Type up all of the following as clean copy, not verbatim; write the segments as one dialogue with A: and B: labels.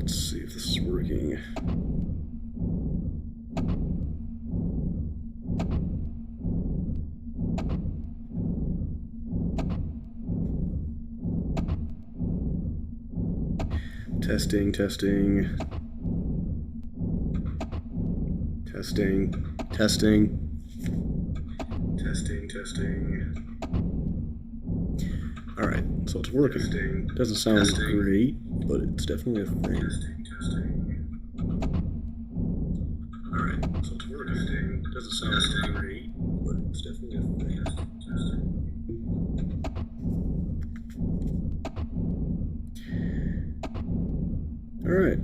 A: Let's see if this is working. Testing, testing. Testing, testing. Testing, testing. Alright, so it's working. Doesn't sound great, but it's definitely a thing. Alright, so it's working. Doesn't sound great, but it's definitely a thing. Alright.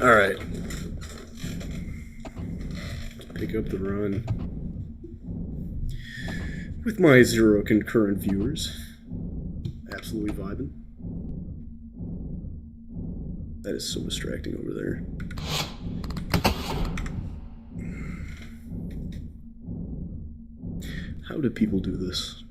A: Alright. Pick up the run with my 0 concurrent viewers. Absolutely vibing. That is so distracting over there. How do people do this?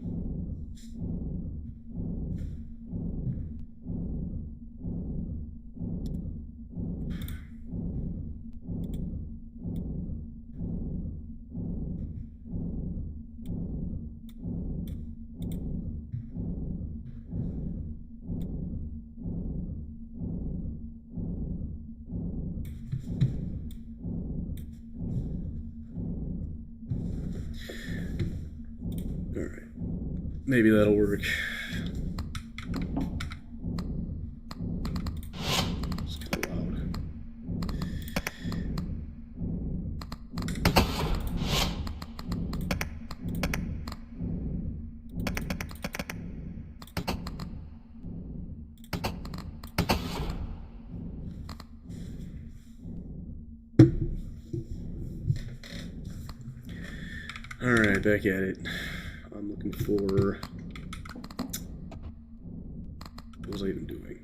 A: Alright. Maybe that'll work. It's kind of loud.
B: Alright, back at it. I'm looking for... What was I even doing?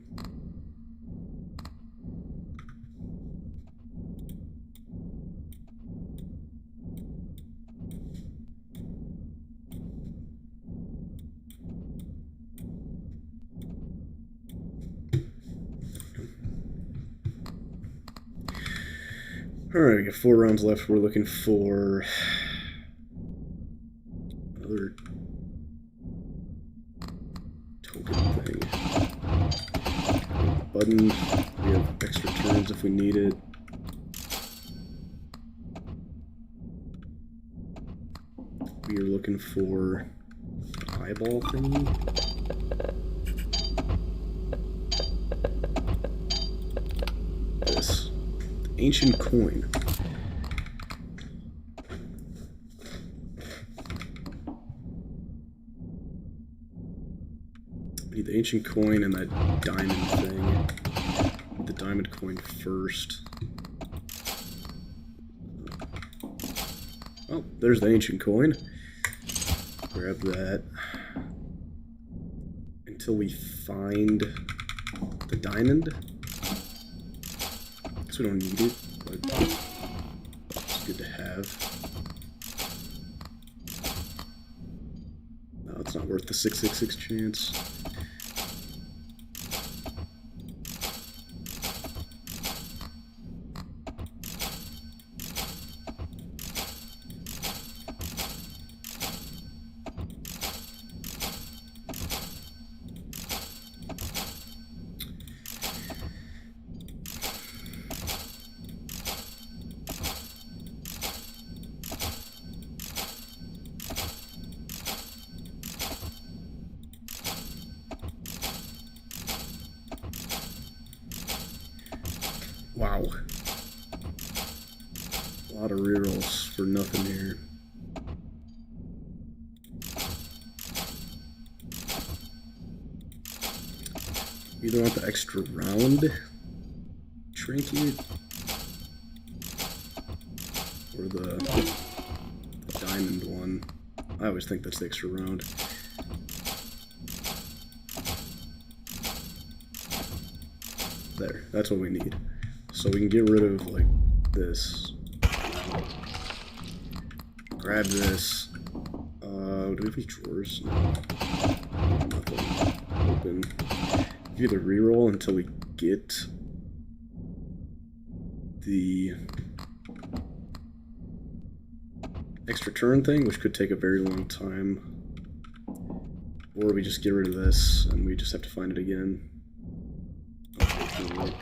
B: Alright, we got 4 rounds left. We're looking for another token thing. Button. We have extra turns if we need it. We are looking for an eyeball thingy. This. The ancient coin. We need the ancient coin and that diamond thing. Need the diamond coin first. Oh, there's the ancient coin. Grab that. Until we find the diamond. I guess we don't need it, but it's good to have. No, it's not worth the 666 chance. Wow. A lot of rerolls for nothing here. We either want the extra round trinket or the diamond one. I always think that's the extra round. There, that's what we need. So we can get rid of, like, this. Grab this. Do we have any drawers? No. Nothing. Open. Either reroll until we get the extra turn thing, which could take a very long time. Or we just get rid of this and we just have to find it again. Unfortunately.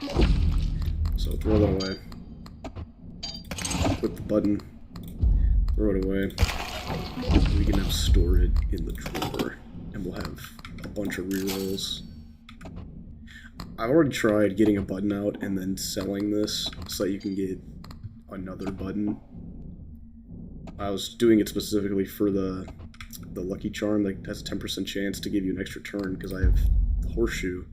B: So throw that away. Click the button. Throw it away. We can now store it in the drawer. And we'll have a bunch of rerolls. I've already tried getting a button out and then selling this so that you can get another button. I was doing it specifically for the lucky charm that has a 10% chance to give you an extra turn because I have the horseshoe.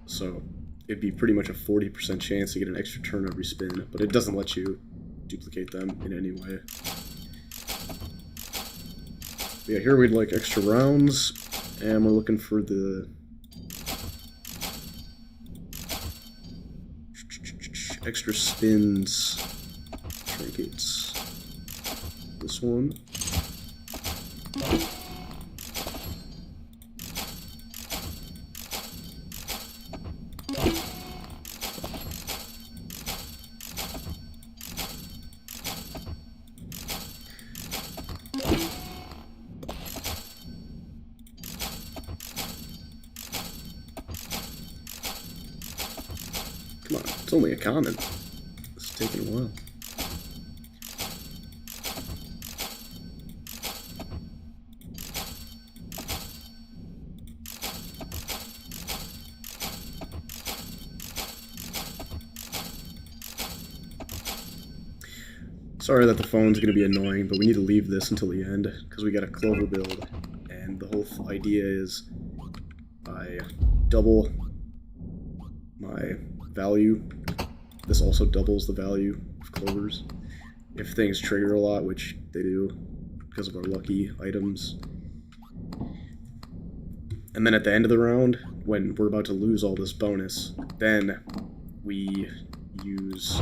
B: So it'd be pretty much a 40% chance to get an extra turn every spin, but it doesn't let you duplicate them in any way. But yeah, here we'd like extra rounds, and we're looking for the extra spins trinkets. This one. Come on, it's only a common. It's taking a while. Sorry that the phone's going to be annoying, but we need to leave this until the end, because we got a clover build, and the whole idea is I double my value. This also doubles the value of clovers. If things trigger a lot, which they do, because of our lucky items. And then at the end of the round, when we're about to lose all this bonus, then we use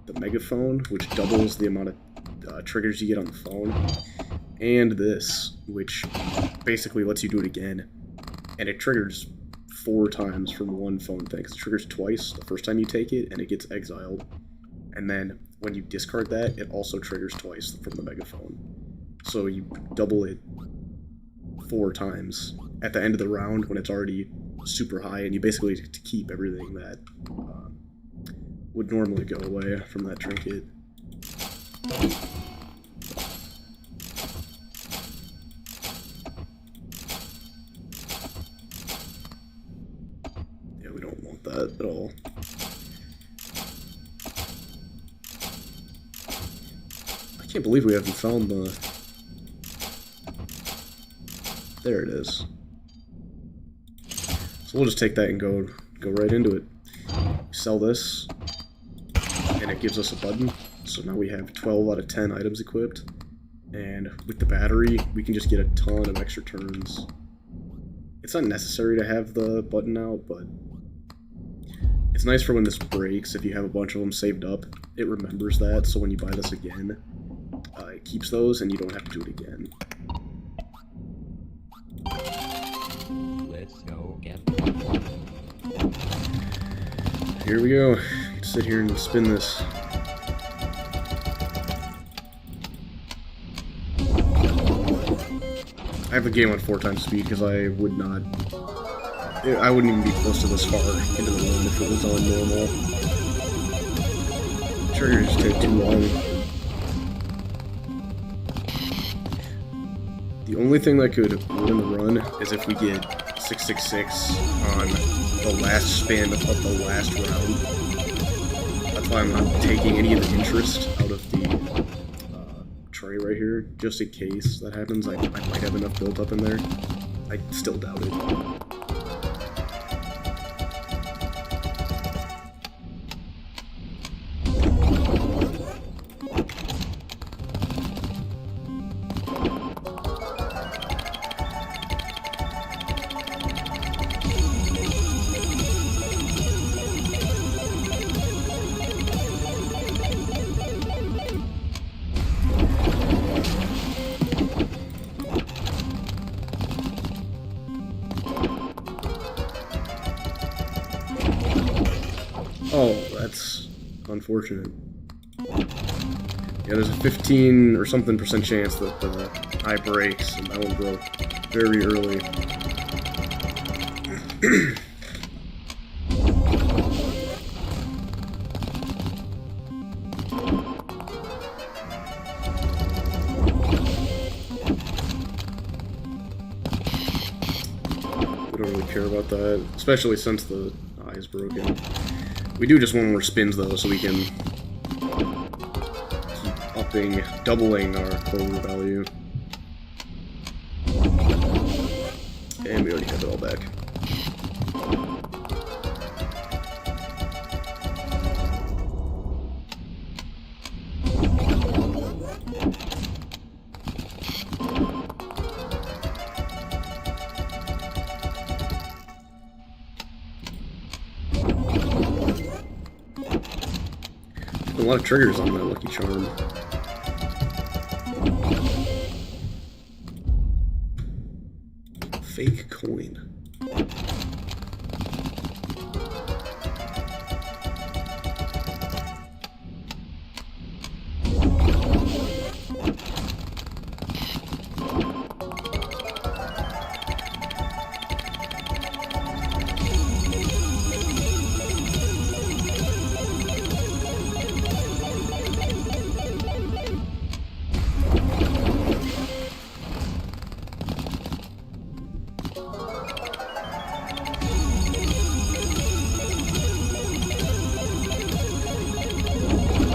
B: the megaphone, which doubles the amount of triggers you get on the phone, and this, which basically lets you do it again. And it triggers 4 times from one phone thing, because it triggers twice the first time you take it, and it gets exiled. And then when you discard that, it also triggers twice from the megaphone. So you double it 4 times at the end of the round when it's already super high, and you basically get to keep everything that would normally go away from that trinket. Yeah, we don't want that at all. I can't believe we haven't found the... There it is. So we'll just take that and go right into it. Sell this, and it gives us a button. So now we have 12 out of 10 items equipped. And with the battery, we can just get a ton of extra turns. It's not necessary to have the button out, but it's nice for when this breaks. If you have a bunch of them saved up, it remembers that, so when you buy this again, it keeps those and you don't have to do it again.
C: Let's go get.
B: Here we go. Sit here and spin this. I have the game on 4 times speed because I wouldn't even be close to this far into the room if it was on normal. Triggers take too long. The only thing that could ruin the run is if we get 666 on the last spin of the last round. That's why I'm not taking any of the interest out of the tray right here, just in case that happens. I might have enough built up in there. I still doubt it. Oh, that's unfortunate. Yeah, there's a 15 or something % chance that the eye breaks, and that one broke very early. We don't really care about that, especially since the eye is broken. We do just want more spins though, so we can keep doubling our clover value. And we already have it all back. A lot of triggers on that lucky charm. Fake coin.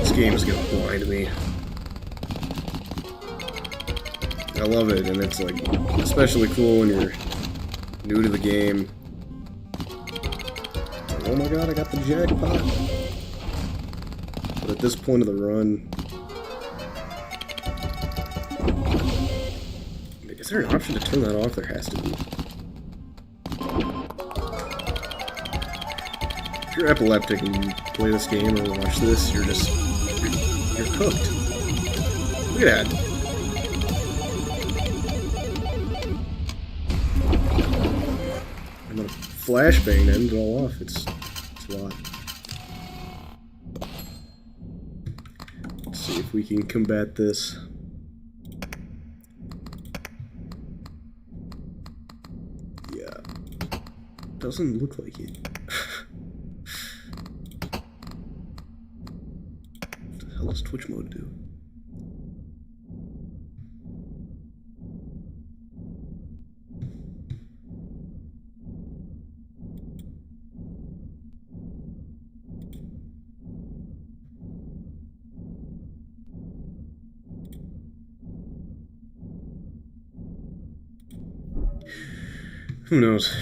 B: This game is gonna blind me. I love it, and it's like especially cool when you're new to the game. It's like, oh my god, I got the jackpot. But at this point of the run, there an option to turn that off? There has to be. If you're epileptic and you play this game or watch this, you're cooked. Look at that. I'm gonna flashbang to end it all off. It's a lot. Let's see if we can combat this. Yeah. Doesn't look like it. What the hell does Twitch mode do? Who knows?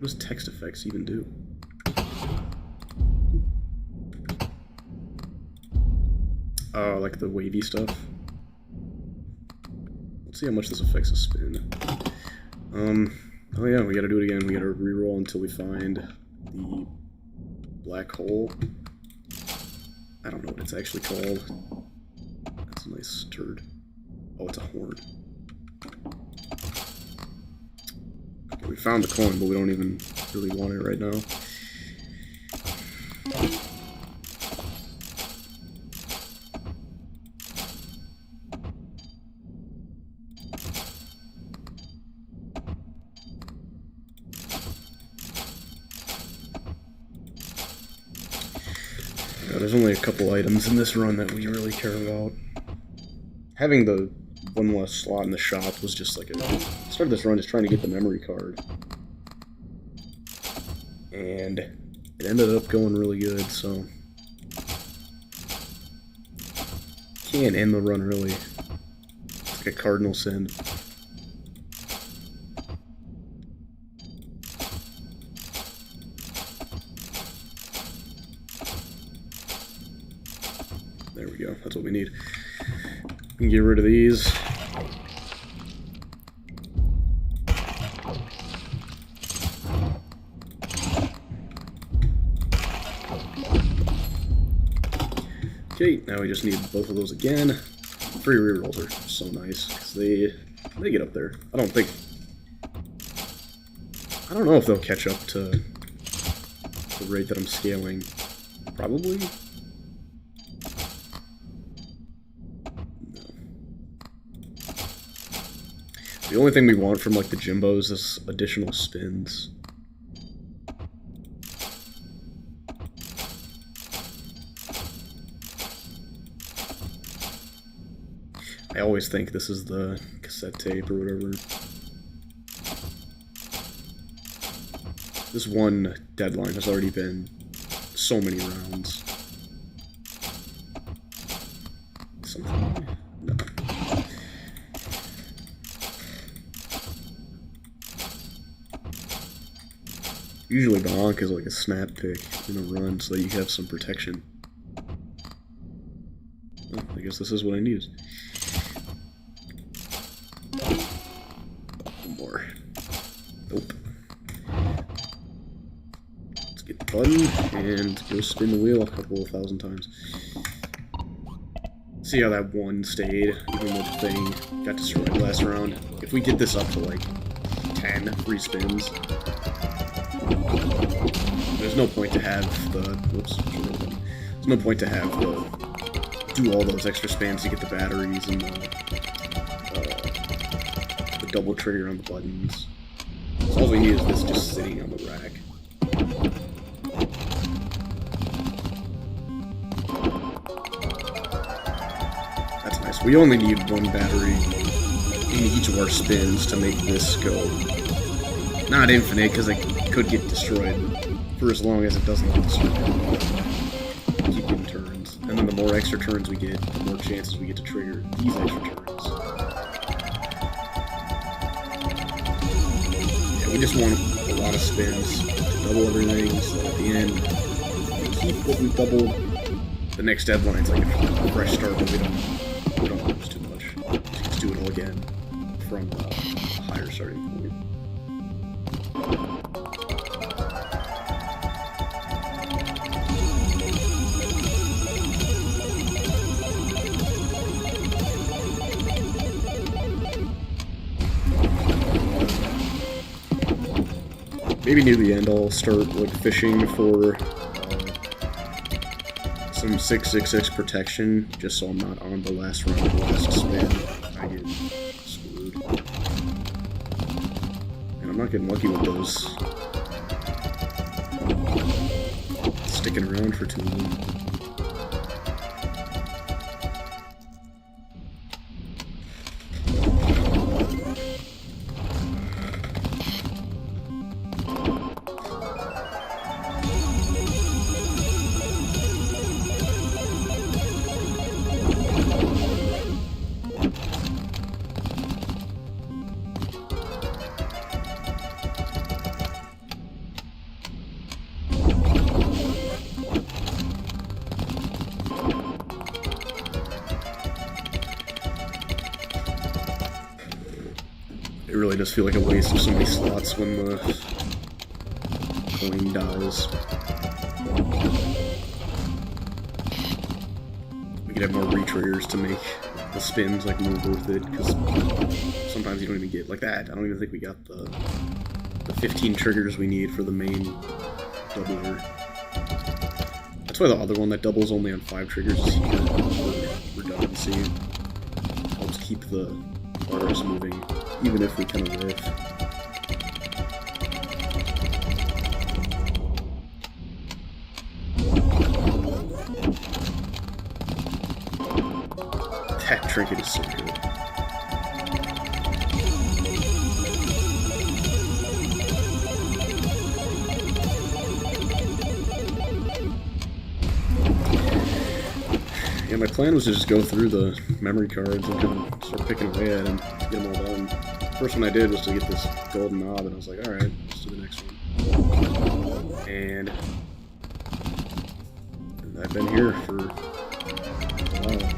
B: What does text effects even do? Oh, like the wavy stuff? Let's see how much this affects a spin. Oh yeah, we gotta do it again. We gotta reroll until we find the black hole. I don't know what it's actually called. That's a nice turd. Oh, it's a horn. Okay, we found the coin, but we don't even really want it right now. There's only a couple items in this run that we really care about. Having the one less slot in the shop was just like I started this run just trying to get the memory card. And it ended up going really good, so can't end the run really. It's like a cardinal sin. There we go, that's what we need. We can get rid of these. Okay, now we just need both of those again. Free rerolls are so nice, because they get up there. I don't know if they'll catch up to the rate that I'm scaling. Probably. The only thing we want from like the Jimbos is additional spins. I always think this is the cassette tape or whatever. This one deadline has already been so many rounds. Something. No. Usually the honk is like a snap pick in a run so that you have some protection. Well, I guess this is what I need. One more. Nope. Let's get the button and go spin the wheel a couple of thousand times. See how that one stayed, even though the thing got destroyed last round. If we get this up to like 10 free spins, there's no point to have the, there's no point to have the, do all those extra spams to get the batteries and the double trigger on the buttons. So all we need is this just sitting on the rack. That's nice. We only need one battery in each of our spins to make this go. Not infinite, because it could get destroyed, but for as long as it doesn't get destroyed. Keep getting turns. And then the more extra turns we get, the more chances we get to trigger these extra turns. Yeah, we just want a lot of spins to double everything, so at the end, keep what we doubled the next deadline. It's like a fresh start, but we don't lose too much. Just do it all again from a higher starting point. Maybe near the end I'll start like fishing for some 666 protection, just so I'm not on the last round of the last spin. I get screwed. And I'm not getting lucky with those sticking around for too long. It really does feel like a waste of so many slots when the coin dies. We could have more re-triggers to make the spins like more worth it, because sometimes you don't even get like that. I don't even think we got the 15 triggers we need for the main doubler. That's why the other one that doubles only on 5 triggers is here for redundancy. Helps keep the RS moving, even if we kind of whiff. That trinket is so good. Yeah, my plan was to just go through the memory cards and kind of start picking away at them to get them all done. First one I did was to get this golden knob, and I was like, alright, let's do the next one. And I've been here for a while.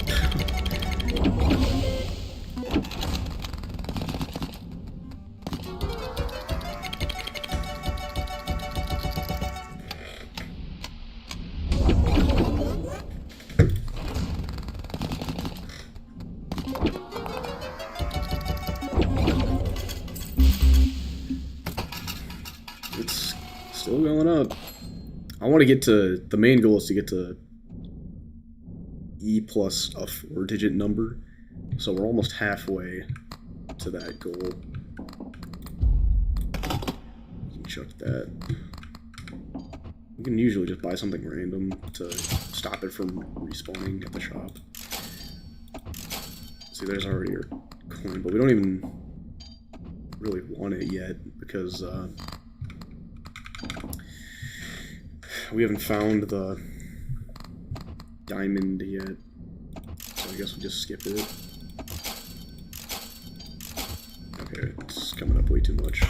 B: It's still going up. I want to get to, the main goal is to get to E plus a 4-digit number. So we're almost halfway to that goal. Chuck that. We can usually just buy something random to stop it from respawning at the shop. See, there's already our coin, but we don't even really want it yet because we haven't found the diamond yet, so I guess we'll just skip it. Okay, it's coming up way too much.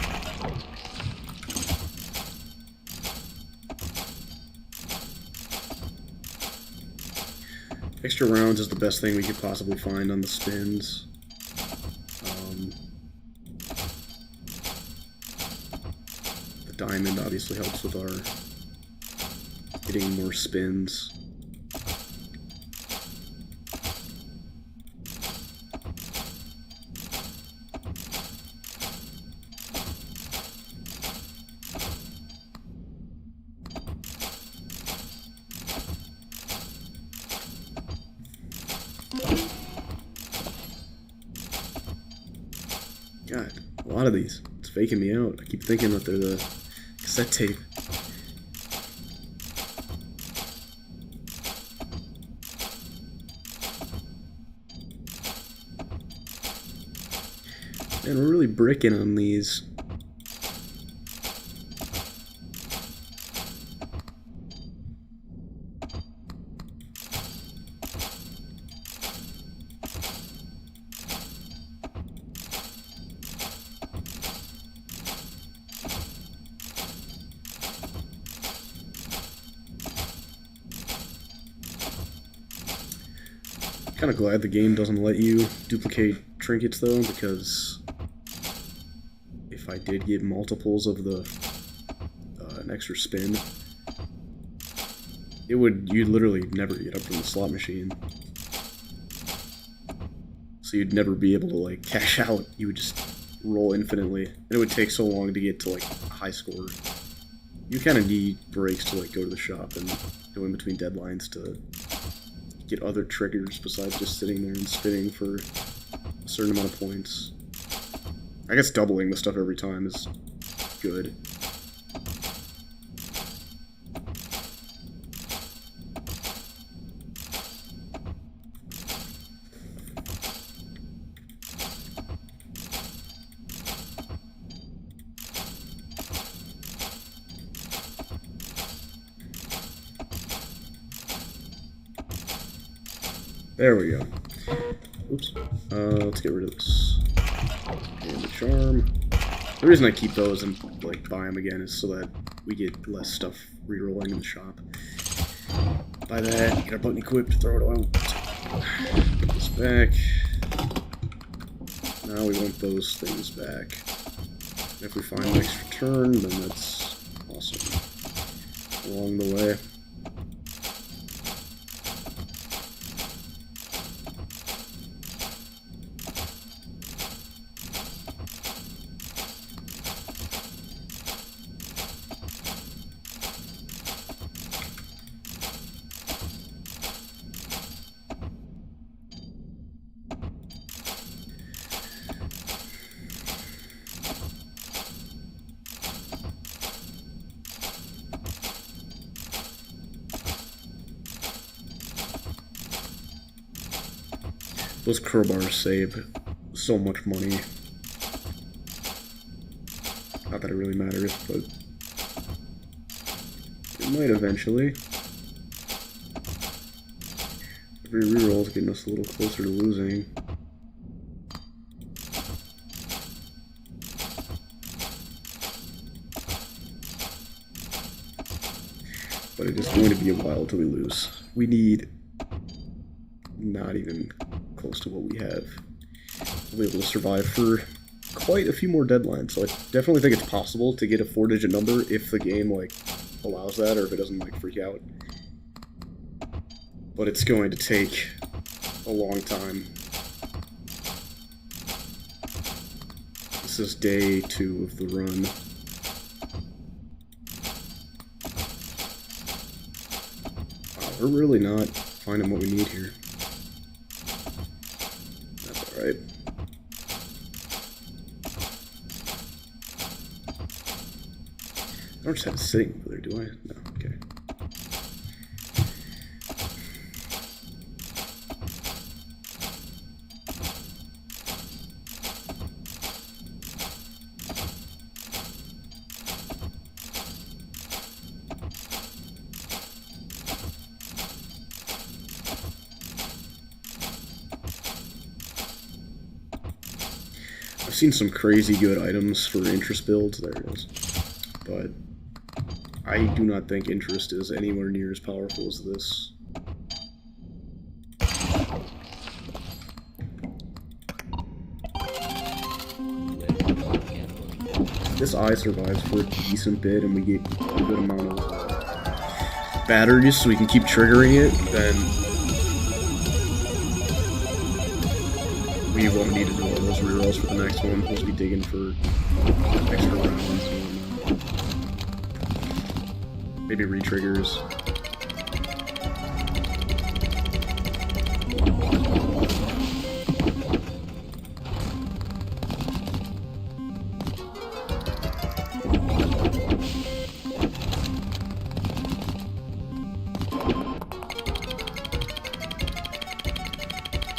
B: Extra rounds is the best thing we could possibly find on the spins. The diamond obviously helps with our getting more spins. God, a lot of these. It's faking me out. I keep thinking that they're the cassette tape. Man, we're really bricking on these. Kind of glad the game doesn't let you duplicate trinkets though, because if I did get multiples of the an extra spin, you'd literally never get up from the slot machine. So you'd never be able to like cash out. You would just roll infinitely, and it would take so long to get to like a high score. You kind of need breaks to like go to the shop and go in between deadlines to get other triggers besides just sitting there and spinning for a certain amount of points. I guess doubling the stuff every time is good. There we go. Oops. Let's get rid of this. And the charm. The reason I keep those and like buy them again is so that we get less stuff rerolling in the shop. Buy that, get our button equipped, throw it out. Put this back. Now we want those things back. If we find an extra turn, then that's awesome. Along the way. Those crowbars save so much money. Not that it really matters, but it might eventually. Every reroll is getting us a little closer to losing. But it is going to be a while till we lose. We need not even close to what we have. We'll be able to survive for quite a few more deadlines, so I definitely think it's possible to get a 4-digit number if the game like allows that, or if it doesn't like freak out. But it's going to take a long time. This is day 2 of the run. Wow, we're really not finding what we need here. Right. I don't just have it sitting over there, do I? No, okay. I've seen some crazy good items for interest builds, there it is, but I do not think interest is anywhere near as powerful as this. This eye survives for a decent bit and we get a good amount of batteries so we can keep triggering it, then we won't need to do all those rerolls for the next one. We'll just be digging for extra rounds and maybe re-triggers.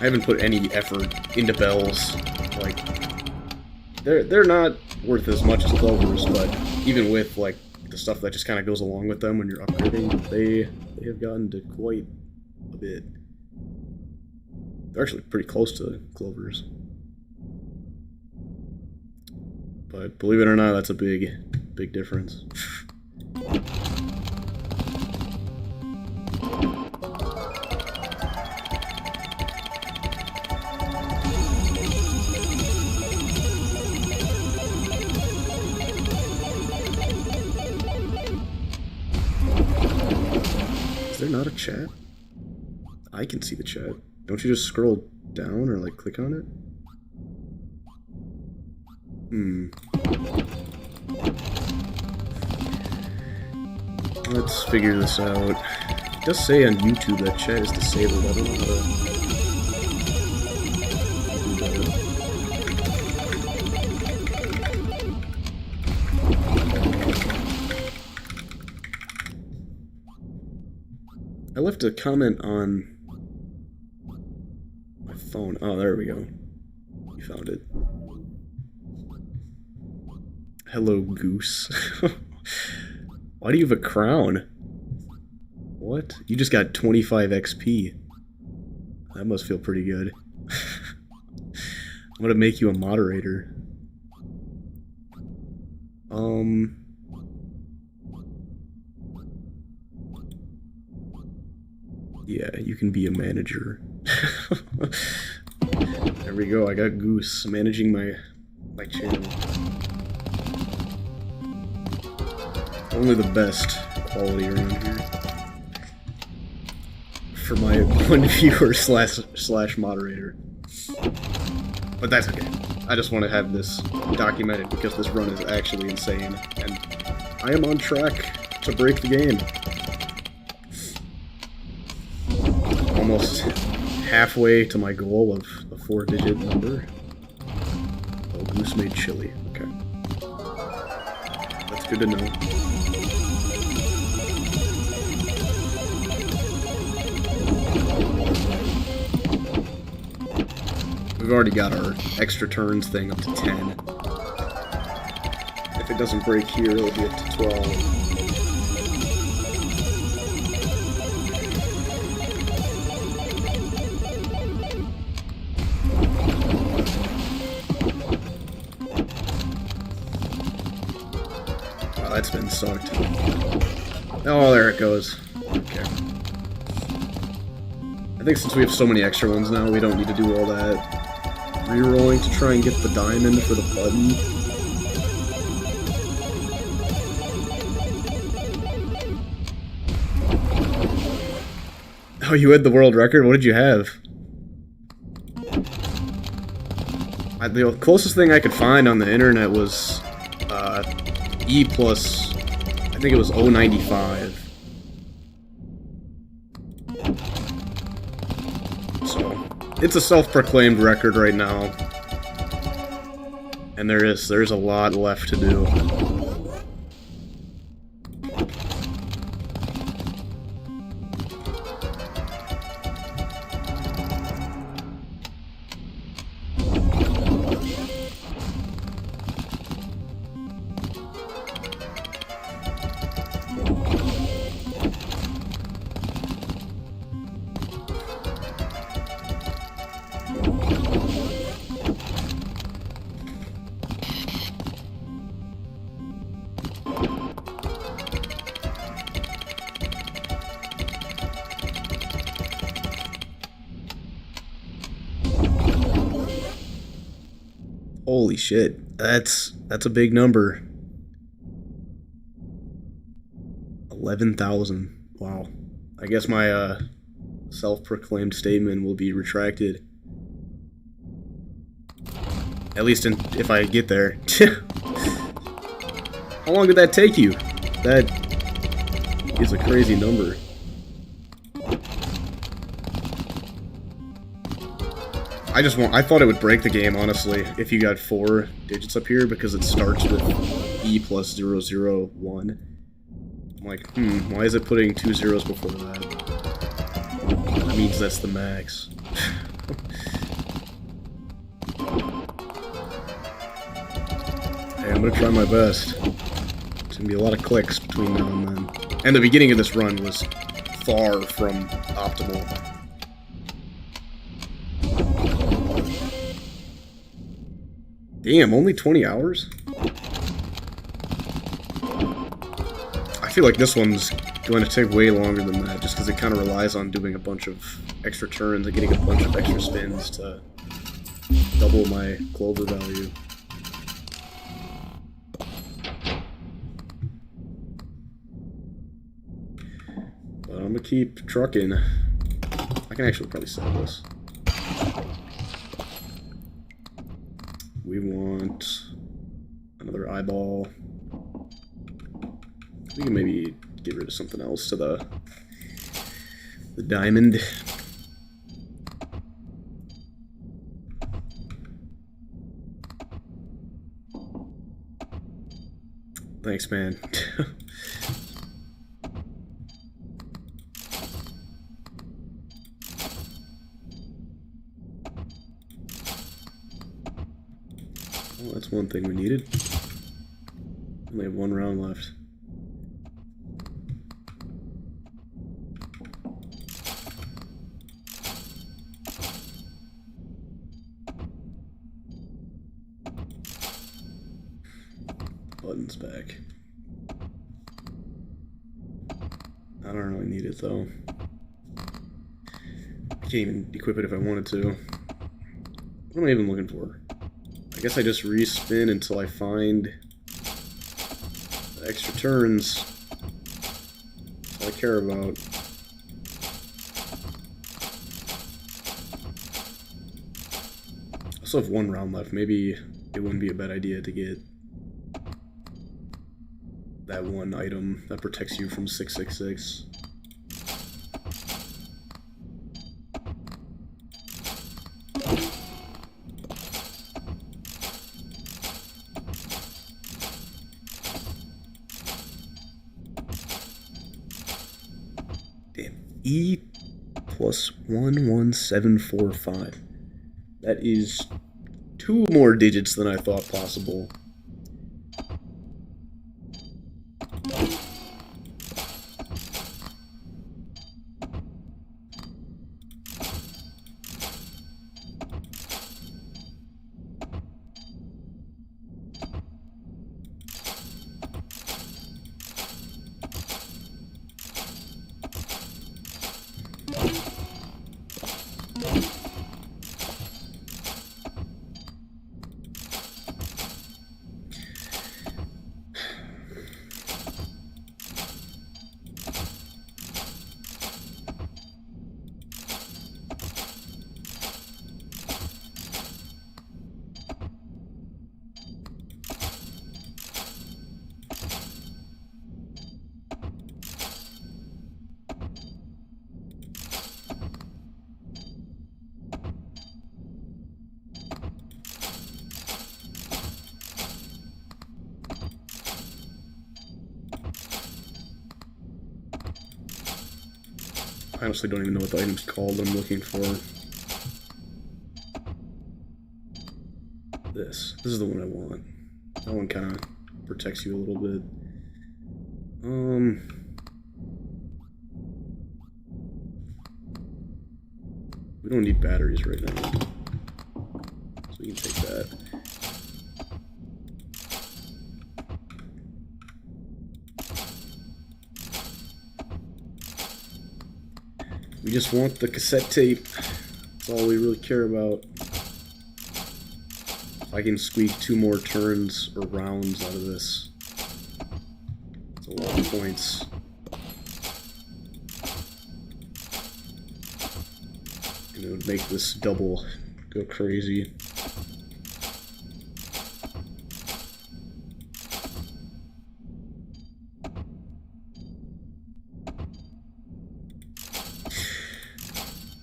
B: I haven't put any effort into bells. Like, they're not worth as much as clovers, but even with like the stuff that just kind of goes along with them when you're upgrading, they have gotten to quite a bit. They're actually pretty close to clovers. But believe it or not, that's a big difference. not a chat? I can see the chat. Don't you just scroll down or like click on it? Let's figure this out. It does say on YouTube that chat is disabled. I don't know how to do that. I left a comment on my phone. Oh, there we go. You found it. Hello, goose. Why do you have a crown? What? You just got 25 XP. That must feel pretty good. I'm gonna make you a moderator. Yeah, you can be a manager. There we go, I got Goose managing my channel. Only the best quality around here. For my one viewer slash moderator. But that's okay. I just want to have this documented because this run is actually insane. And I am on track to break the game. Almost halfway to my goal of a 4-digit number. Oh, Goose made chili. Okay. That's good to know. We've already got our extra turns thing up to 10. If it doesn't break here, it'll be up to 12. Wow, that's been sucked. Oh, there it goes. Okay. I think since we have so many extra ones now, we don't need to do all that re-rolling to try and get the diamond for the button. Oh, you had the world record? What did you have? The closest thing I could find on the internet was E plus, I think it was 0.95. So, it's a self-proclaimed record right now. And there's a lot left to do. Holy shit, that's a big number. 11,000. Wow. I guess my self-proclaimed statement will be retracted. At least if I get there. How long did that take you? That is a crazy number. I thought it would break the game, honestly, if you got 4 digits up here, because it starts with E plus 001. I'm like, why is it putting 2 zeros before that? That means that's the max. Hey, I'm gonna try my best. It's gonna be a lot of clicks between now and then. And the beginning of this run was far from optimal. Damn, only 20 hours? I feel like this one's going to take way longer than that, just because it kind of relies on doing a bunch of extra turns and getting a bunch of extra spins to double my clover value. But I'm gonna keep trucking. I can actually probably sell this. We want another eyeball. We can maybe get rid of something else to the diamond. Thanks, man. Well, that's one thing we needed. Only have one round left. Buttons back. I don't really need it though. I can't even equip it if I wanted to. What am I even looking for? I guess I just respin until I find the extra turns. That's all I care about. I still have one round left. Maybe it wouldn't be a bad idea to get that one item that protects you from 666. Damn. E plus 11745. That is 2 more digits than I thought possible. I honestly don't even know what the item's called I'm looking for. This is the one I want. That one kind of protects you a little bit. We don't need batteries right now, so we can take that. We just want the cassette tape. That's all we really care about. If I can squeak 2 more turns or rounds out of this, it's a lot of points. And it would make this double go crazy.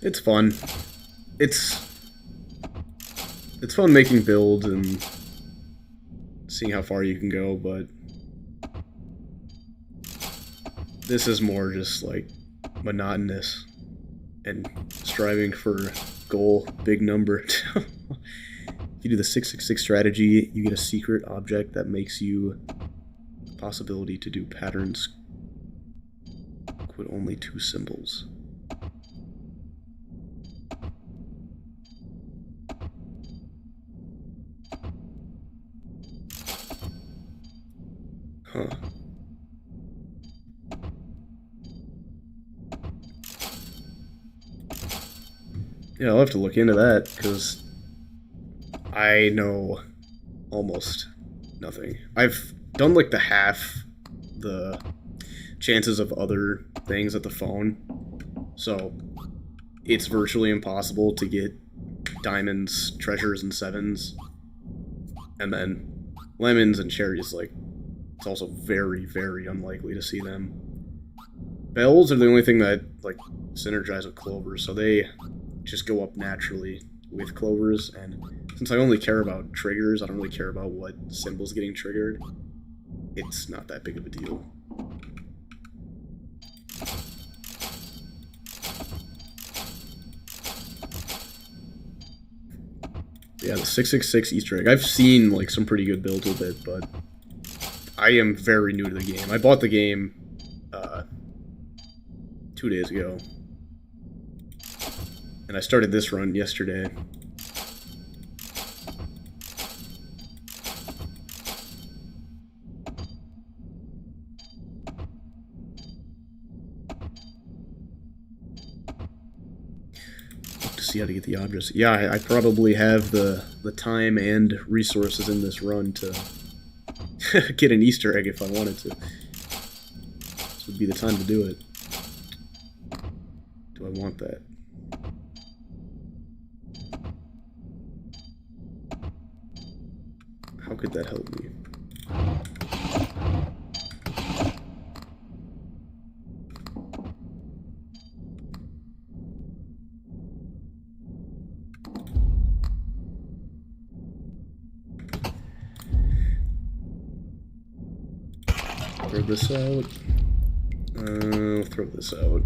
B: It's fun. It's fun making builds and seeing how far you can go, but this is more just like monotonous and striving for goal, big number. If you do the 666 strategy, you get a secret object that makes you the possibility to do patterns with only 2 symbols. Huh. Yeah, I'll have to look into that, because I know almost nothing. I've done like the chances of other things at the phone. So it's virtually impossible to get diamonds, treasures, and sevens. And then lemons and cherries, like, it's also very, very unlikely to see them. Bells are the only thing that, like, synergize with clovers, so they just go up naturally with clovers, and since I only care about triggers, I don't really care about what symbol's getting triggered, it's not that big of a deal. Yeah, the 666 Easter egg. I've seen, like, some pretty good builds with it, but I am very new to the game. I bought the game 2 days ago, and I started this run yesterday. To see how to get the objects. Yeah, I probably have the time and resources in this run to get an Easter egg if I wanted to. This would be the time to do it. Do I want that? How could that help me? Throw this out. Throw this out.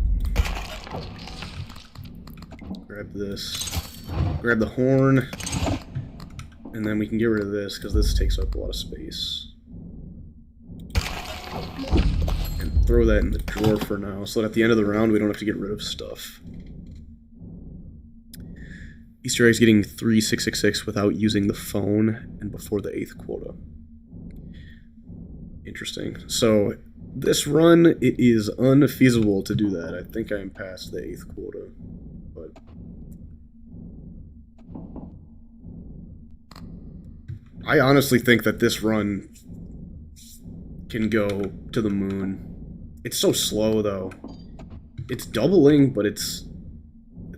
B: Grab this. Grab the horn. And then we can get rid of this, because this takes up a lot of space. And throw that in the drawer for now, so that at the end of the round we don't have to get rid of stuff. Easter eggs getting 3666 without using the phone and before the 8th quota. Interesting. So this run, it is unfeasible to do that. I think I'm past the 8th quota, but I honestly think that this run can go to the moon. It's so slow, though. It's doubling, but it's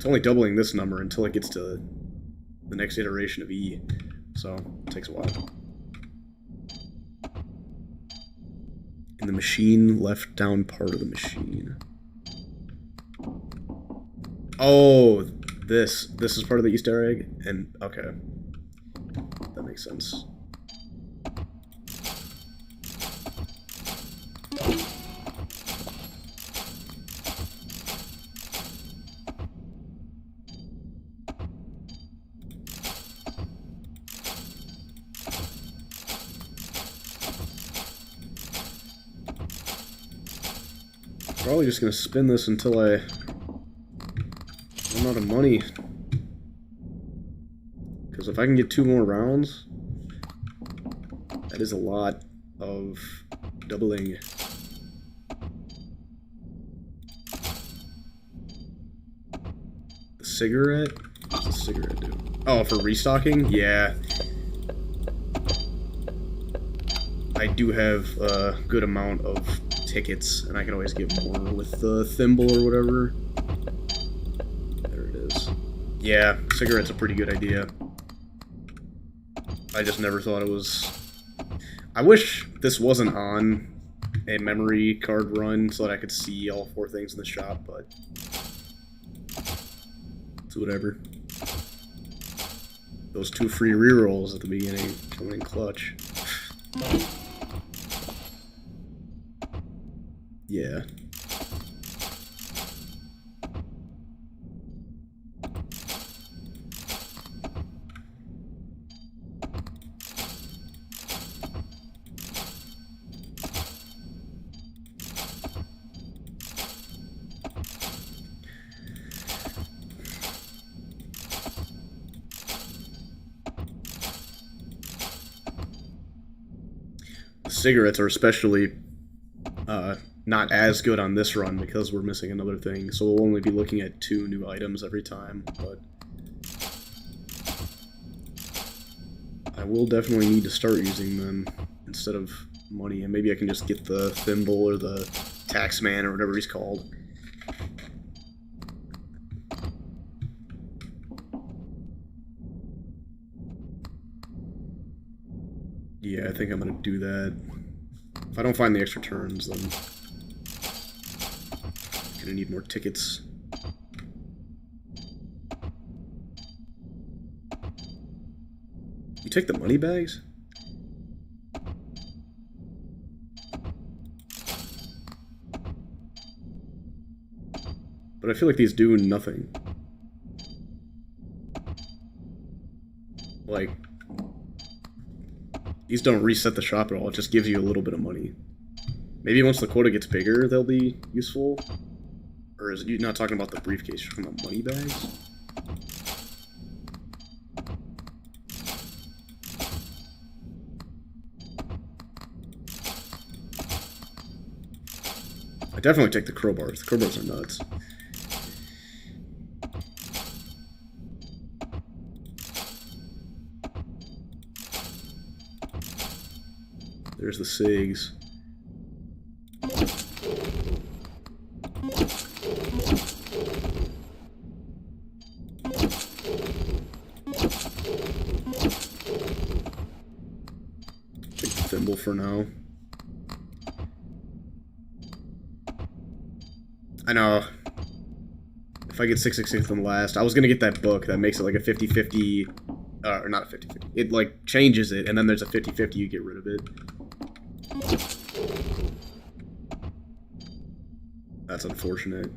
B: only doubling this number until it gets to the next iteration of E, so it takes a while. In the machine, left down part of the machine. Oh, this is part of the Easter egg? And, okay. That makes sense. Probably just gonna spin this until I run out of money. Because if I can get 2 more rounds, that is a lot of doubling. The cigarette? What's the cigarette do? Oh, for restocking? Yeah. I do have a good amount of tickets, and I can always get more with the thimble or whatever. There it is. Yeah, cigarette's a pretty good idea. I just never thought it was... I wish this wasn't on a memory card run so that I could see all 4 things in the shop, but it's whatever. Those 2 free rerolls at the beginning coming in clutch. Yeah. Cigarettes are especially not as good on this run because we're missing another thing, so we'll only be looking at 2 new items every time, but I will definitely need to start using them instead of money, and maybe I can just get the thimble or the Taxman or whatever he's called. Yeah, I think I'm gonna do that. If I don't find the extra turns, then I'm gonna need more tickets. You take the money bags? But I feel like these do nothing. Like, these don't reset the shop at all, it just gives you a little bit of money. Maybe once the quota gets bigger, they'll be useful? Or is it, you're not talking about the briefcase, you're talking about money bags? I definitely take the crowbars. The crowbars are nuts. There's the SIGs. Take the thimble for now. I know. If I get 666 on the last, I was gonna get that book that makes it like a 50-50, or not a 50-50. It like changes it, and then there's a 50-50, you get rid of it. That's unfortunate.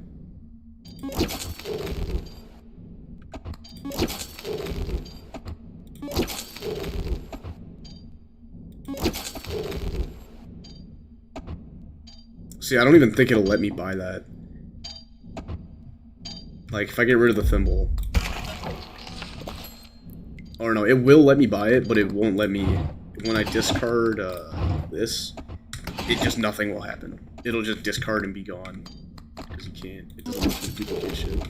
B: See, I don't even think it'll let me buy that. Like, if I get rid of the thimble. Or no, it will let me buy it, but it won't let me... When I discard this, it just nothing will happen. It'll just discard and be gone. Because you can't. It doesn't let you duplicate shit.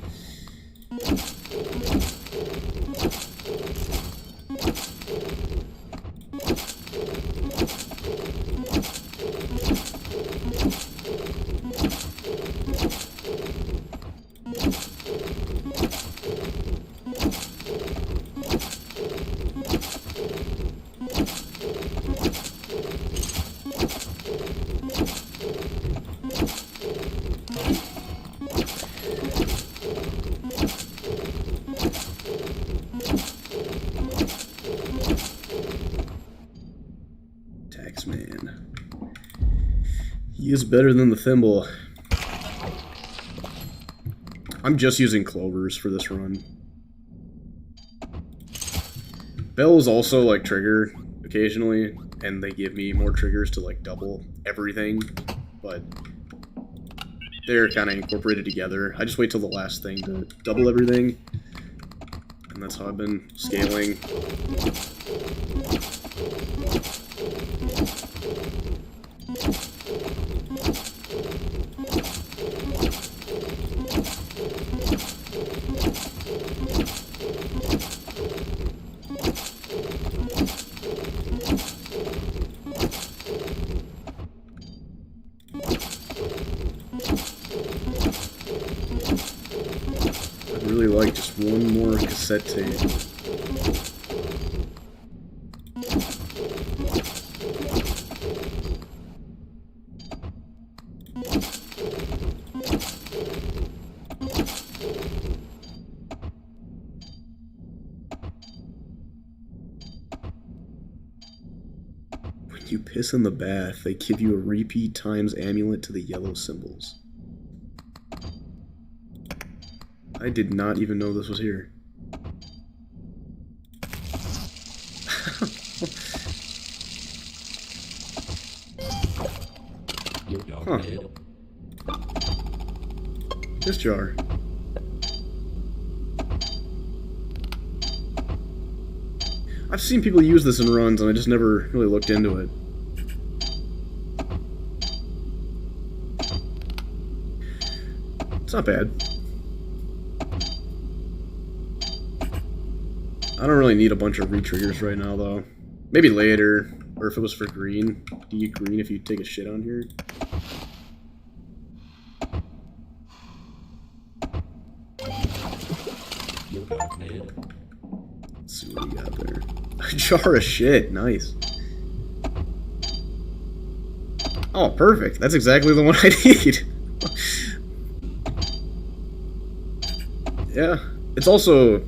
B: Taxman. He is better than the thimble. I'm just using clovers for this run. Bells also like trigger occasionally, and they give me more triggers to like double everything, but they're kind of incorporated together. I just wait till the last thing to double everything, and that's how I've been scaling. I'd really like just one more cassette tape. When you piss in the bath, they give you a repeat times amulet to the yellow symbols. I did not even know this was here. Huh. This jar. I've seen people use this in runs, and I just never really looked into it. It's not bad. I don't really need a bunch of re-triggers right now, though. Maybe later, or if it was for green. Do you green if you take a shit on here? Let's see what we got there. A jar of shit. Nice. Oh, perfect. That's exactly the one I need. Yeah. It's also...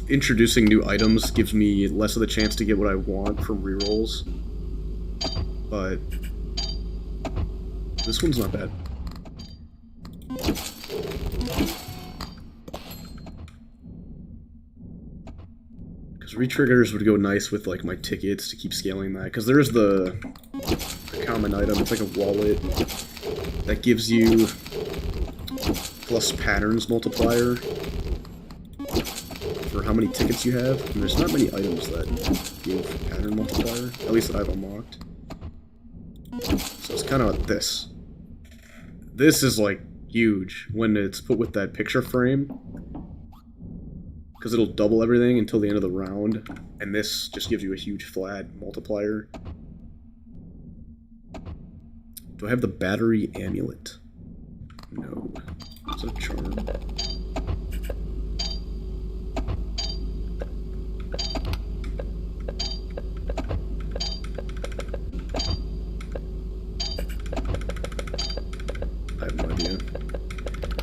B: Introducing new items gives me less of the chance to get what I want from rerolls. But... This one's not bad. Because retriggers would go nice with like my tickets to keep scaling that. Because there's the common item, it's like a wallet that gives you plus patterns multiplier for how many tickets you have. And there's not many items that give pattern multiplier, at least that I've unlocked. So it's kind of like this. This is like huge when it's put with that picture frame, because it'll double everything until the end of the round, and this just gives you a huge flat multiplier. Do I have the battery amulet? No. Is that a charm? I have no idea.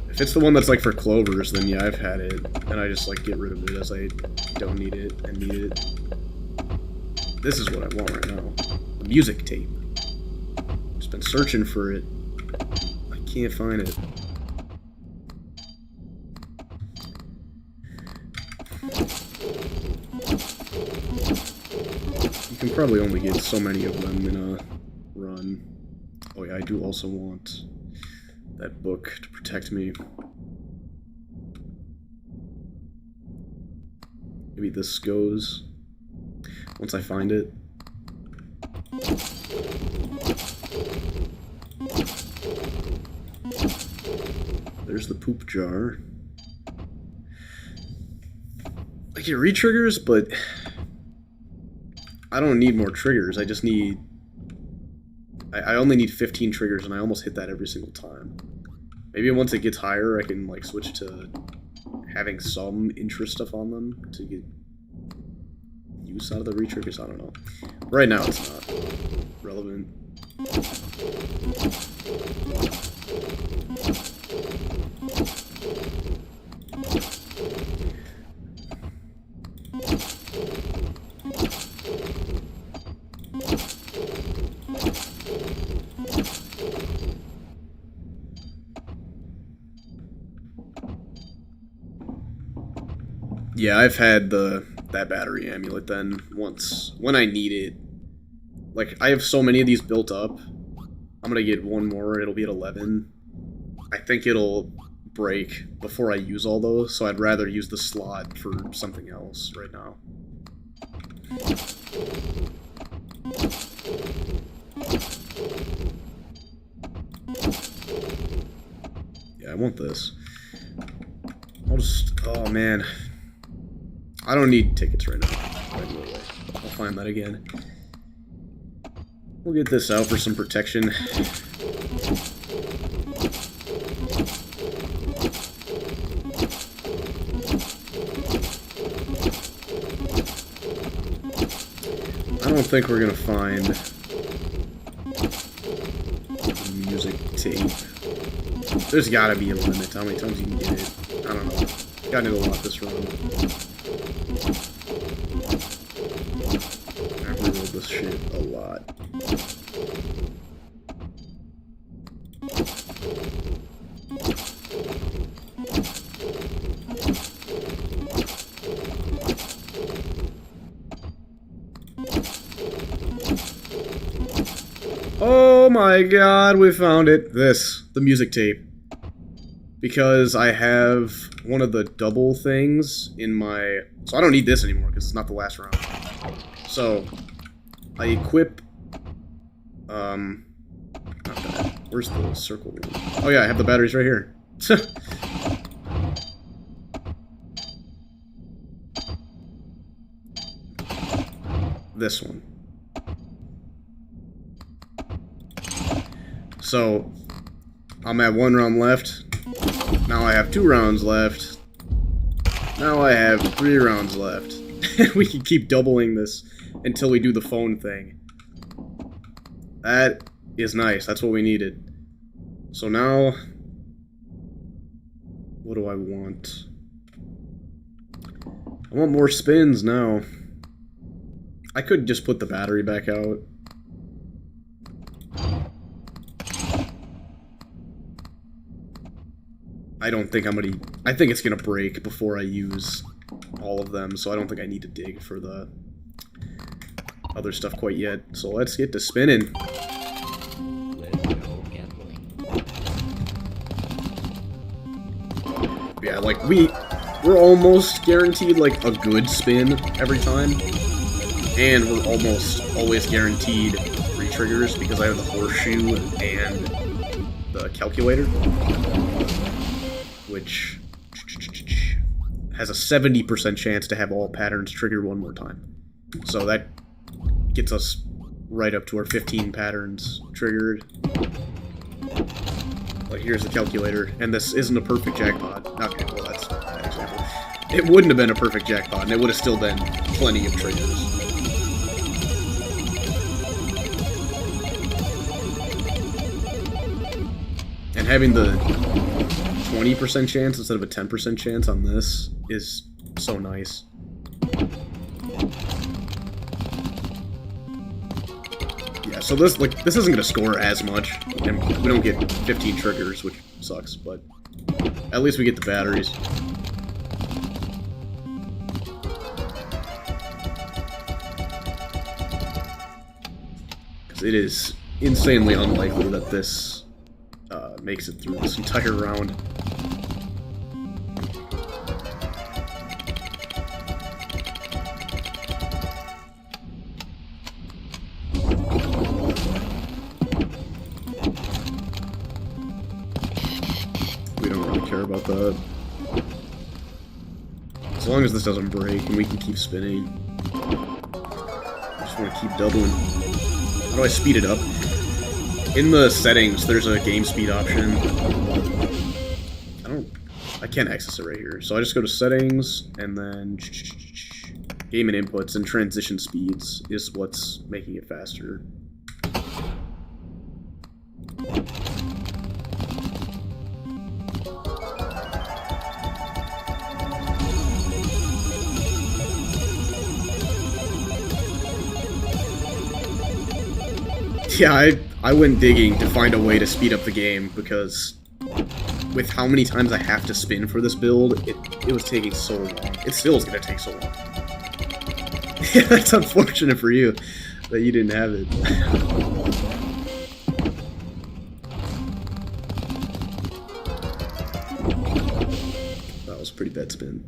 B: If it's the one that's like for clovers, then yeah, I've had it, and I just like get rid of it as I don't need it and need it. This is what I want right now. A music tape. Just been searching for it. I can't find it. You can probably only get so many of them in a run. Oh yeah, I do also want that book to protect me. Maybe this goes once I find it. There's the poop jar. I get re-triggers, but I don't need more triggers. I just need... I only need 15 triggers, and I almost hit that every single time. Maybe once it gets higher, I can like switch to having some interest stuff on them to get use out of the re-triggers. I don't know. Right now, it's not relevant. Yeah, I've had that battery amulet then once when I need it. Like, I have so many of these built up. I'm gonna get one more, it'll be at 11. I think it'll break before I use all those, so I'd rather use the slot for something else right now. Yeah, I want this. I'll just... Oh, man. I don't need tickets right now. Right away. I'll find that again. We'll get this out for some protection. I don't think we're gonna find the music tape. There's gotta be a limit to how many times you can get it. I don't know. Gotta do a lot this run. I've rerolled this shit a lot. Oh my god, we found it. The music tape. Because I have one of the double things in my... So I don't need this anymore, because it's not the last round. So, I equip... Not that. Where's the circle one? Oh yeah, I have the batteries right here. This one. So, I'm at 1 round left. Now I have 2 rounds left. Now I have 3 rounds left. We can keep doubling this until we do the phone thing. That is nice. That's what we needed. So now, what do I want? I want more spins now. I could just put the battery back out. I don't think I'm gonna... I think it's gonna break before I use all of them, so I don't think I need to dig for the other stuff quite yet. So let's get to spinning. Yeah, like, we're almost guaranteed, like, a good spin every time. And we're almost always guaranteed 3 triggers because I have the horseshoe and the calculator. Which has a 70% chance to have all patterns trigger one more time. So that gets us right up to our 15 patterns triggered. Like, here's the calculator, and this isn't a perfect jackpot. Okay, well, that's a bad example. It wouldn't have been a perfect jackpot, and it would have still been plenty of triggers. And having the 20% chance instead of a 10% chance on this is so nice. Yeah, so this isn't gonna score as much, and we don't get 15 triggers, which sucks, but at least we get the batteries. Because it is insanely unlikely that this makes it through this entire round. We don't really care about that. As long as this doesn't break and we can keep spinning. I just want to keep doubling. How do I speed it up? In the settings, there's a game speed option. I can't access it right here. So I just go to settings, and then game and inputs, and transition speeds is what's making it faster. Yeah, I went digging to find a way to speed up the game, because with how many times I have to spin for this build, it was taking so long. It still is going to take so long. Yeah, that's unfortunate for you, that you didn't have it. That was a pretty bad spin.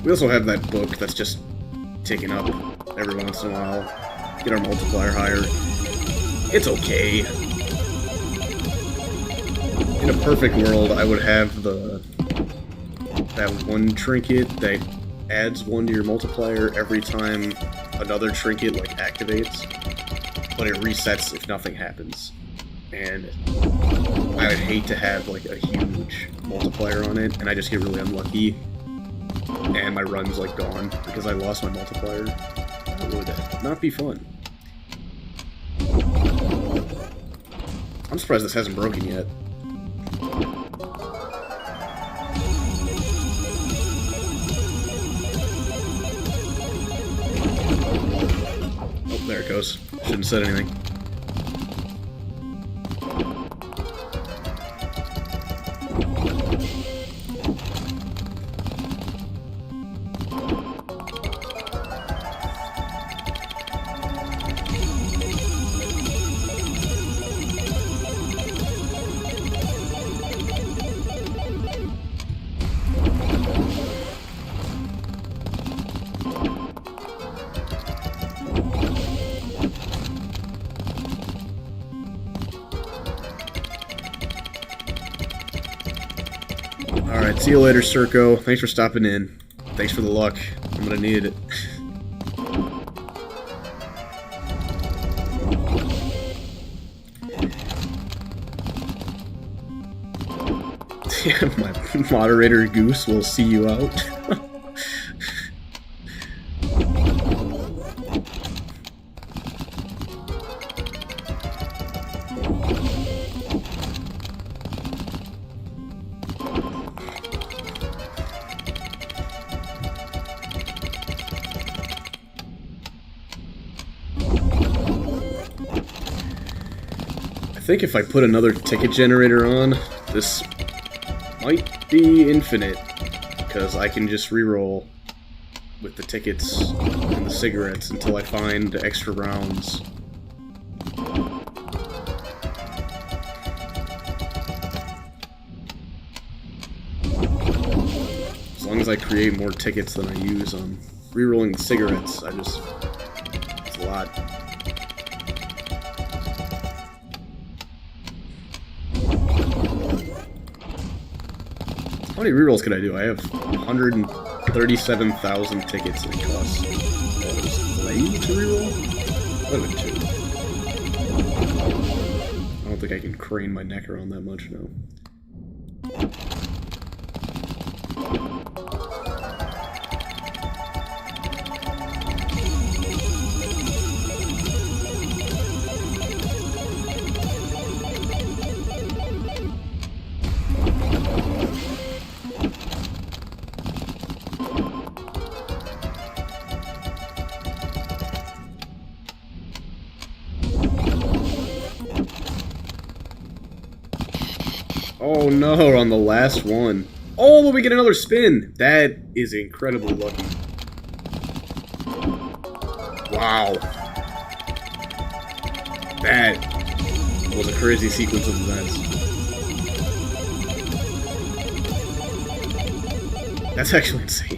B: We also have that book that's just ticking up every once in a while. Get our multiplier higher. It's okay. In a perfect world, I would have that one trinket that adds 1 to your multiplier every time another trinket like activates, but it resets if nothing happens. And I would hate to have like a huge multiplier on it, and I just get really unlucky. And my run's like gone because I lost my multiplier. That would not be fun. I'm surprised this hasn't broken yet. Oh, there it goes. Shouldn't have said anything. Alright, see you later, Circo. Thanks for stopping in. Thanks for the luck. I'm gonna need it. Yeah, my moderator Goose will see you out. I think if I put another ticket generator on, this might be infinite, because I can just reroll with the tickets and the cigarettes until I find extra rounds. As long as I create more tickets than I use on rerolling the cigarettes, it's a lot. How many rerolls could I do? I have 137,000 tickets and it costs. Play to reroll? What would 2? I don't think I can crane my neck around that much now. Oh no, on the last one. Oh, we get another spin! That is incredibly lucky. Wow. That was a crazy sequence of events. That's actually insane.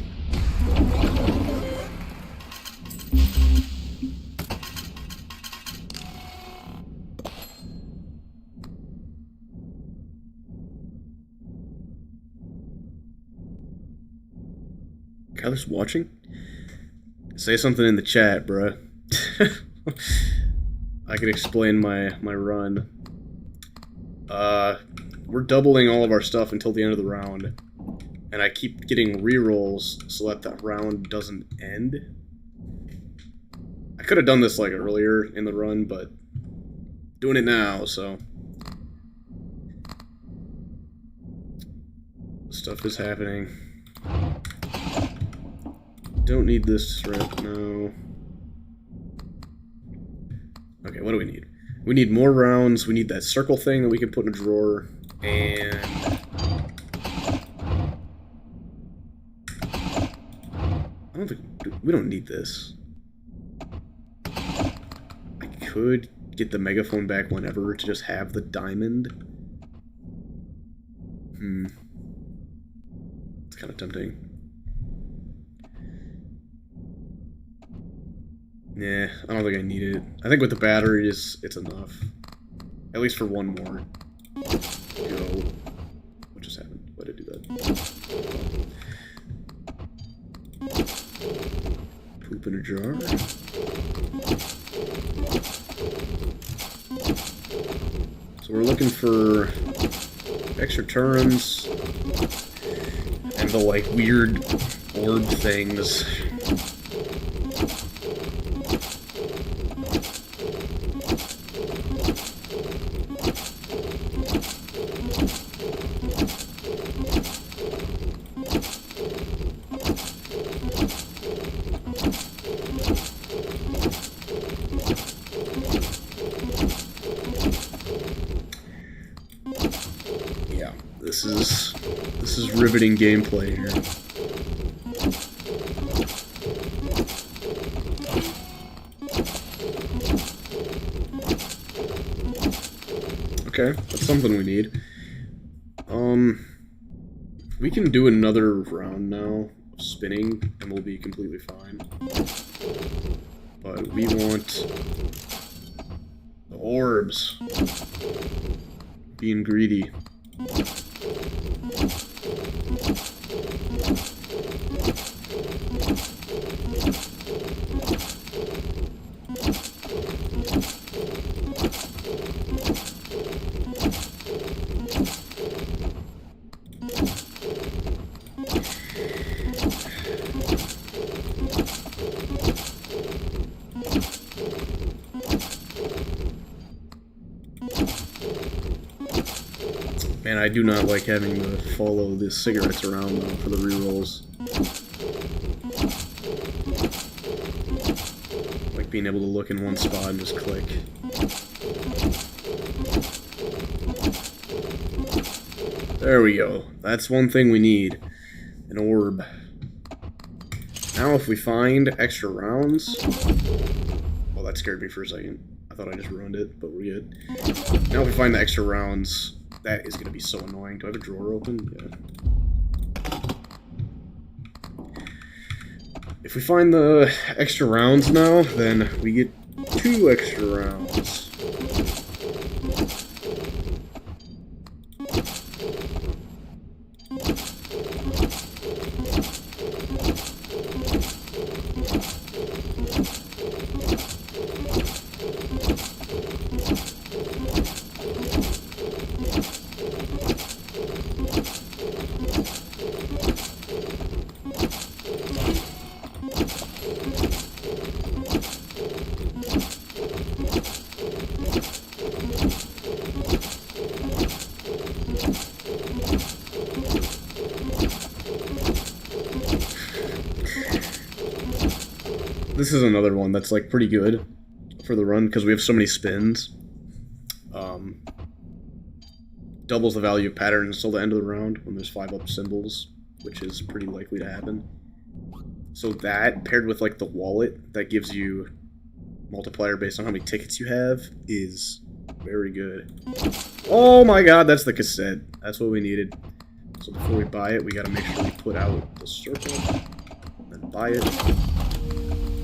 B: Kyler's watching? Say something in the chat, bruh. I can explain my run. We're doubling all of our stuff until the end of the round. And I keep getting rerolls so that that round doesn't end. I could have done this like earlier in the run, but doing it now, so stuff is happening. Don't need this right now. Okay, what do we need? We need more rounds. We need that circle thing that we can put in a drawer. And I don't think we don't need this. I could get the megaphone back whenever to just have the diamond. It's kind of tempting. Nah, I don't think I need it. I think with the batteries, it's enough. At least for one more. Go. What just happened? Why did I do that? Poop in a jar. So we're looking for extra turns and the like weird orb things. This is riveting gameplay here. Okay, that's something we need. We can do another round now of spinning and we'll be completely fine. But we want the orbs. Being greedy. And I do not like having to follow the cigarettes around though for the rerolls. Like being able to look in one spot and just click. There we go. That's one thing we need. An orb. Now if we find extra rounds... Well, that scared me for a second. I thought I just ruined it, but we're good. Now if we find the extra rounds, that is going to be so annoying. Do I have a drawer open? Yeah. If we find the extra rounds now, then we get 2 extra rounds. This is another one that's like pretty good for the run because we have so many spins. Doubles the value of patterns until the end of the round when there's 5 up symbols, which is pretty likely to happen. So that, paired with like the wallet that gives you multiplier based on how many tickets you have, is very good. Oh my god, that's the cassette. That's what we needed. So before we buy it, we gotta make sure we put out the circle, then buy it,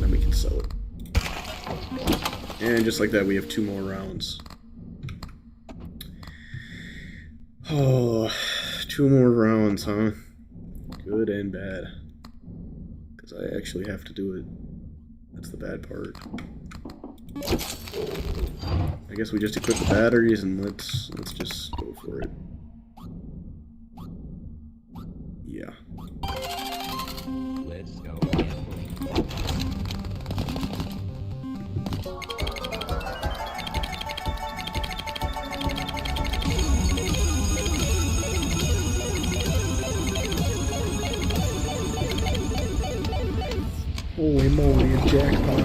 B: then we can sell it. And just like that, we have 2 more rounds. Oh, 2 more rounds, huh? Good and bad. Because I actually have to do it. That's the bad part. I guess we just equip the batteries and let's just go for it. Yeah.
C: Let's go.
B: Holy moly, a jackpot.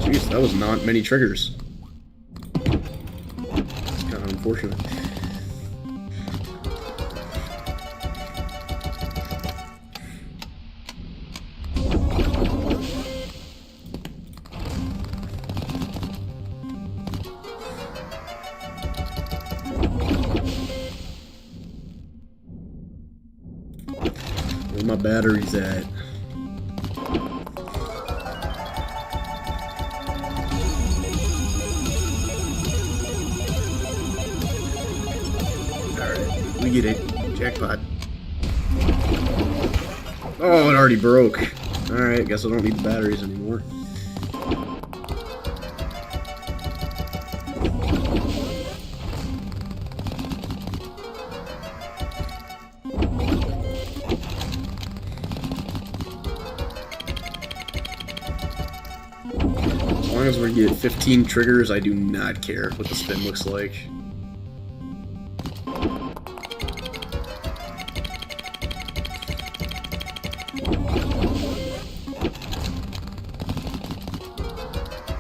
B: Jeez, that was not many triggers. It's kind of unfortunate. Where my batteries at? Alright, we get it. Jackpot. Oh, it already broke. Alright, guess I don't need the batteries anymore. As long as we get 15 triggers, I do not care what the spin looks like.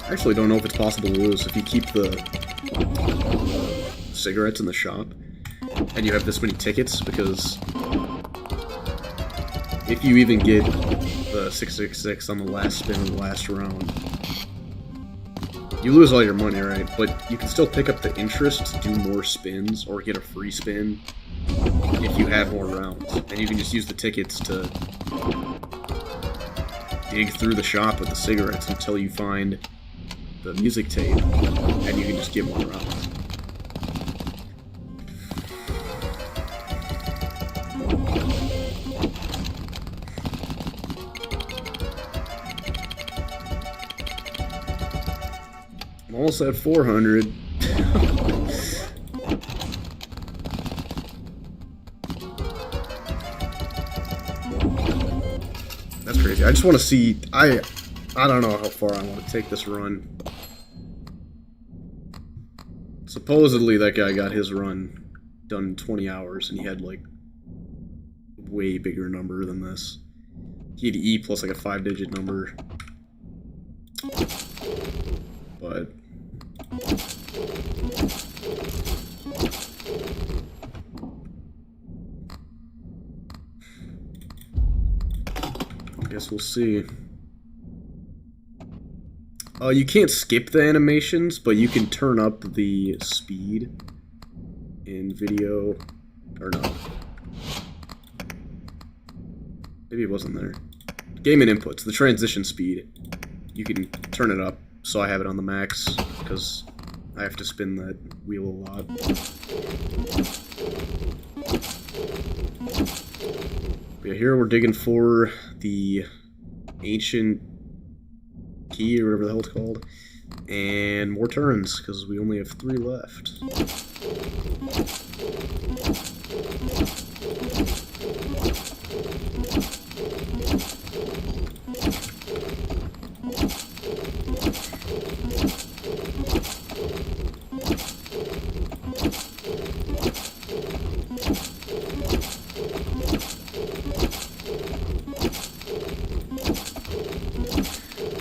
B: I actually don't know if it's possible to lose if you keep the cigarettes in the shop and you have this many tickets, because if you even get the 666 on the last spin of the last round, you lose all your money, right? But you can still pick up the interest to do more spins or get a free spin if you have more rounds. And you can just use the tickets to dig through the shop with the cigarettes until you find the music tape, and you can just get more rounds. I'm almost at 400. That's crazy. I just want to see. I don't know how far I want to take this run. Supposedly that guy got his run done in 20 hours, and he had like a way bigger number than this. He had E plus like a 5-digit number. But I guess we'll see. You can't skip the animations, but you can turn up the speed in video, or no. Maybe it wasn't there. Game and inputs, the transition speed. You can turn it up, so I have it on the max, because I have to spin that wheel a lot. But yeah, here we're digging for the ancient key, or whatever the hell it's called, and more turns, because we only have 3 left.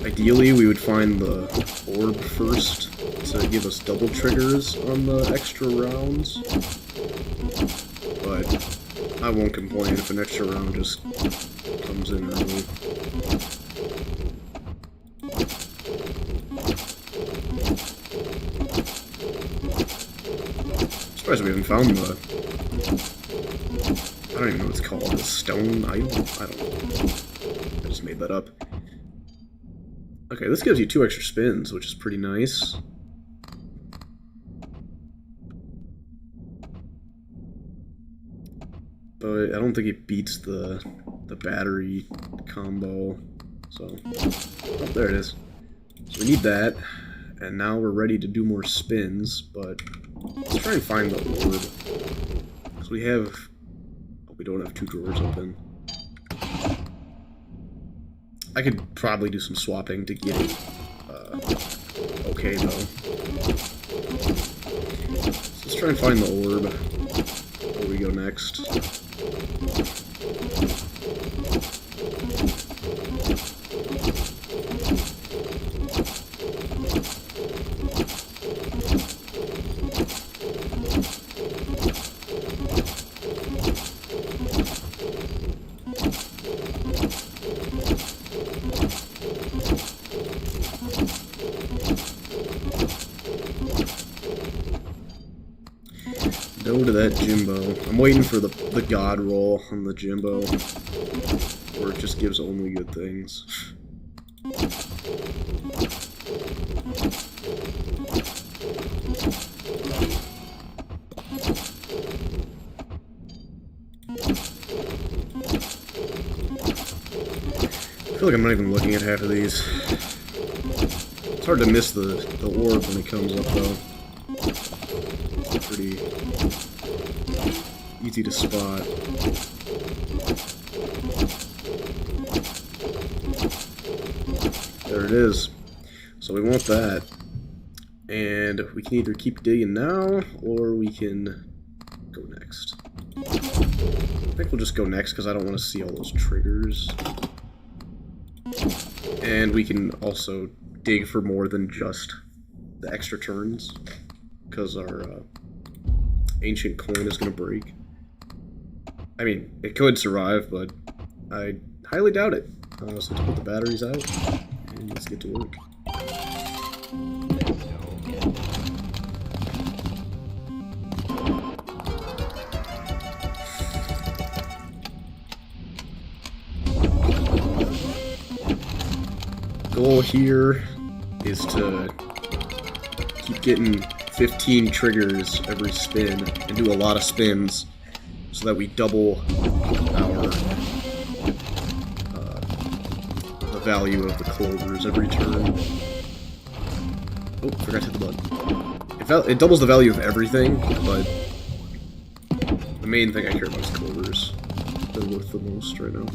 B: Ideally, we would find the orb first to give us double triggers on the extra rounds, but I won't complain if an extra round just comes in early. Surprised we haven't found the... I don't even know what it's called, the stone idol? I don't know. I just made that up. Okay, this gives you 2 extra spins, which is pretty nice. But I don't think it beats the battery combo. So, oh, there it is. So we need that, and now we're ready to do more spins, but let's try and find the orb. Because we have... Oh, we don't have 2 drawers open. I could probably do some swapping to get it okay, though. So let's try and find the orb. Where we go next. Go to that Jimbo. I'm waiting for the god roll on the Jimbo, where it just gives only good things. I feel like I'm not even looking at half of these. It's hard to miss the orb when it comes up, though. It's pretty easy to spot. There it is. So we want that. And we can either keep digging now, or we can go next. I think we'll just go next, because I don't want to see all those triggers. And we can also dig for more than just the extra turns, because our ancient coin is going to break. I mean, it could survive, but I highly doubt it. So let's put the batteries out, and let's get to work. Goal here is to keep getting 15 triggers every spin and do a lot of spins so that we double our the value of the clovers every turn. Oh, forgot to hit the button. It doubles the value of everything, but the main thing I care about is clovers. They're worth the most right now.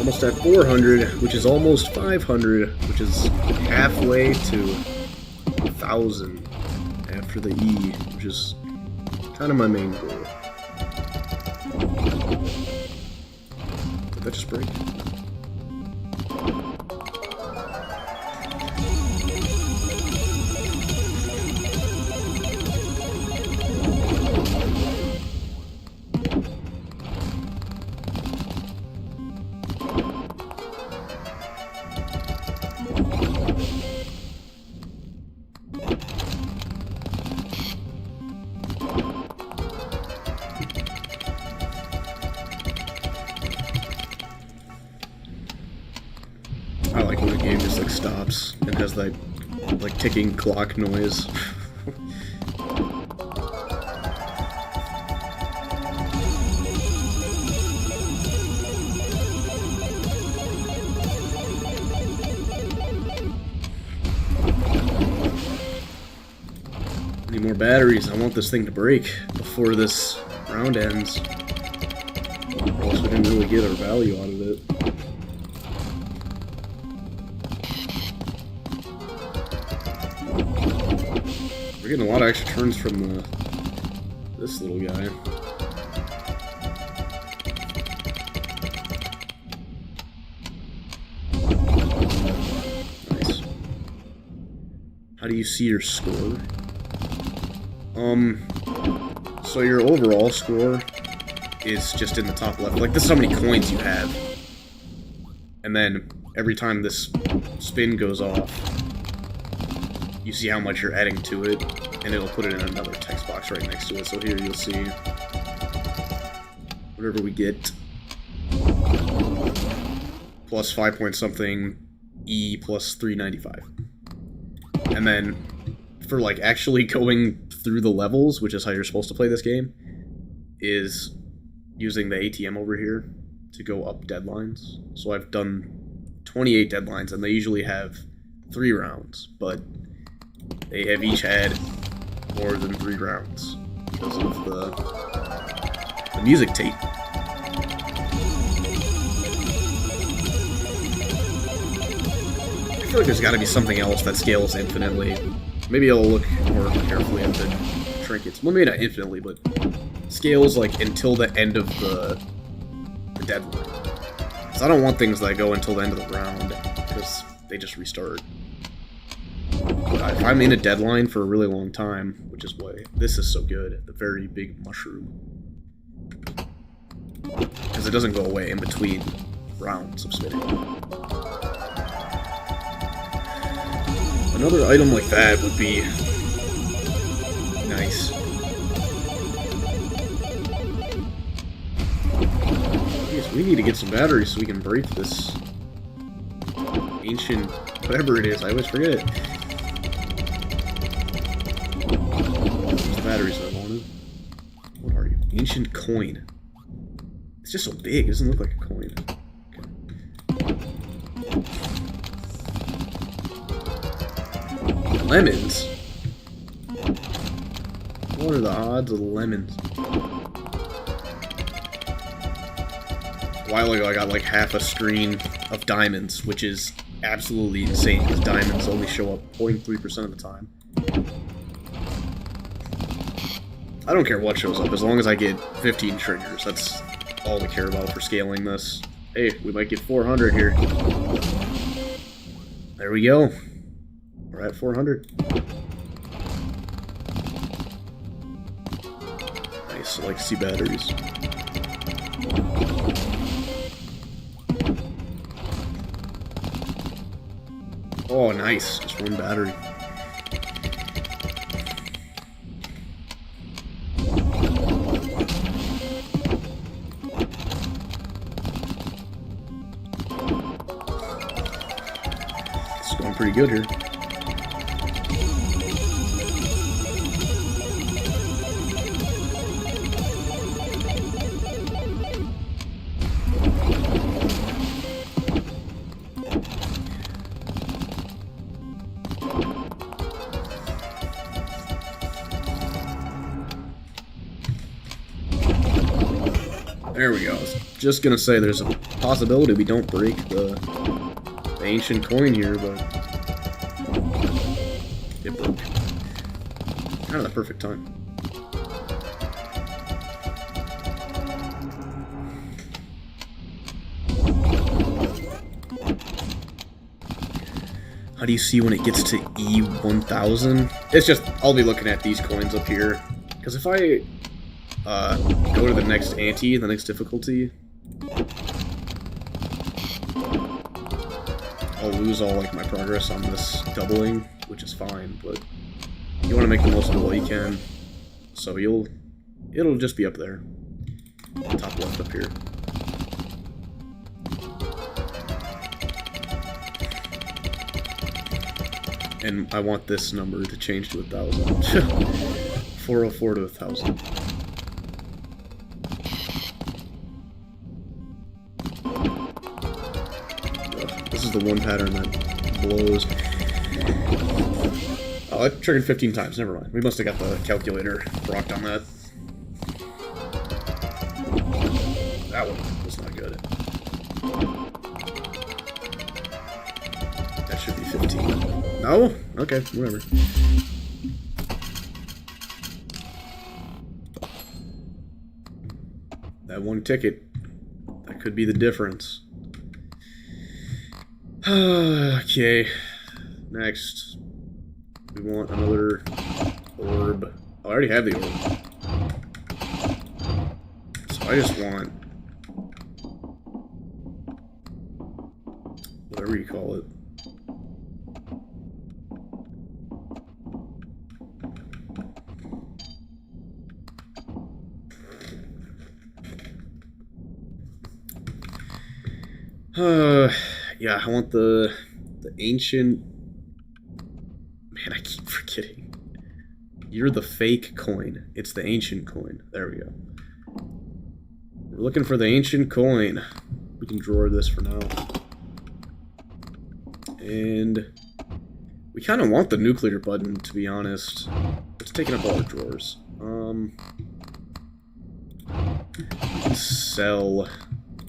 B: almost at 400, which is almost 500, which is halfway to 1,000 after the E, which is kind of my main goal. Did that just break? I like when the game just like stops and has that like ticking clock noise. Need more batteries. I want this thing to break before this round ends. Or else we didn't really get our value out of it. We're getting a lot of extra turns from this little guy. Nice. How do you see your score? So your overall score is just in the top left. Like, this is how many coins you have. And then, every time this spin goes off, you see how much you're adding to it, and it'll put it in another text box right next to it. So here you'll see whatever we get. Plus 5 point something, E plus 395. And then, for like actually going through the levels, which is how you're supposed to play this game, is using the ATM over here to go up deadlines. So I've done 28 deadlines, and they usually have 3 rounds, but they have each had more than 3 rounds because of the music tape. I feel like there's got to be something else that scales infinitely. Maybe I'll look more carefully at the trinkets. Well, maybe not infinitely, but scales like until the end of the deadline. Because I don't want things that go until the end of the round, because they just restart. But if I'm in a deadline for a really long time, which is why this is so good, the very big mushroom. Because it doesn't go away in between rounds of spinning. Another item like that would be nice. Yes, we need to get some batteries so we can break this ancient whatever it is. I always forget it. There's the batteries I wanted. What are you? Ancient coin. It's just so big. It doesn't look like a coin. Lemons? What are the odds of lemons? A while ago I got like half a screen of diamonds, which is absolutely insane because diamonds only show up 0.3% of the time. I don't care what shows up, as long as I get 15 triggers. That's all we care about for scaling this. Hey, we might get 400 here. There we go. We're at 400. Nice, I like to see batteries. Oh, nice. Just one battery. It's going pretty good here. There we go. just gonna say there's a possibility we don't break the ancient coin here, but it broke. Kind of the perfect time. How do you see when it gets to E1000? It's just, I'll be looking at these coins up here. Because if I go to the next ante, the next difficulty, I'll lose all like my progress on this doubling, which is fine, but you want to make the most of it while you can. So it'll just be up there. Top left up here. And I want this number to change to 1,000. 404 to 1,000. This is the one pattern that blows. Oh, it triggered 15 times. Never mind. We must have got the calculator rocked on that. That one was not good. That should be 15. No? Okay, whatever. That one ticket. That could be the difference. Okay. Next. We want another orb. Oh, I already have the orb. So I just want whatever you call it. Yeah, I want the ancient... Man, I keep forgetting. You're the fake coin. It's the ancient coin. There we go. We're looking for the ancient coin. We can draw this for now. And we kind of want the nuclear button, to be honest. It's taking up all our drawers. Sell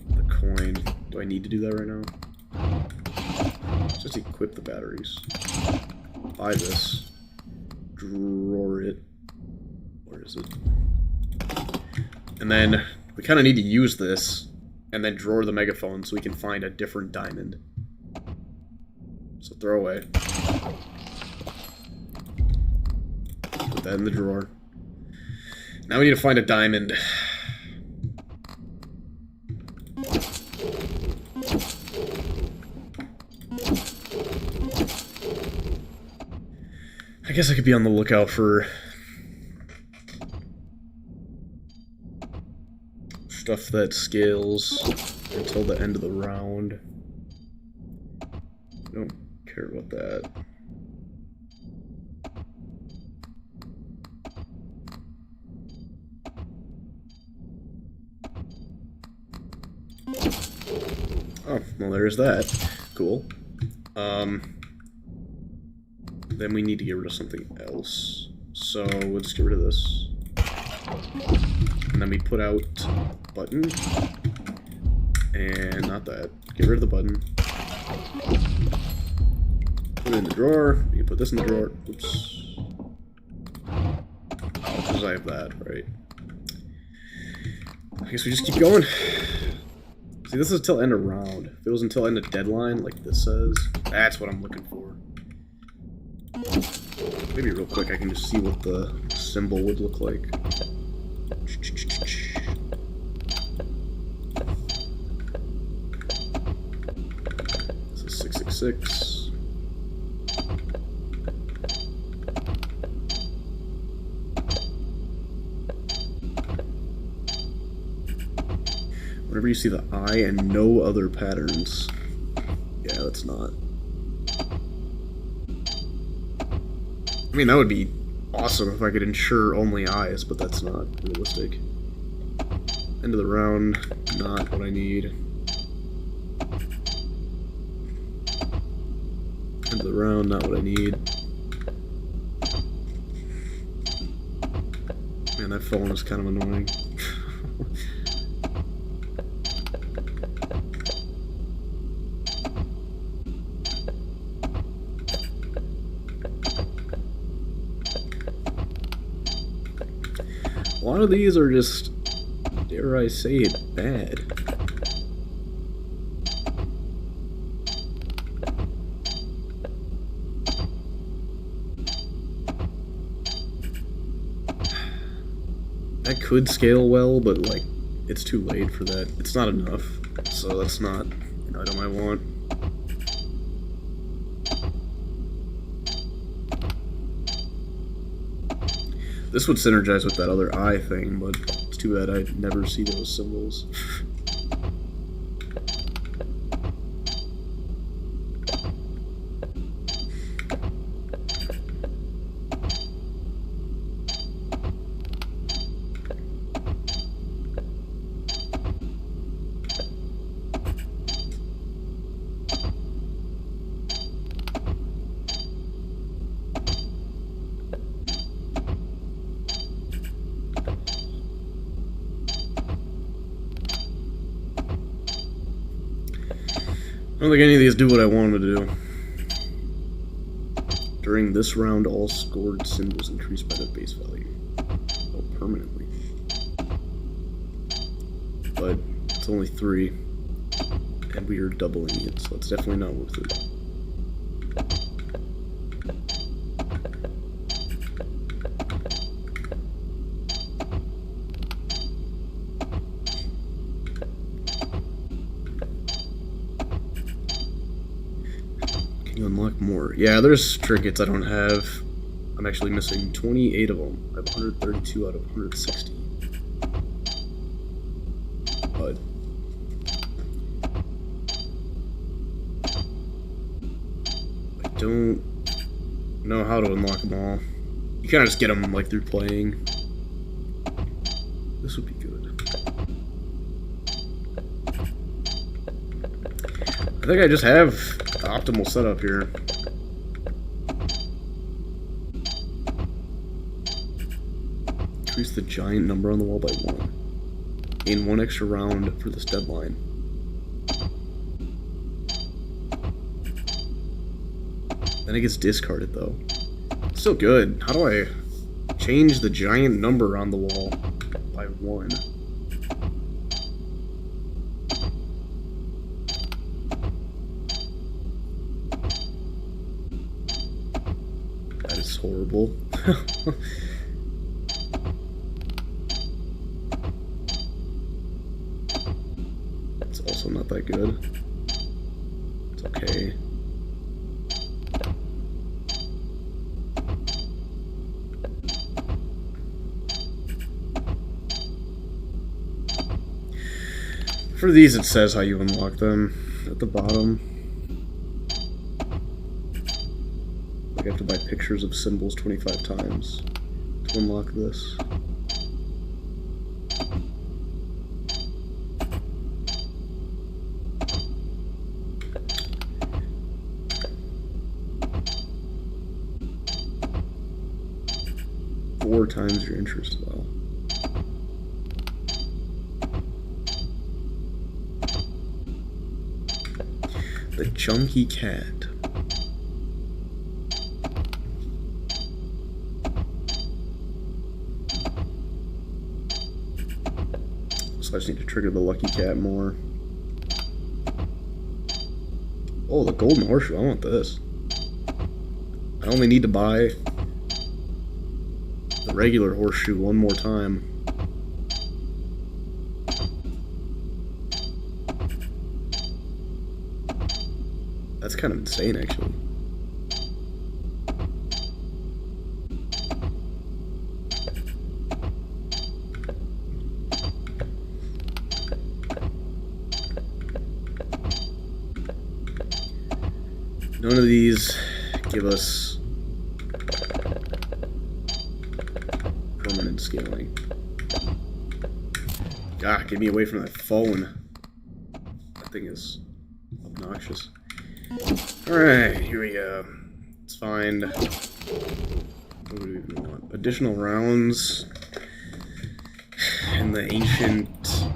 B: the coin. Do I need to do that right now? Just equip the batteries. Buy this. Draw it. Where is it? And then we kind of need to use this and then draw the megaphone so we can find a different diamond. So throw away. Put that in the drawer. Now we need to find a diamond. I guess I could be on the lookout for stuff that scales until the end of the round. I don't care about that. Oh, well there's that. Cool. Then we need to get rid of something else. So let's get rid of this. And then we put out button. And not that. Get rid of the button. Put it in the drawer. You can put this in the drawer. Oops. Oh, because I have that, right. I guess we just keep going. See, this is until end of round. If it was until end of deadline, like this says, that's what I'm looking for. Maybe real quick I can just see what the symbol would look like. This is 666. Whenever you see the I and no other patterns. Yeah, that's not. I mean, that would be awesome if I could ensure only eyes, but that's not realistic. End of the round, not what I need. End of the round, not what I need. Man, that phone is kind of annoying. A lot of these are just, dare I say it, bad. That could scale well, but like, it's too late for that. It's not enough, so that's not an item I want. This would synergize with that other eye thing, but it's too bad I never see those symbols. I don't think any of these do what I want them to do. During this round, all scored symbols increased by their base value. Oh, permanently. But it's only 3. And we are doubling it, so it's definitely not worth it. Unlock more. Yeah, there's trinkets I don't have. I'm actually missing 28 of them. I have 132 out of 160. But I don't know how to unlock them all. You kind of just get them like through playing. This would be good. I think I just have the optimal setup here. Increase the giant number on the wall by 1. Gain 1 extra round for this deadline. Then it gets discarded though. Still good. How do I change the giant number on the wall by 1? That is horrible. It's also not that good. It's okay. For these, it says how you unlock them at the bottom. Like I have to buy pictures of symbols 25 times to unlock this. Four times your interest, though. The Chunky Cat. So I just need to trigger the Lucky Cat more. Oh, the Golden Horseshoe. I want this. I only need to buy the regular horseshoe one more time. That's kind of insane, actually. None of these give us permanent scaling. God, get me away from that phone. That thing is obnoxious. Alright, here we go. Let's find... What do we even want? Additional rounds in the ancient...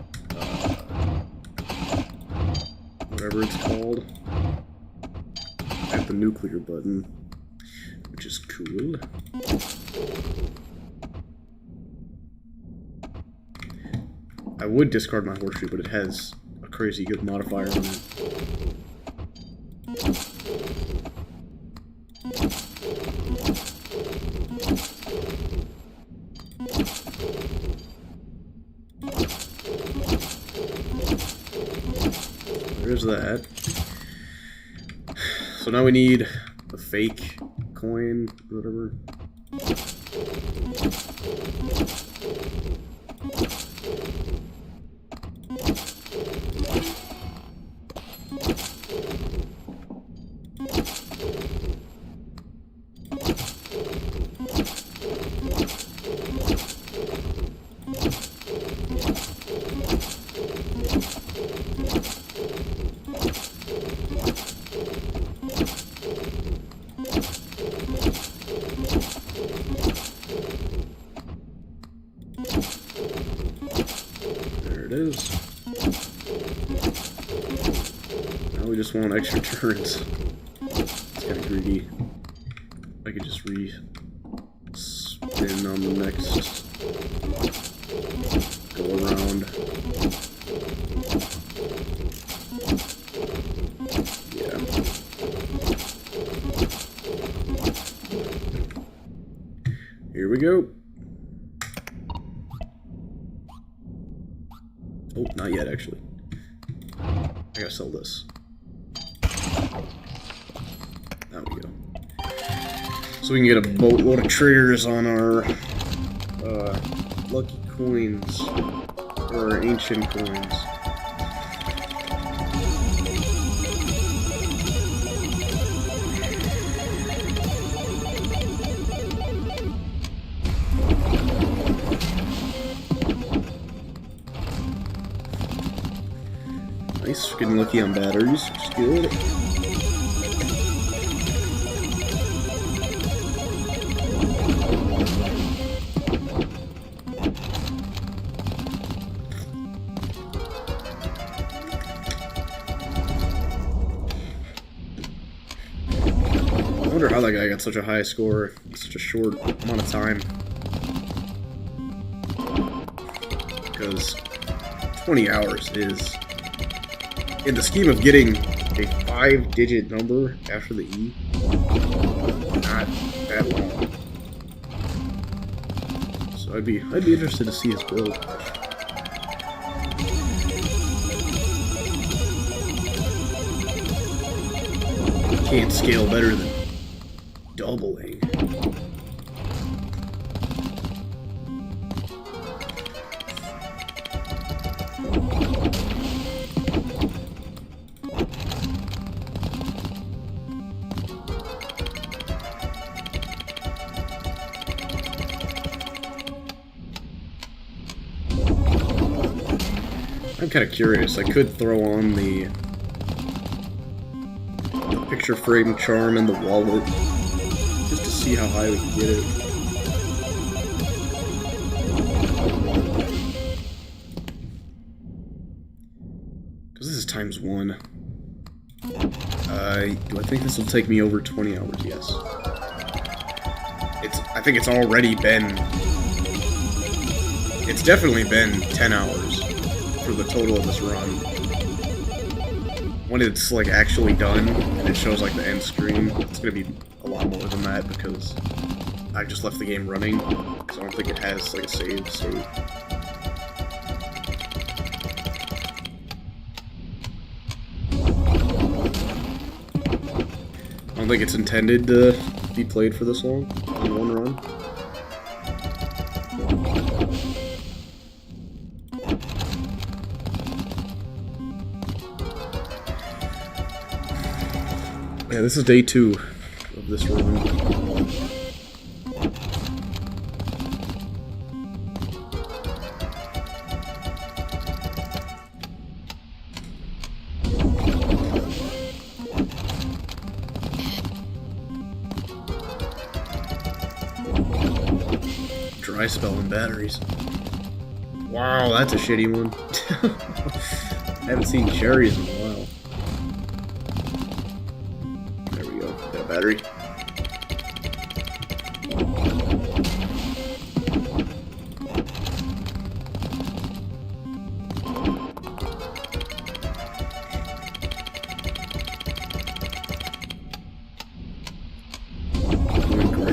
B: whatever it's called. I have the nuclear button, which is cool. I would discard my horseshoe, but it has a crazy good modifier on it. There's that. So now we need a fake coin, whatever. Now we just want extra turns. It's kind of greedy. I could just spin on the next go around. Yeah. Here we go. Oh, not yet, actually. I gotta sell this. There we go. So we can get a boatload of triggers on our lucky coins, or our ancient coins. Nice, getting lucky on batteries, which is good. I wonder how that guy got such a high score in such a short amount of time. Because 20 hours is, in the scheme of getting a 5-digit number after the E, not that long. So I'd be interested to see his build. Can't scale better than doubling. I'm kind of curious. I could throw on the picture frame charm in the wallet just to see how high we can get it. Because this is ×1. Do I think this will take me over 20 hours? Yes. I think it's already been... It's definitely been 10 hours for the total of this run. When it's like actually done and it shows like the end screen, it's gonna be a lot more than that because I just left the game running, so I don't think it has like a save state. I don't think it's intended to be played for this long in one run. Yeah, this is day 2 of this run. Dry spell and batteries. Wow, that's a shitty one. I haven't seen cherries in a while. Battery.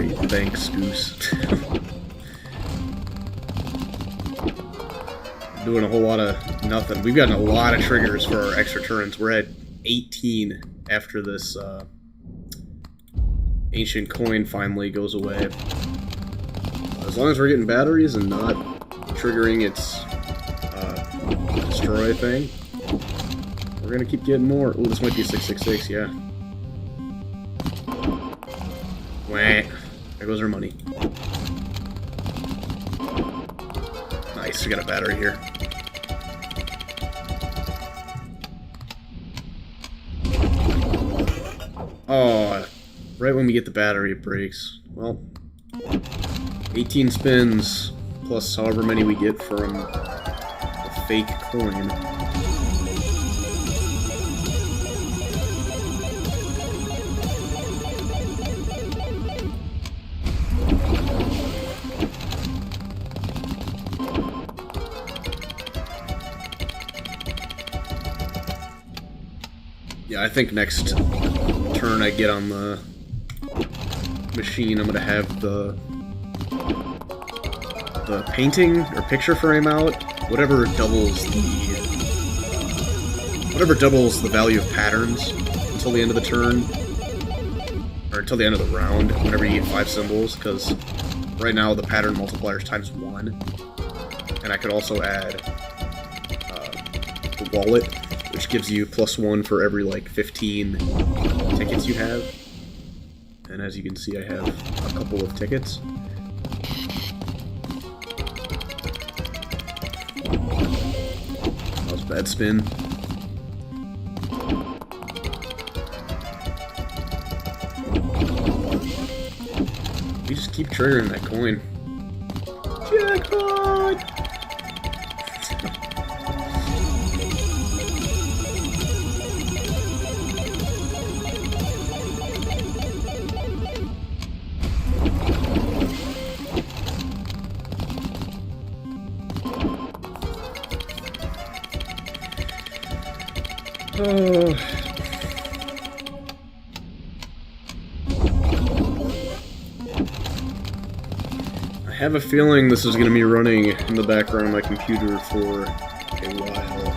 B: battery. Thanks, Goose. Doing a whole lot of nothing. We've gotten a lot of triggers for our extra turns. We're at 18 after this ancient coin finally goes away. As long as we're getting batteries and not triggering its destroy thing, we're gonna keep getting more. Oh, this might be 666, yeah. Wah. There goes our money. Nice, we got a battery here. Oh, right when we get the battery, it breaks. Well, 18 spins, plus however many we get from the fake coin. Yeah, I think next turn I get on the machine, I'm gonna have the painting or picture frame out. Whatever doubles the value of patterns until the end of the turn, or until the end of the round. Whenever you get 5 symbols, because right now the pattern multiplier is ×1, and I could also add the wallet, which gives you +1 for every, like, 15 tickets you have. And as you can see, I have a couple of tickets. That was a bad spin. We just keep triggering that coin. Jackpot! Oh. I have a feeling this is going to be running in the background of my computer for a while,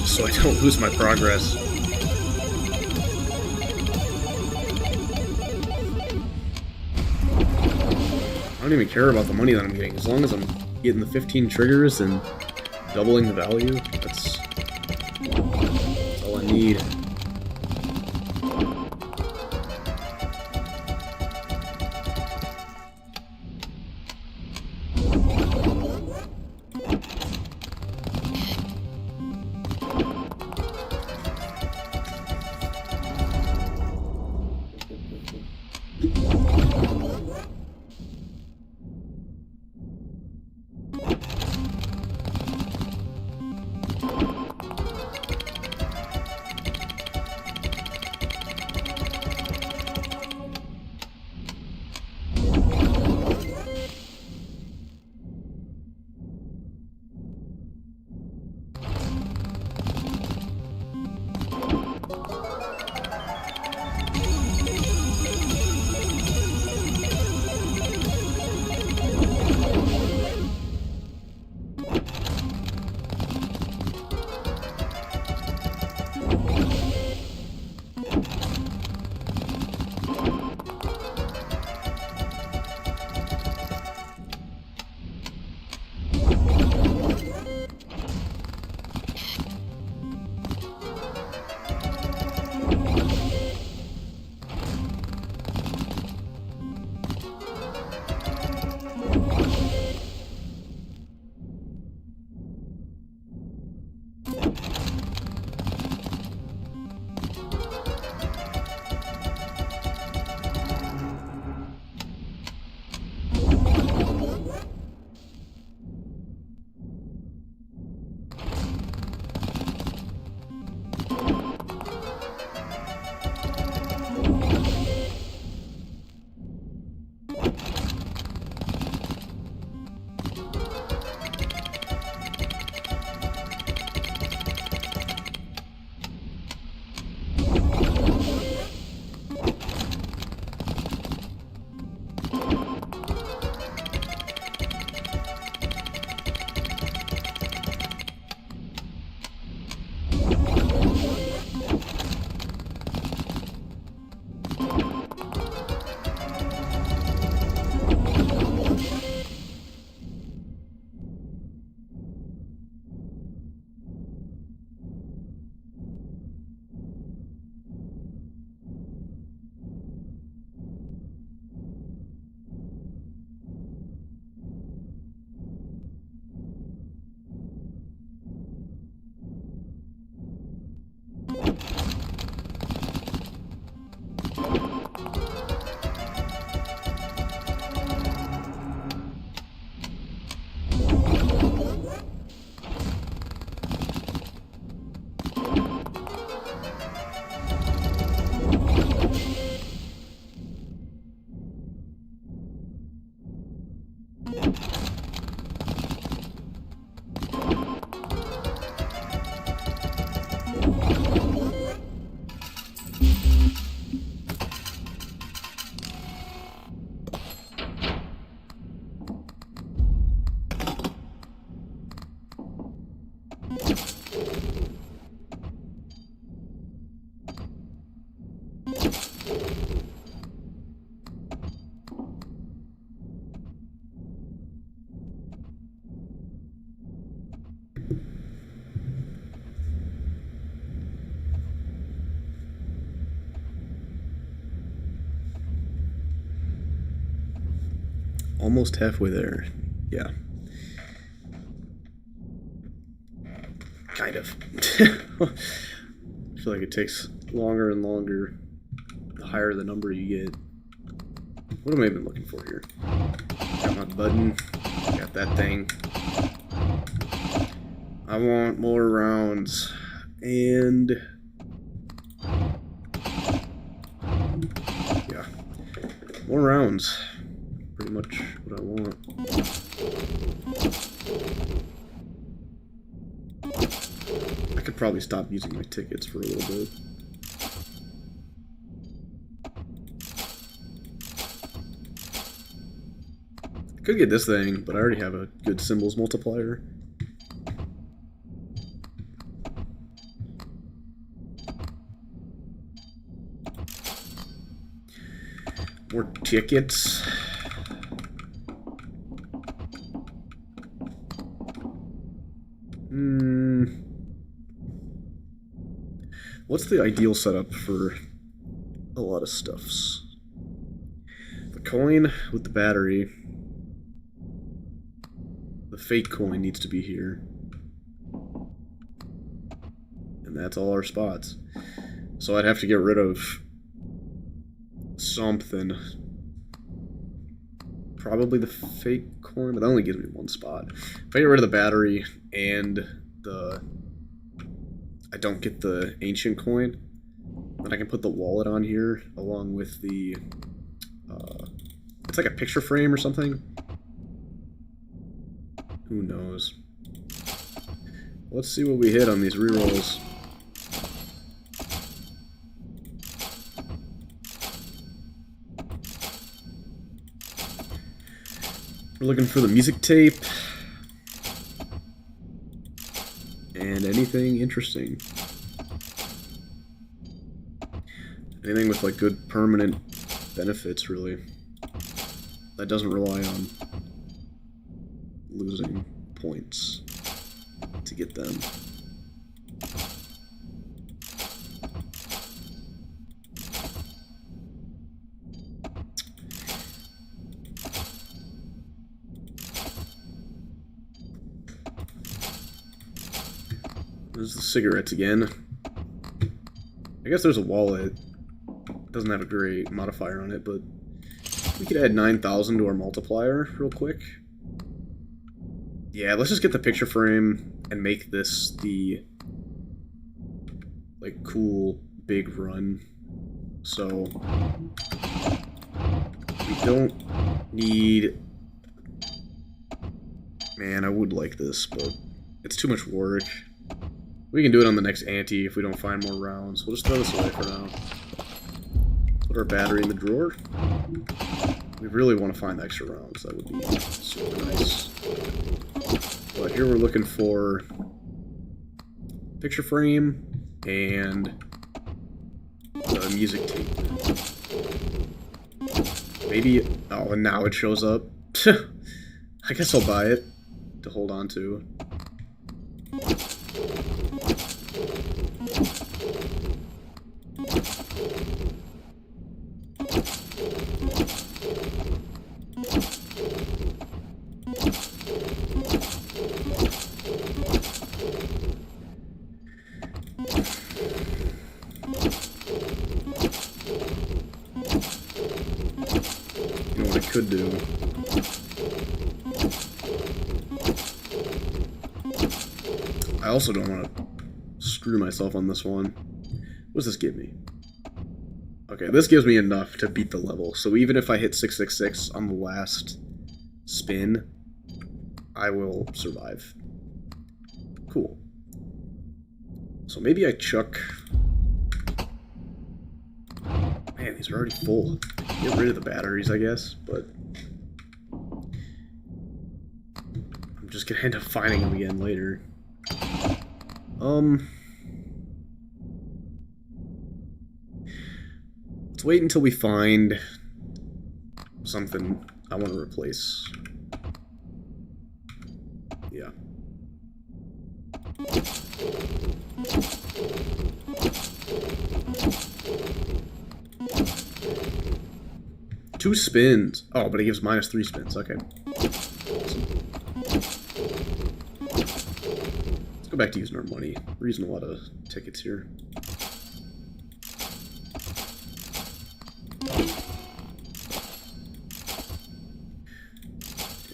B: just so I don't lose my progress. I don't even care about the money that I'm getting. As long as I'm getting the 15 triggers and doubling the value, that's all I need. almost halfway there. Yeah. Kind of. I feel like it takes longer and longer the higher the number you get. What am I even looking for here? Got my button. Got that thing. I want more rounds. And... yeah. More rounds. Pretty much what I want. I could probably stop using my tickets for a little bit. I could get this thing, but I already have a good symbols multiplier. More tickets. What's the ideal setup for a lot of stuffs? The coin with the battery. The fake coin needs to be here. And that's all our spots. So I'd have to get rid of something. Probably the fake coin, but that only gives me one spot. If I get rid of the battery and I don't get the ancient coin, then I can put the wallet on here along with the it's like a picture frame or something. Who knows? Let's see what we hit on these rerolls. We're looking for the music tape. And anything interesting. Anything with like good permanent benefits, really. That doesn't rely on losing points to get them. There's the cigarettes again. I guess there's a wallet. Doesn't have a great modifier on it, but we could add 9,000 to our multiplier real quick. Yeah, let's just get the picture frame and make this the like cool big run. So we don't need... Man, I would like this, but it's too much work. We can do it on the next ante if we don't find more rounds. We'll just throw this away for now. Put our battery in the drawer. We really want to find the extra rounds. That would be super nice. But here we're looking for picture frame and the music tape. Maybe... Oh, and now it shows up. I guess I'll buy it to hold on to. You know what I could do? I also don't want to screw myself on this one. What does this give me? Okay, this gives me enough to beat the level. So even if I hit 666 on the last spin, I will survive. Cool. So maybe I chuck... Man, these are already full. Get rid of the batteries, I guess, but... I'm just gonna end up finding them again later. Let's wait until we find something I want to replace. Yeah. 2 spins. Oh, but it gives minus 3 spins. Okay. Let's go back to using our money. We're using a lot of tickets here.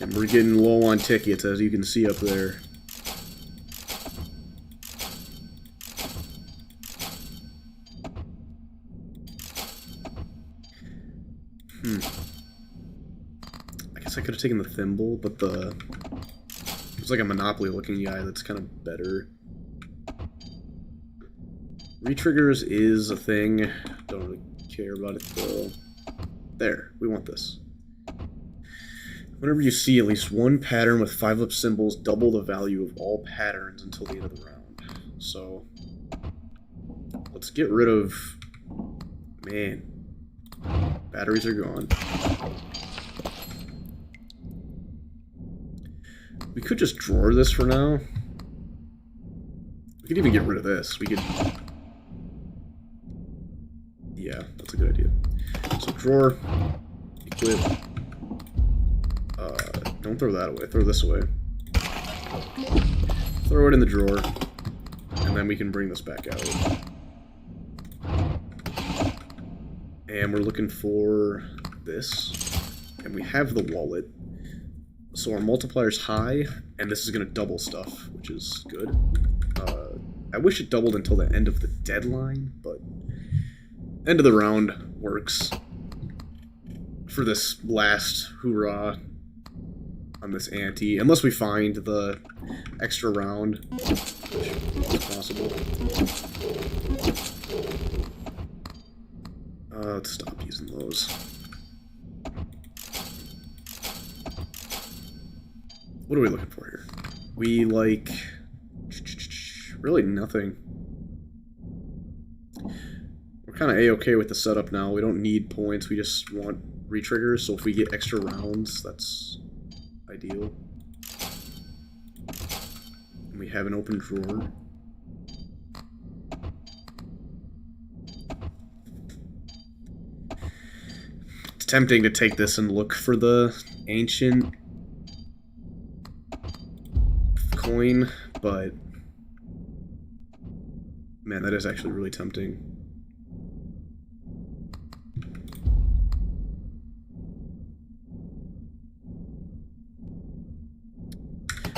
B: And we're getting low on tickets, as you can see up there. I guess I could have taken the thimble, but it's like a Monopoly looking guy that's kind of better. Retriggers is a thing. Don't really care about it though. There, we want this. Whenever you see at least one pattern with 5-up symbols, double the value of all patterns until the end of the round. So, let's get rid of... Man. Batteries are gone. We could just drawer this for now. We could even get rid of this. We could... Yeah, that's a good idea. So drawer, equip. Don't throw that away. Throw this away. Throw it in the drawer. And then we can bring this back out. And we're looking for this. And we have the wallet. So our multiplier's high, and this is going to double stuff, which is good. I wish it doubled until the end of the deadline, but end of the round works for this last hoorah on this ante, unless we find the extra round, which is possible. Let's stop using those. What are we looking for here? We like... really nothing. We're kind of A-okay with the setup now. We don't need points, we just want re-triggers, so if we get extra rounds, that's ideal. And we have an open drawer. It's tempting to take this and look for the ancient coin, but man, that is actually really tempting.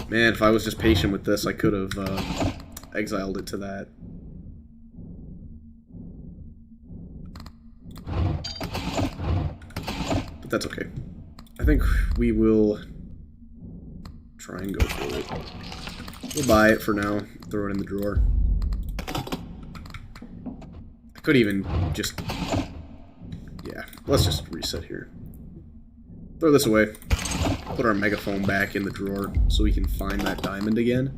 B: Man, if I was just patient with this, I could have exiled it to that. But that's okay. I think we will try and go for it. We'll buy it for now, throw it in the drawer. I could even just... yeah, let's just reset here. Throw this away. Put our megaphone back in the drawer so we can find that diamond again.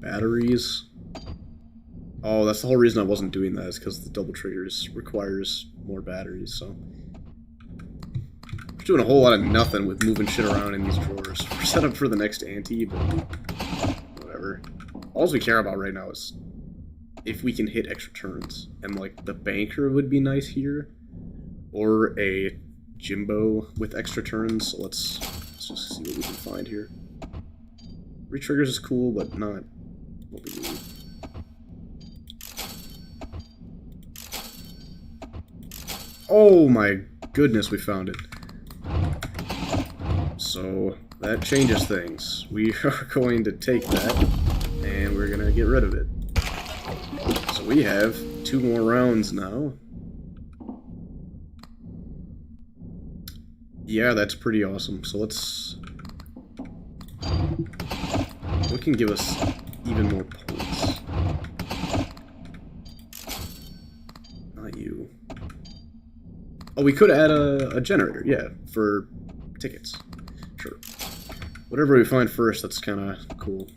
B: Batteries. Oh, that's the whole reason I wasn't doing that, is because the double triggers requires more batteries, so... we're doing a whole lot of nothing with moving shit around in these drawers. We're set up for the next ante, but whatever. All we care about right now is if we can hit extra turns. And, like, the banker would be nice here, or a Jimbo with extra turns, so let's just see what we can find here. Re-triggers is cool, but not what we need. Oh my goodness, we found it. So, that changes things. We are going to take that, and we're going to get rid of it. So we have 2 more rounds now. Yeah, that's pretty awesome. So let's... what can give us even more points? Not you. Oh, we could add a generator, yeah, for tickets. Sure. Whatever we find first, that's kind of cool.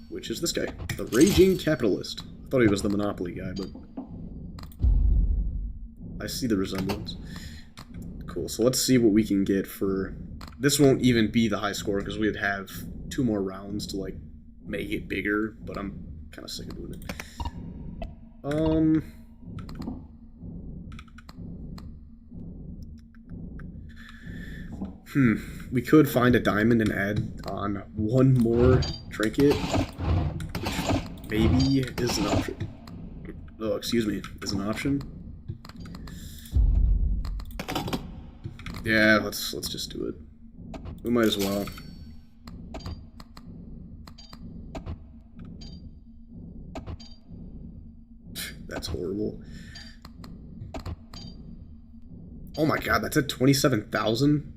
B: Which is this guy, the Raging Capitalist. I thought he was the Monopoly guy, but I see the resemblance. Cool, so let's see what we can get for... this won't even be the high score, because we'd have 2 more rounds to, like, make it bigger, but I'm kind of sick of doing it. We could find a diamond and add on one more trinket, which maybe is an option. Oh, excuse me, is an option. Yeah, let's just do it. We might as well. That's horrible. Oh my god, that's at 27,000?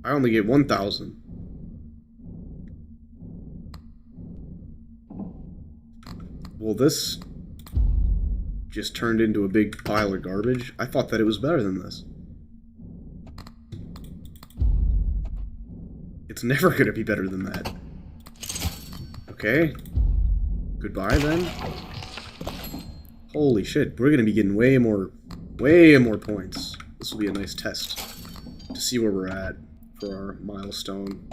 B: I only get 1,000. Well, this just turned into a big pile of garbage. I thought that it was better than this. It's never going to be better than that. Okay. Goodbye, then. Holy shit, we're going to be getting way more points. This will be a nice test to see where we're at for our milestone.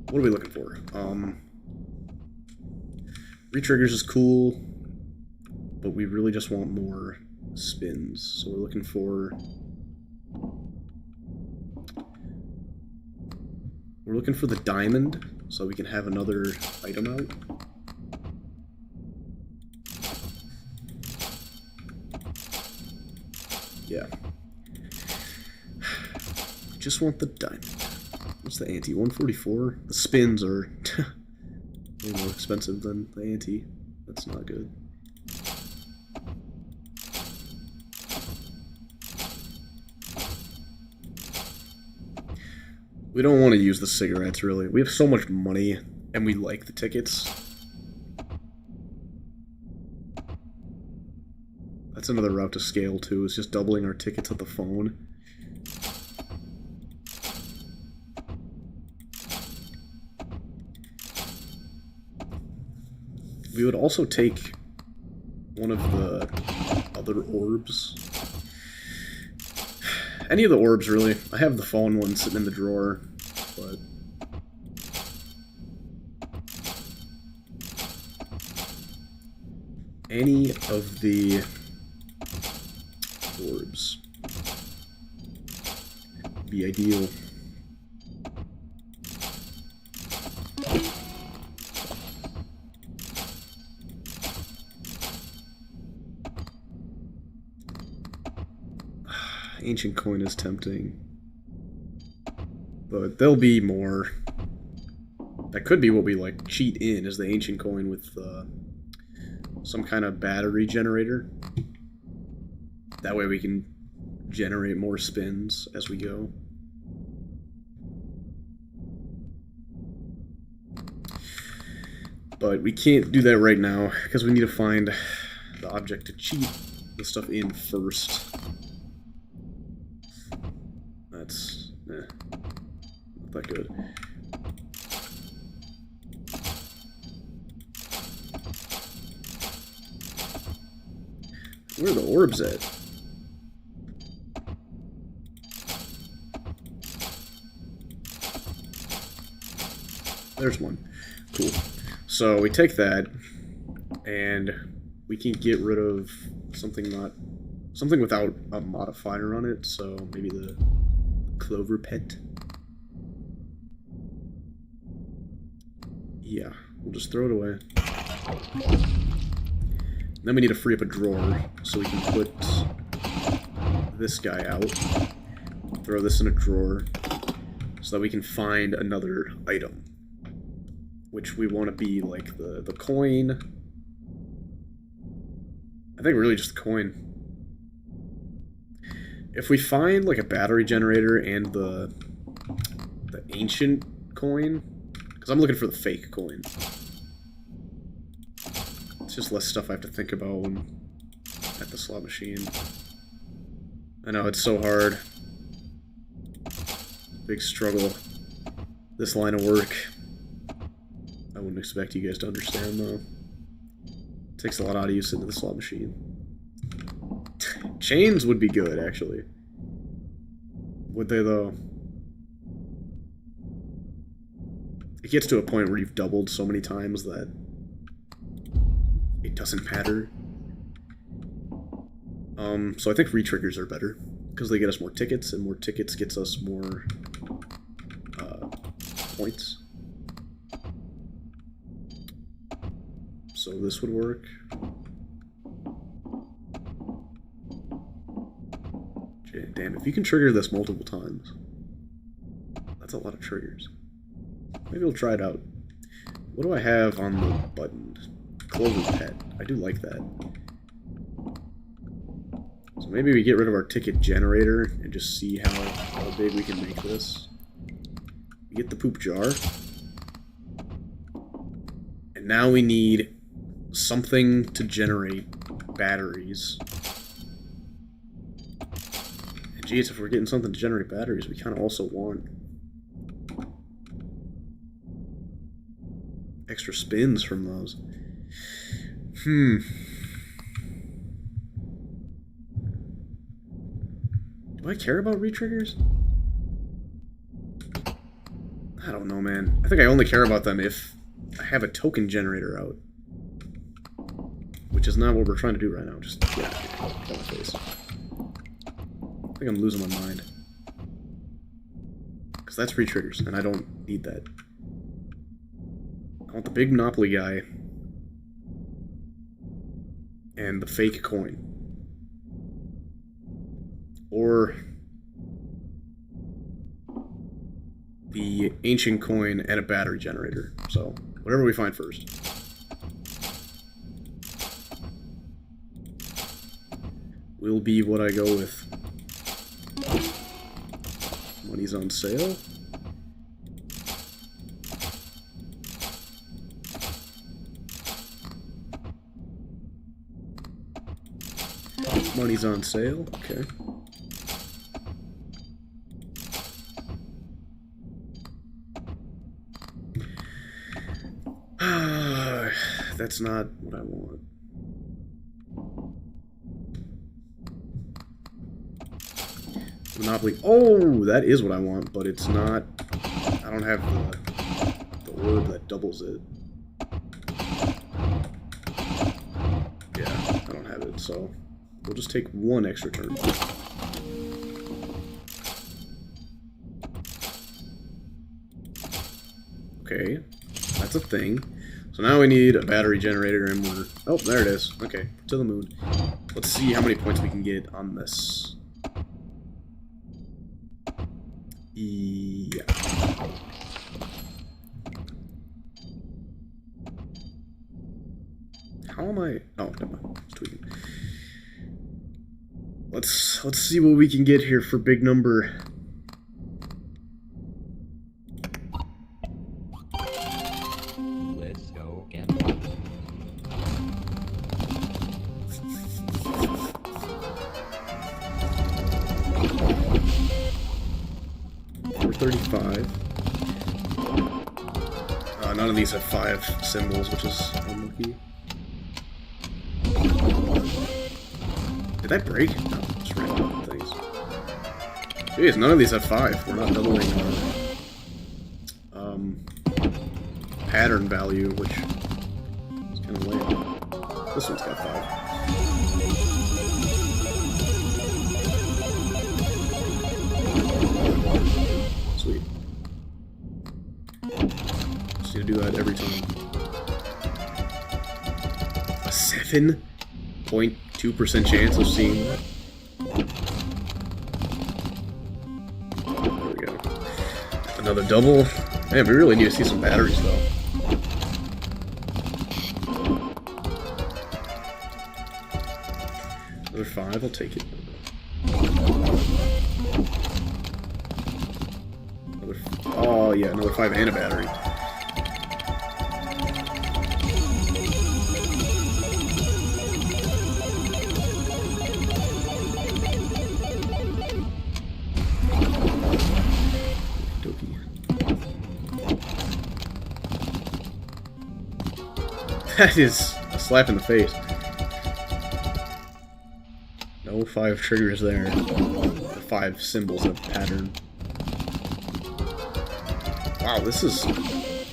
B: What are we looking for? Retriggers is cool, but we really just want more spins. So we're looking for... We're looking for the diamond, so we can have another item out. Yeah. Just want the diamond. What's the ante? 144? The spins are way more expensive than the ante. That's not good. We don't want to use the cigarettes, really. We have so much money, and we like the tickets. That's another route to scale, too, is just doubling our tickets at the phone. We would also take one of the other orbs. Any of the orbs, really. I have the phone one sitting in the drawer, but... Any of the orbs would be ideal. Ancient coin is tempting, but there'll be more. That could be what we like cheat in, is the ancient coin with some kind of battery generator. That way we can generate more spins as we go. But we can't do that right now because we need to find the object to cheat the stuff in first. That's not that good. Where are the orbs at? There's one. Cool. So we take that, and we can get rid of something without a modifier on it. So maybe the CloverPit. Yeah, we'll just throw it away. Then we need to free up a drawer so we can put this guy out. Throw this in a drawer so that we can find another item, which we want to be like the coin. I think really just the coin. If we find like a battery generator and the ancient coin, because I'm looking for the fake coin. It's just less stuff I have to think about when at the slot machine. I know, it's so hard. Big struggle. This line of work. I wouldn't expect you guys to understand, though. It takes a lot out of you sitting in the slot machine. Chains would be good, actually. Would they, though? it gets to a point where you've doubled so many times that it doesn't matter. So I think re-triggers are better, because they get us more tickets, and more tickets gets us more points. So this would work. Damn, if you can trigger this multiple times, that's a lot of triggers. Maybe we'll try it out. What do I have on the button? CloverPit. I do like that. So maybe we get rid of our ticket generator and just see how big we can make this. We get the poop jar. And now we need something to generate batteries. And geez, if we're getting something to generate batteries, we kind of also want extra spins from those. Do I care about re-triggers? I don't know, man. I think I only care about them if I have a token generator out. Which is not what we're trying to do right now. Just get out of here. Get out of my face. I think I'm losing my mind. Because that's re-triggers, and I don't need that. I want the big Monopoly guy. And the fake coin. Or the ancient coin and a battery generator. So, whatever we find first. Will be what I go with. Money's on sale. Money's on sale, okay. That's not what I want. Monopoly. Oh, that is what I want, but it's not. I don't have the orb that doubles it. Yeah, I don't have it, so we'll just take one extra turn. Okay, that's a thing. So now we need a battery generator, and we're... Oh, there it is. Okay, to the moon. Let's see how many points we can get on this. Yeah. How am I... Oh, never mind. It's tweaking. Let's see what we can get here for big number.
C: Let's go again.
B: $435. None of these have 5 symbols, which is unlucky. Did that break? No, just random things. Jeez, none of these have 5. We're not doubling our pattern value, which is kind of lame. This one's got 5. Sweet. Just need to do that every time. A 7.2% chance of seeing that. There we go. Another double. Man, we really need to see some batteries, though. Another 5, I'll take it. Oh, yeah, another 5 and a battery. That is a slap in the face. No 5 triggers there. Or 5 symbols of pattern. Wow, this is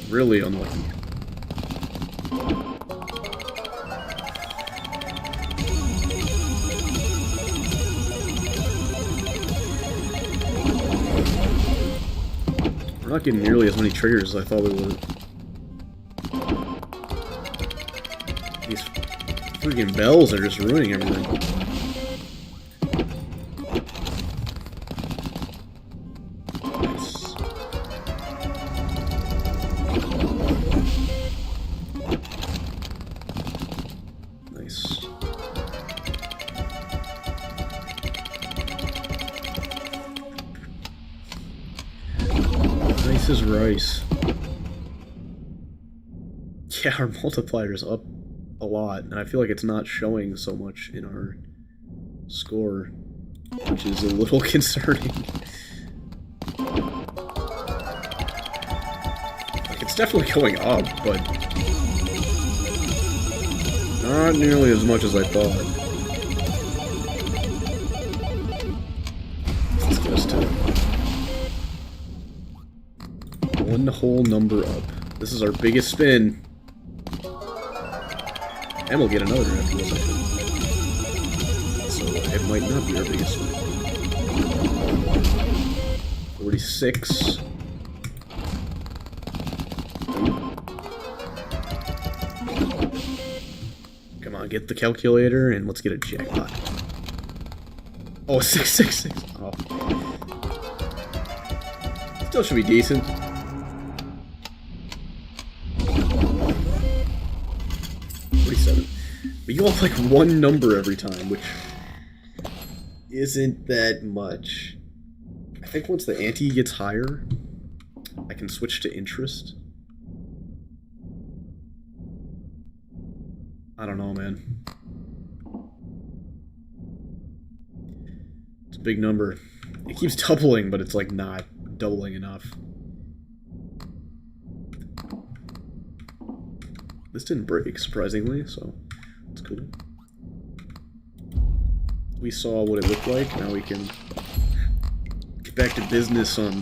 B: Really unlucky. We're not getting nearly as many triggers as I thought we would. These freaking bells are just ruining everything. Nice. Nice as rice. Yeah, our multiplier is up a lot, and I feel like it's not showing so much in our score, which is a little concerning. Like, it's definitely going up, but not nearly as much as I thought. Let's get us to one whole number up. This is our biggest spin. And we'll get another after this, I think. So it might not be our biggest spin. 46. Come on, get the calculator and let's get a jackpot. Oh, 666. Oh. Still should be decent. 47. But you all have like one number every time, which isn't that much. I think once the ante gets higher, I can switch to interest. I don't know, man. It's a big number. It keeps doubling, but it's like not doubling enough. This didn't break, surprisingly, so it's cool. We saw what it looked like, now we can get back to business on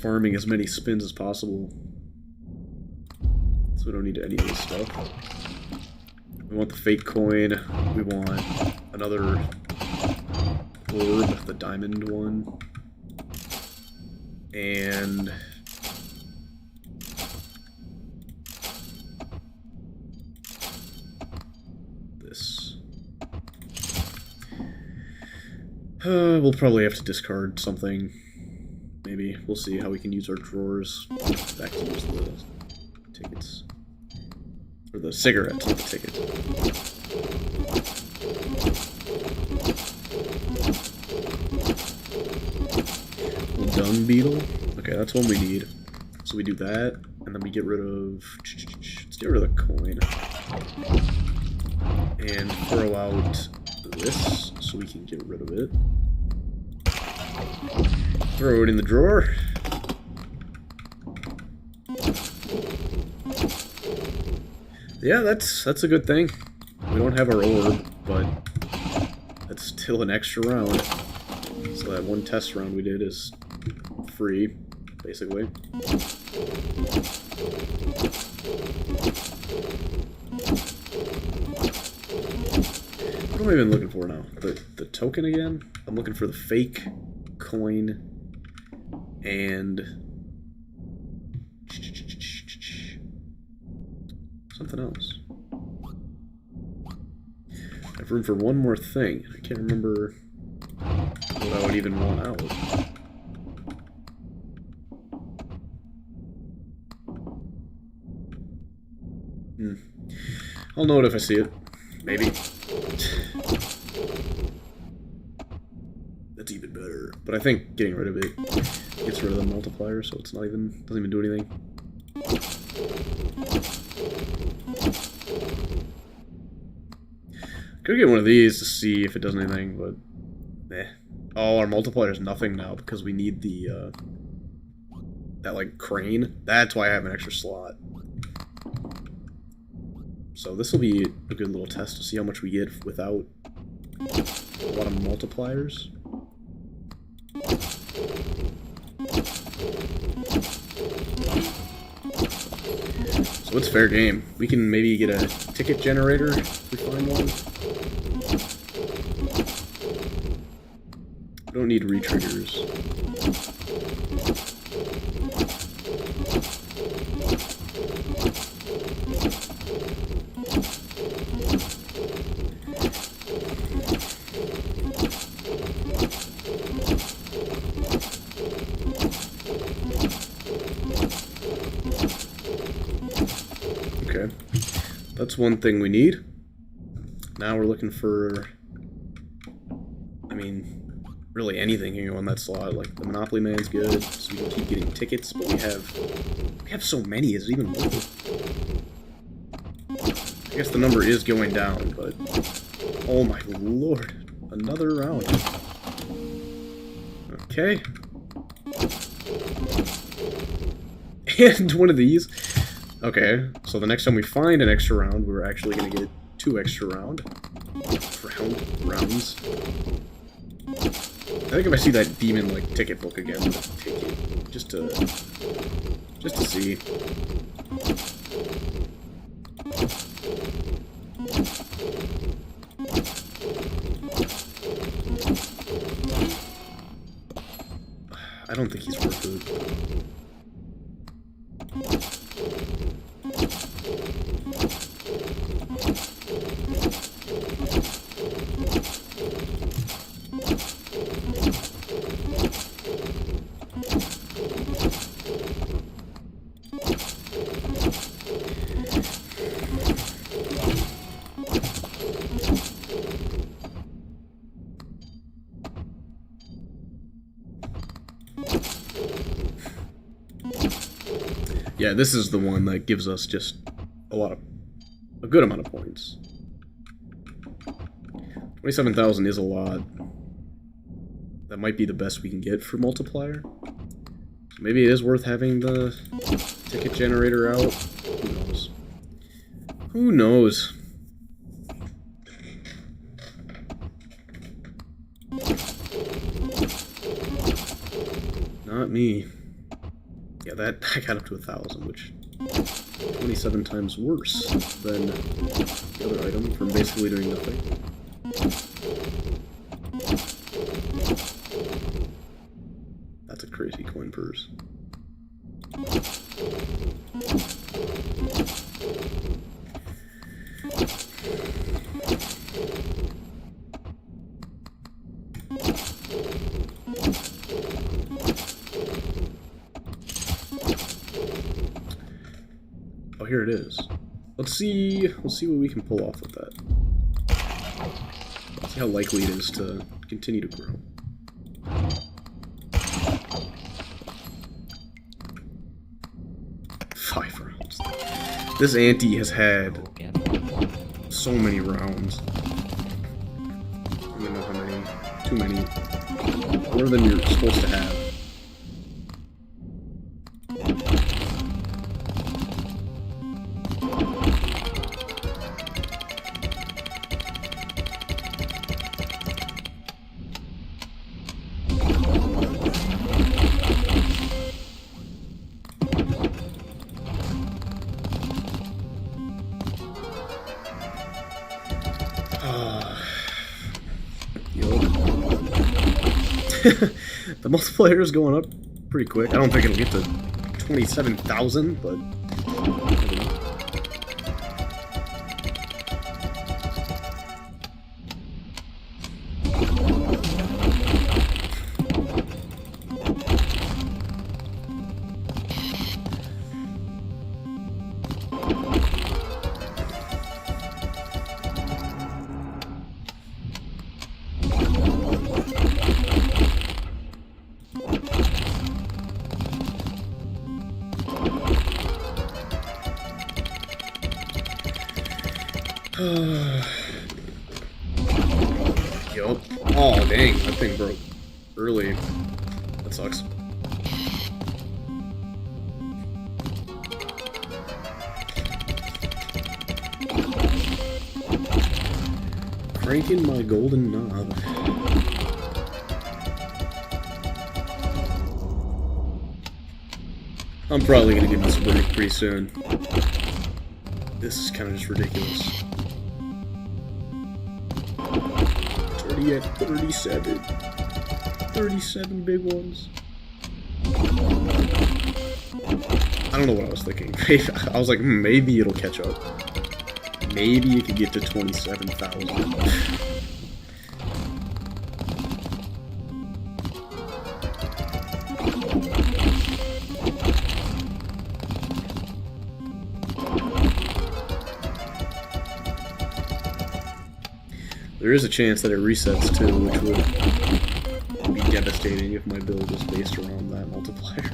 B: farming as many spins as possible. So we don't need any of this stuff. We want the fake coin, we want another orb, the diamond one, and this. We'll probably have to discard something. Maybe. We'll see how we can use our drawers. Back to use the tickets. Or the cigarettes, not the tickets. Dung beetle? Okay, that's one we need. So we do that, and then we get rid of... Let's get rid of the coin. And throw out this, so we can get rid of it. Throw it in the drawer. Yeah, that's a good thing. We don't have our orb, but that's still an extra round. So that one test round we did is free, basically. What am I even looking for now? The token again? I'm looking for the fake coin and something else. I have room for one more thing. I can't remember what I would even want out. I'll know it if I see it. Maybe. That's even better. But I think getting rid of it gets rid of the multiplier, so it's not even, doesn't even do anything. Could get one of these to see if it does anything, but eh. Oh, our multiplier is nothing now because we need the that like crane. That's why I have an extra slot. So this will be a good little test to see how much we get without a lot of multipliers. So it's fair game. We can maybe get a ticket generator if we find one. We don't need retriggers. Okay, that's one thing we need. Now we're looking for, I mean, really anything here on that slot. Like the Monopoly Man's good, so we can keep getting tickets. But we have so many. Is it even worth it? I guess the number is going down, but oh my lord, another round. Okay, and one of these. Okay, so the next time we find an extra round, we're actually going to get 2 extra rounds. I think if I see that demon like ticket book again, I'll take it just to see. I don't think he's worth it. Yeah, this is the one that gives us just a good amount of points. 27,000 is a lot. That might be the best we can get for multiplier. So maybe it is worth having the ticket generator out. Who knows? Who knows? Not me. Yeah, that I got up to 1,000, which 27 times worse than the other item from basically doing nothing. That's a crazy coin purse. Oh, here it is. Let's see what we can pull off with that. See how likely it is to continue to grow. Five rounds. This ante has had so many rounds. I don't know how many. Too many. More than you're supposed to have. The multiplier is going up pretty quick. I don't think it'll get to 27,000, but yup. Oh, dang. That thing broke early. That sucks. Cranking my golden knob. I'm probably gonna give this a break pretty soon. This is kind of just ridiculous. It's already at 37. 37 big ones. I don't know what I was thinking. I was like, maybe it'll catch up. Maybe it could get to 27,000. There is a chance that it resets too, which would be devastating if my build was based around that multiplier.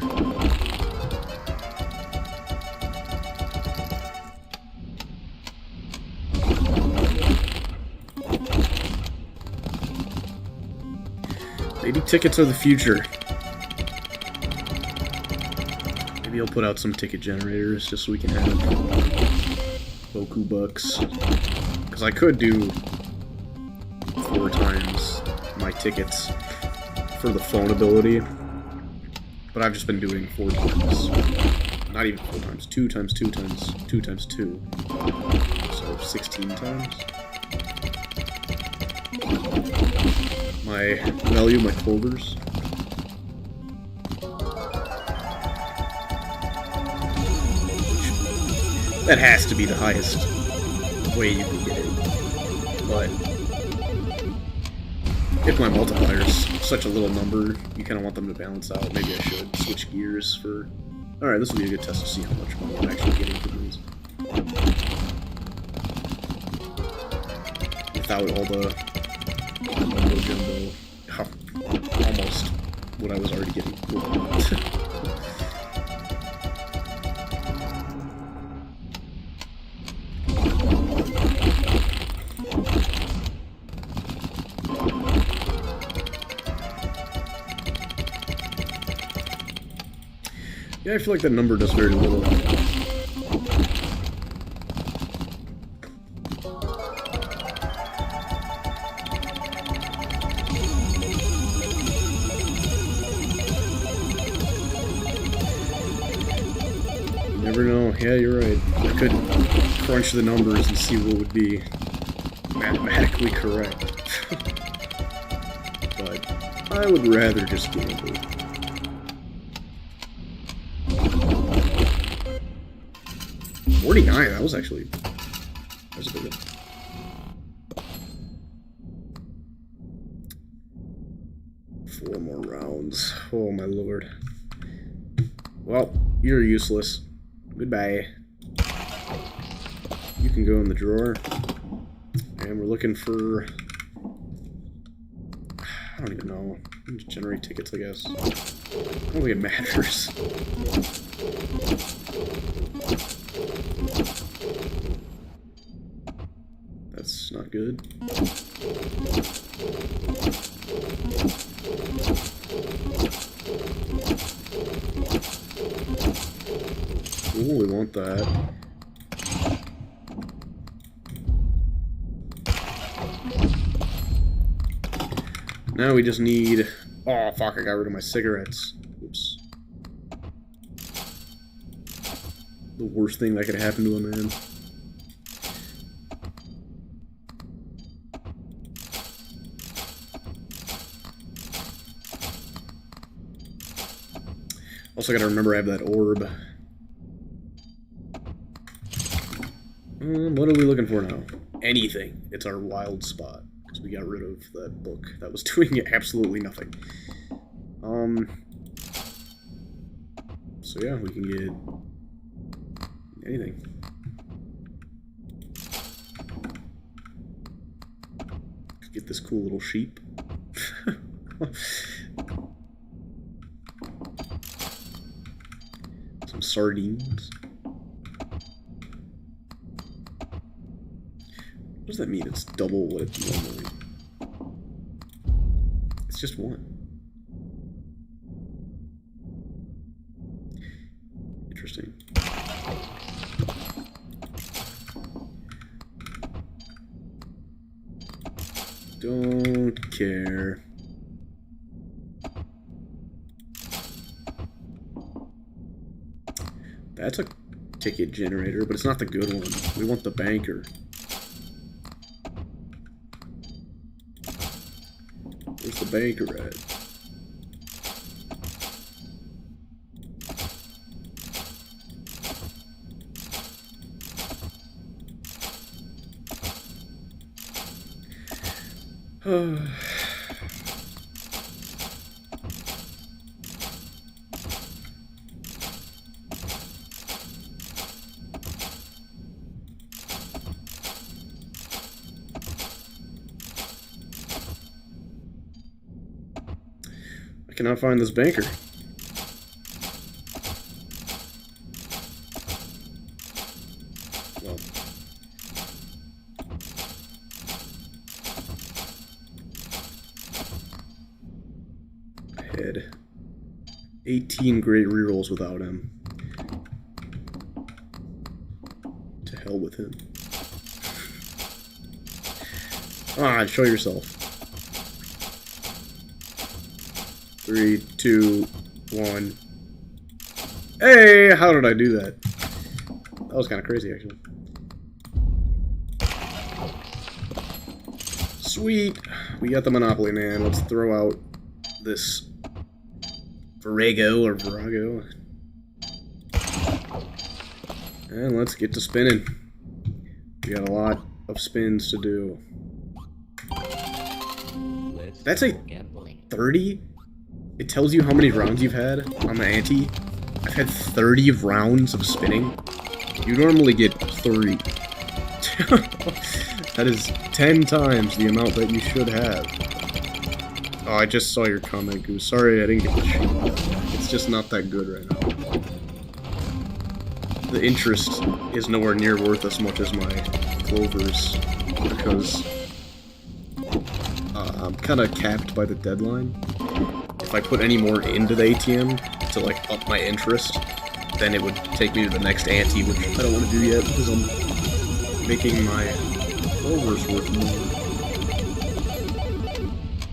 B: Maybe tickets are the future. Maybe I'll put out some ticket generators just so we can have Boku bucks. Because I could do 4 times my tickets for the phone ability, but I've just been doing 4 times. Not even 4 times. 2 times 2 times 2 times 2. So 16 times. My value, my clovers. That has to be the highest way you can get it. But if my multiplier is such a little number, you kind of want them to balance out. Maybe I should switch gears for... Alright, this will be a good test to see how much money I'm actually getting from these. Without all the jumbo. Oh, almost what I was already getting. Yeah, I feel like that number does very little. You never know. Yeah, you're right. I could crunch the numbers and see what would be mathematically correct. But I would rather just gamble. That was actually... That was a good one. 4 more rounds. Oh my lord. Well, you're useless. Goodbye. You can go in the drawer. And we're looking for... I don't even know. Just generate tickets, I guess. I don't think it matters. That's not good. Ooh, we want that. Now we just need... Oh, fuck, I got rid of my cigarettes. Oops. The worst thing that could happen to a man. Also gotta remember I have that orb. What are we looking for now? Anything. It's our wild spot. Because we got rid of that book that was doing absolutely nothing. So yeah, we can get anything. Let's get this cool little sheep. Some sardines. What does that mean? It's double what it's normally. It's just 1. Interesting. Don't care. That's a ticket generator, but it's not the good one. We want the banker. Where's the banker at? I cannot find this banker. Well. I had 18 great rerolls without him. To hell with him. Ah, show yourself. 3, 2, 1. Hey, how did I do that? That was kind of crazy, actually. Sweet. We got the Monopoly Man. Let's throw out this Virago. And let's get to spinning. We got a lot of spins to do. That's a 30? It tells you how many rounds you've had on the ante. I've had 30 rounds of spinning. You normally get 3. That is 10 times the amount that you should have. Oh, I just saw your comment, Goose. Sorry I didn't get the sheet. It's just not that good right now. The interest is nowhere near worth as much as my clovers, because I'm kind of capped by the deadline. If I put any more into the ATM to like up my interest, then it would take me to the next ante, which I don't want to do yet because I'm making my clovers worth more.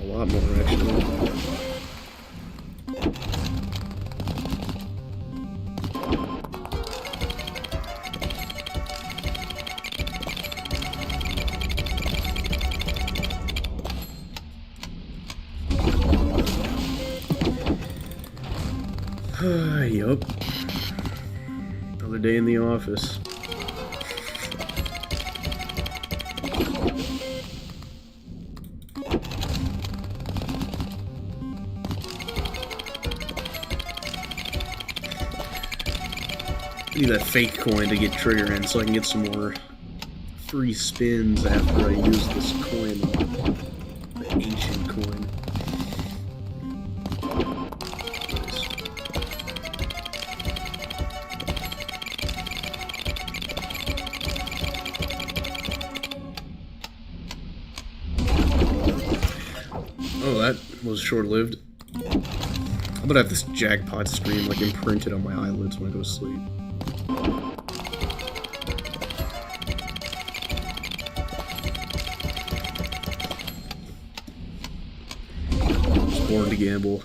B: A lot more, actually. Yup. Another day in the office. I need that fake coin to get trigger in so I can get some more free spins after I use this coin, the ancient coin. Oh, that was short-lived. I'm gonna have this jackpot stream like imprinted on my eyelids when I go to sleep. Just born to gamble.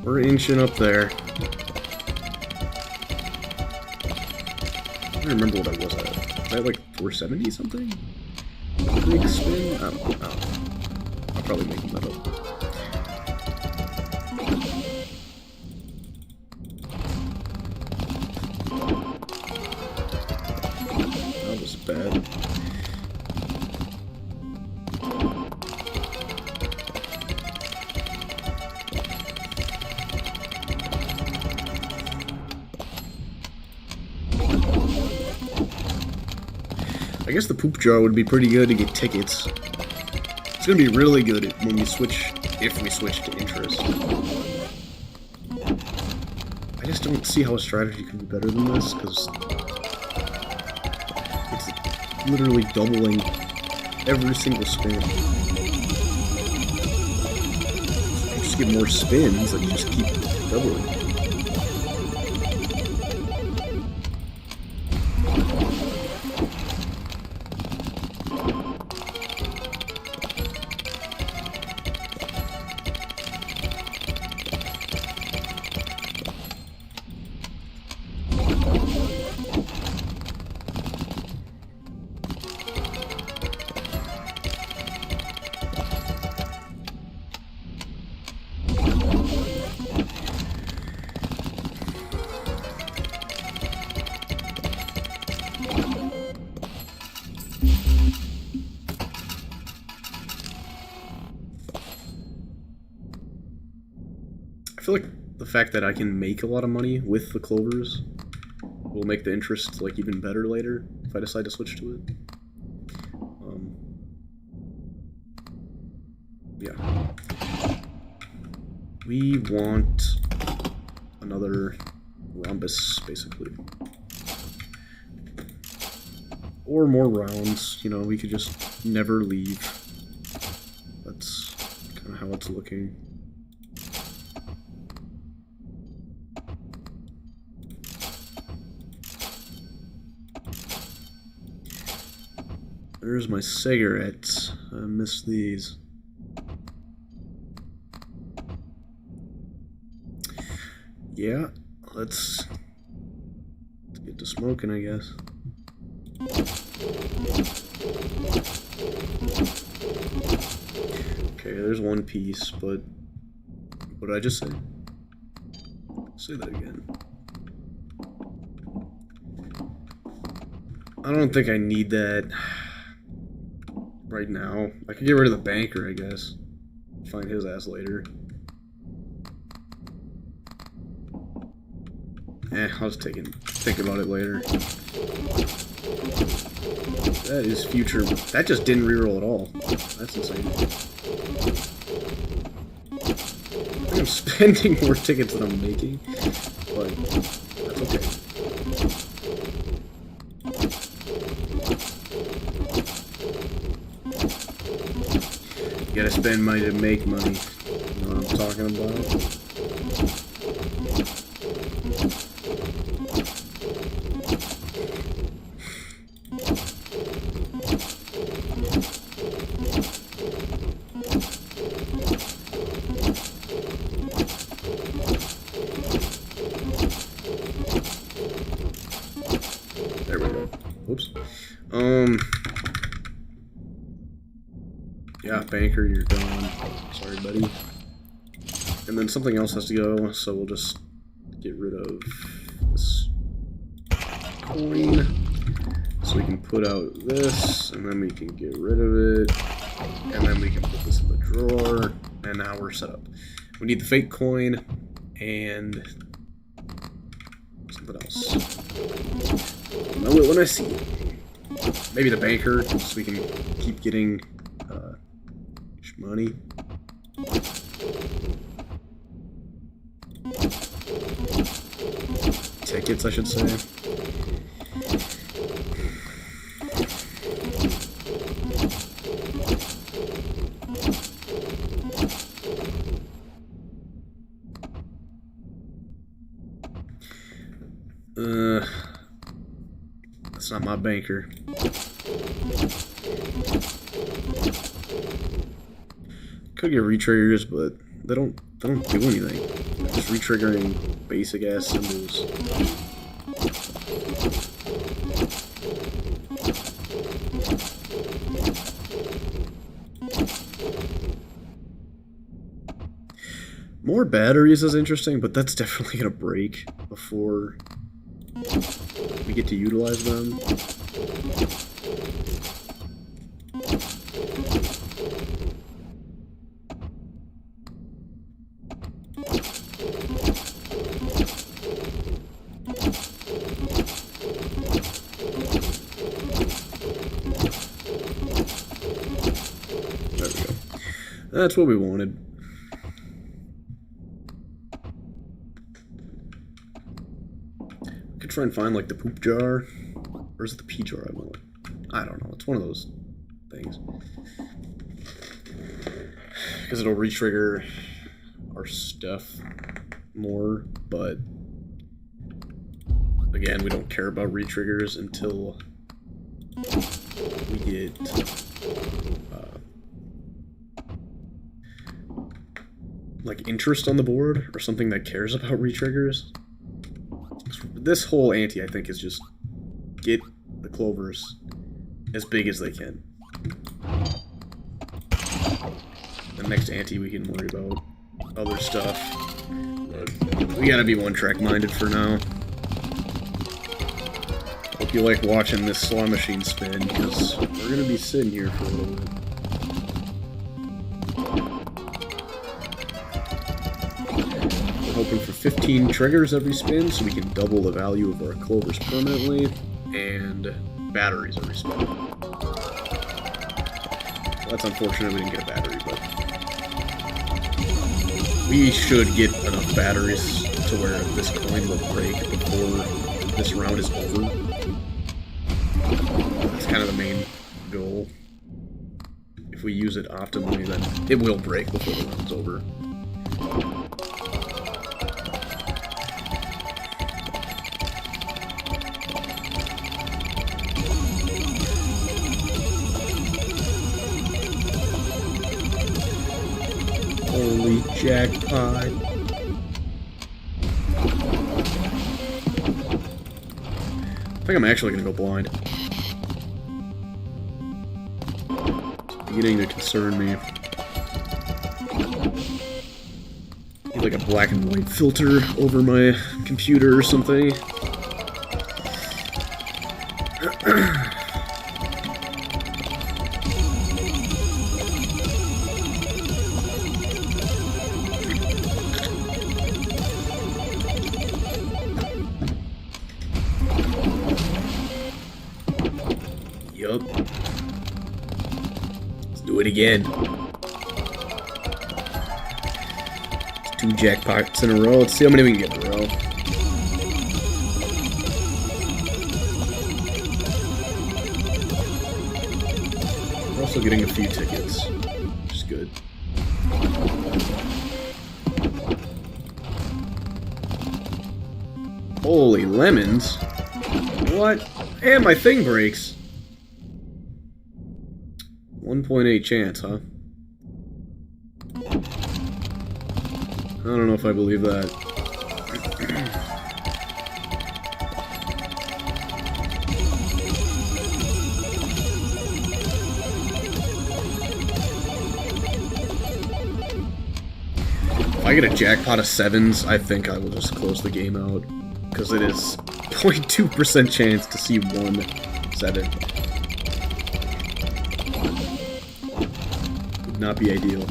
B: We're inching up there. I don't remember what I was at. Was that like 470 something? Big spin? I don't know. I'm probably making that up. That was bad. I guess the poop jar would be pretty good to get tickets. It's gonna be really good when we switch, if we switch to interest. I just don't see how a strategy could be better than this, because it's literally doubling every single spin. If you just get more spins, like you just keep doubling. feel like the fact that I can make a lot of money with the clovers will make the interest like even better later if I decide to switch to it. Yeah. We want another rhombus, basically. Or more rounds, you know, we could just never leave. That's kind of how it's looking. There's my cigarettes. I miss these. Yeah, let's get to smoking, I guess. Okay, there's one piece, but what did I just say? Say that again. I don't think I need that right now. I could get rid of the banker, I guess. Find his ass later. I'll just think about it later. That is future. That just didn't reroll at all. That's insane. I'm spending more tickets than I'm making, but that's okay. You gotta spend money to make money. You know what I'm talking about? There we go. Whoops. Yeah, banker, you're gone. Sorry, buddy. And then something else has to go, so we'll just get rid of this coin. So we can put out this, and then we can get rid of it. And then we can put this in the drawer, and now we're set up. We need the fake coin, and something else. Now, when I see it, maybe the banker, so we can keep getting money. Tickets, I should say. That's not my banker. Could get retriggers, but they don't do anything. They're just retriggering basic ass symbols. More batteries is interesting, but that's definitely gonna break before we get to utilize them. There we go. That's what we wanted. Could try and find like the poop jar, or is it the pee jar I want? I don't know. It's one of those things because it'll re-trigger our stuff more. But again, we don't care about re-triggers until we get like interest on the board or something that cares about re-triggers. This whole ante, I think, is just get the clovers as big as they can. The next ante we can worry about other stuff. But we gotta be one-track minded for now. Hope you like watching this slot machine spin, because we're gonna be sitting here for a little bit. hoping for 15 triggers every spin so we can double the value of our clovers permanently, and batteries every spin. That's unfortunate we didn't get a battery, but we should get enough batteries to where this coin will break before this round is over. That's kind of the main goal. If we use it optimally, then it will break before the round's over. Holy jackpot. I think I'm actually gonna go blind. It's beginning to concern me. Need like a black and white filter over my computer or something. Yup. Let's do it again. It's 2 jackpots in a row. Let's see how many we can get in a row. We're also getting a few tickets, which is good. Holy lemons. What? And my thing breaks. 1.8 chance, huh? I don't know if I believe that. If I get a jackpot of 7s, I think I will just close the game out. Because it is 0.2% chance to see 1 7. Would not be ideal.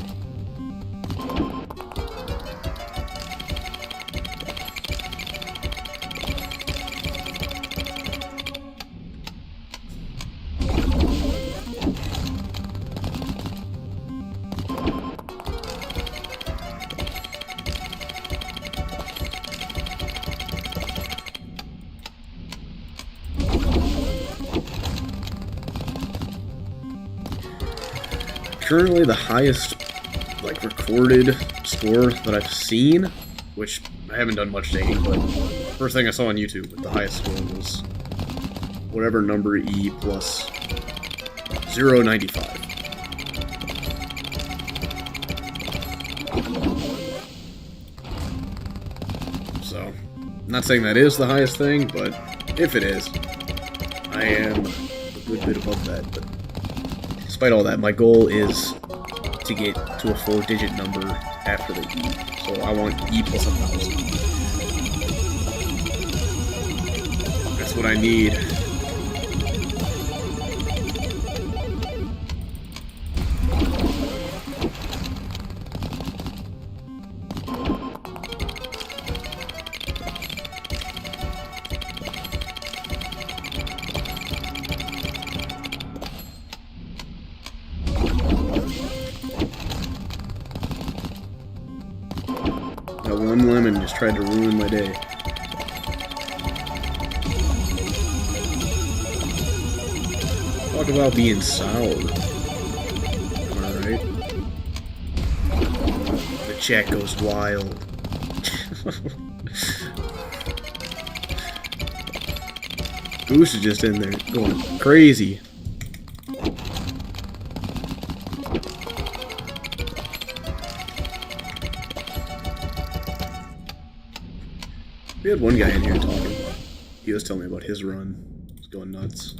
B: Currently the highest, like, recorded score that I've seen, which I haven't done much digging, but first thing I saw on YouTube, the highest score was whatever number E plus 0.95. So, I'm not saying that is the highest thing, but if it is, I am a good bit above that, but despite all that, my goal is to get to a 4-digit number after the E. So I want E plus 1,000. That's what I need. That one lemon just tried to ruin my day. Talk about being sour. Am I right? The chat goes wild. Goose is just in there going crazy. We had one guy in here talking. He was telling me about his run. He was going nuts.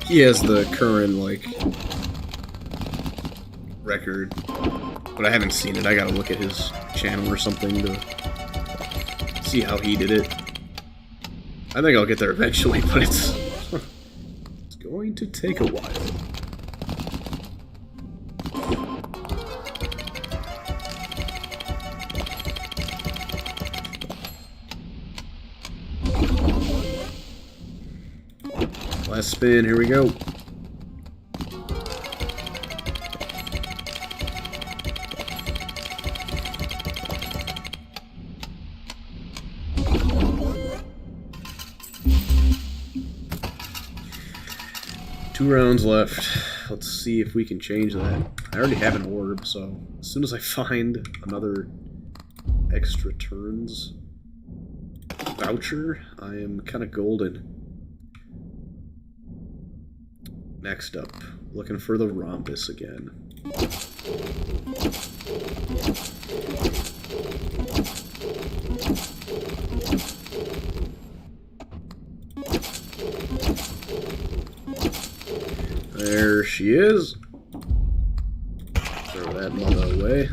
B: He has the current, like, record, but I haven't seen it. I gotta look at his channel or something to see how he did it. I think I'll get there eventually, but it's going to take a while. Last spin, here we go. Two rounds left. Let's see if we can change that. I already have an orb, so as soon as I find another extra turns voucher, I am kind of golden. Next up, looking for the rhombus again. There she is. Throw that mother away.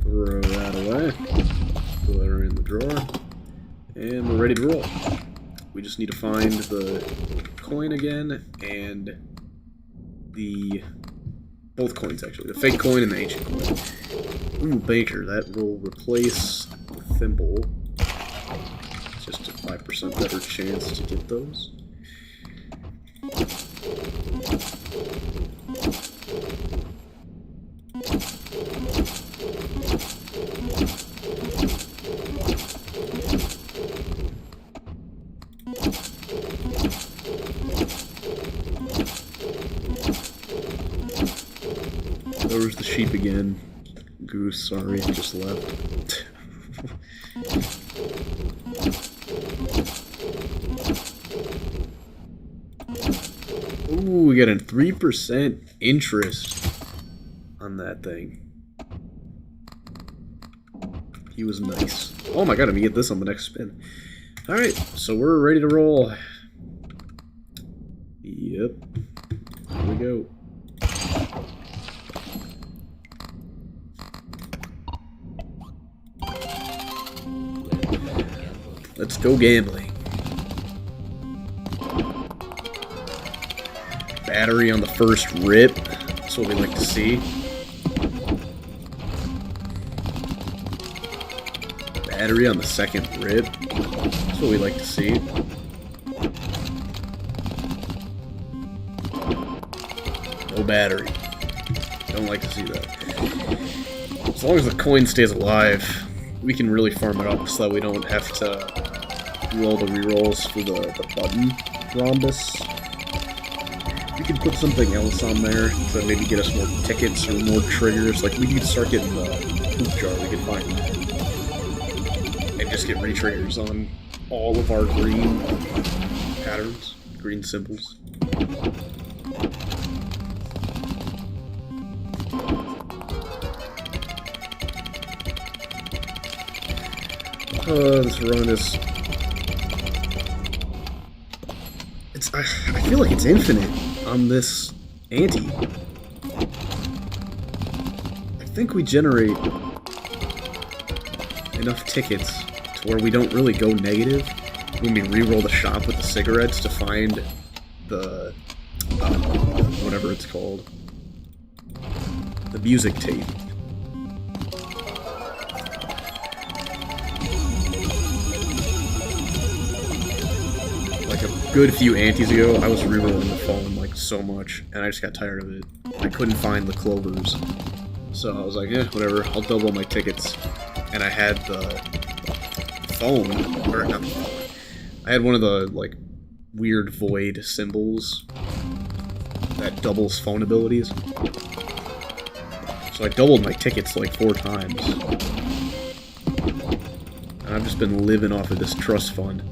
B: Throw that away. Put her in the drawer. And we're ready to roll. We just need to find the coin again and the... both coins actually. The fake coin and the ancient coin. Ooh, Baker. That will replace the thimble. Just a 5% better chance to get those. There's the sheep again. Goose, sorry, just left. Ooh, we got a 3% interest on that thing. He was nice. Oh my god, I'm gonna get this on the next spin. Alright, so we're ready to roll. Yep. Here we go. Let's go gambling. Battery on the first rip. That's what we like to see. Battery on the second rip. That's what we like to see. No battery. Don't like to see that. As long as the coin stays alive, we can really farm it up so that we don't have to do all the rerolls for the button rhombus. We could put something else on there to maybe get us more tickets or more triggers. Like, we could start getting the poop jar. We could find that. And just get re-triggers on all of our green patterns, green symbols. This run is... I feel like it's infinite on this ante. I think we generate enough tickets to where we don't really go negative when we re-roll the shop with the cigarettes to find the... whatever it's called. The music tape. Good few antes ago, I was rerolling the phone like so much, and I just got tired of it. I couldn't find the clovers, so I was like, whatever, I'll double my tickets. And I had the phone, or not the phone, I had one of the like weird void symbols that doubles phone abilities. So I doubled my tickets like 4 times. And I've just been living off of this trust fund.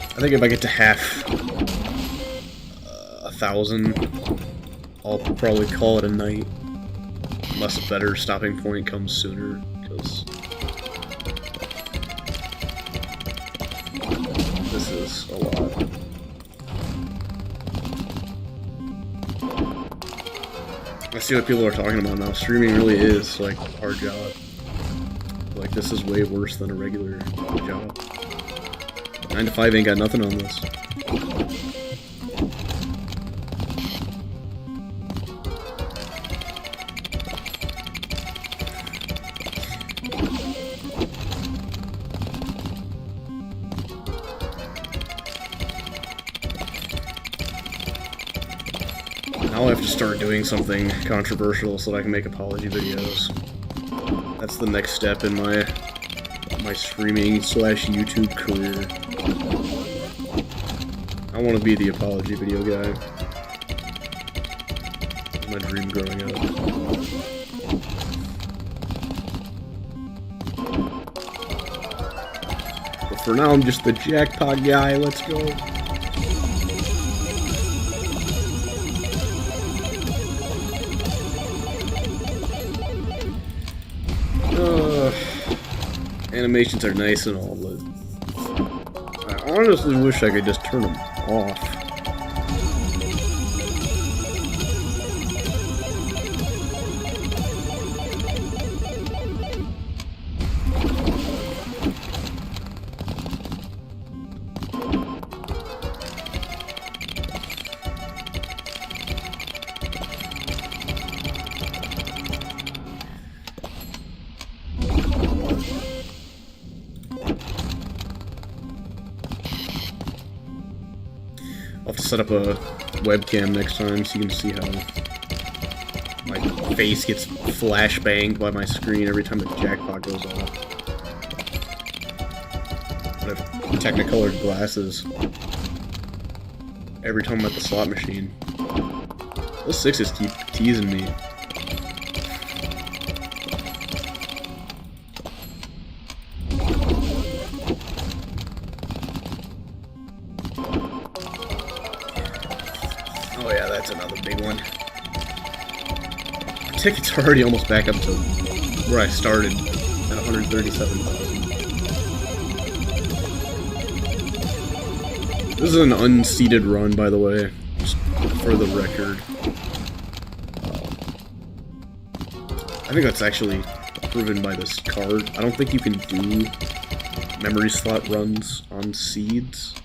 B: I think if I get to half 1,000, I'll probably call it a night. Unless a better stopping point comes sooner, because this is a lot. I see what people are talking about now. Streaming really is like a hard job. Like, this is way worse than a regular job. 9 to 5 ain't got nothing on this. Now I have to start doing something controversial so that I can make apology videos. That's the next step in my streaming / YouTube career. I want to be the apology video guy. My dream growing up. But for now, I'm just the jackpot guy. Let's go. Animations are nice and all, but I honestly wish I could just turn them off. I'll have to set up a webcam next time so you can see how my face gets flashbanged by my screen every time the jackpot goes off. I have Technicolored glasses every time I'm at the slot machine. Those sixes keep teasing me. Oh yeah, that's another big one. Tickets are already almost back up to where I started at 137,000. This is an unseated run, by the way, just for the record. I think that's actually proven by this card. I don't think you can do memory slot runs on seeds.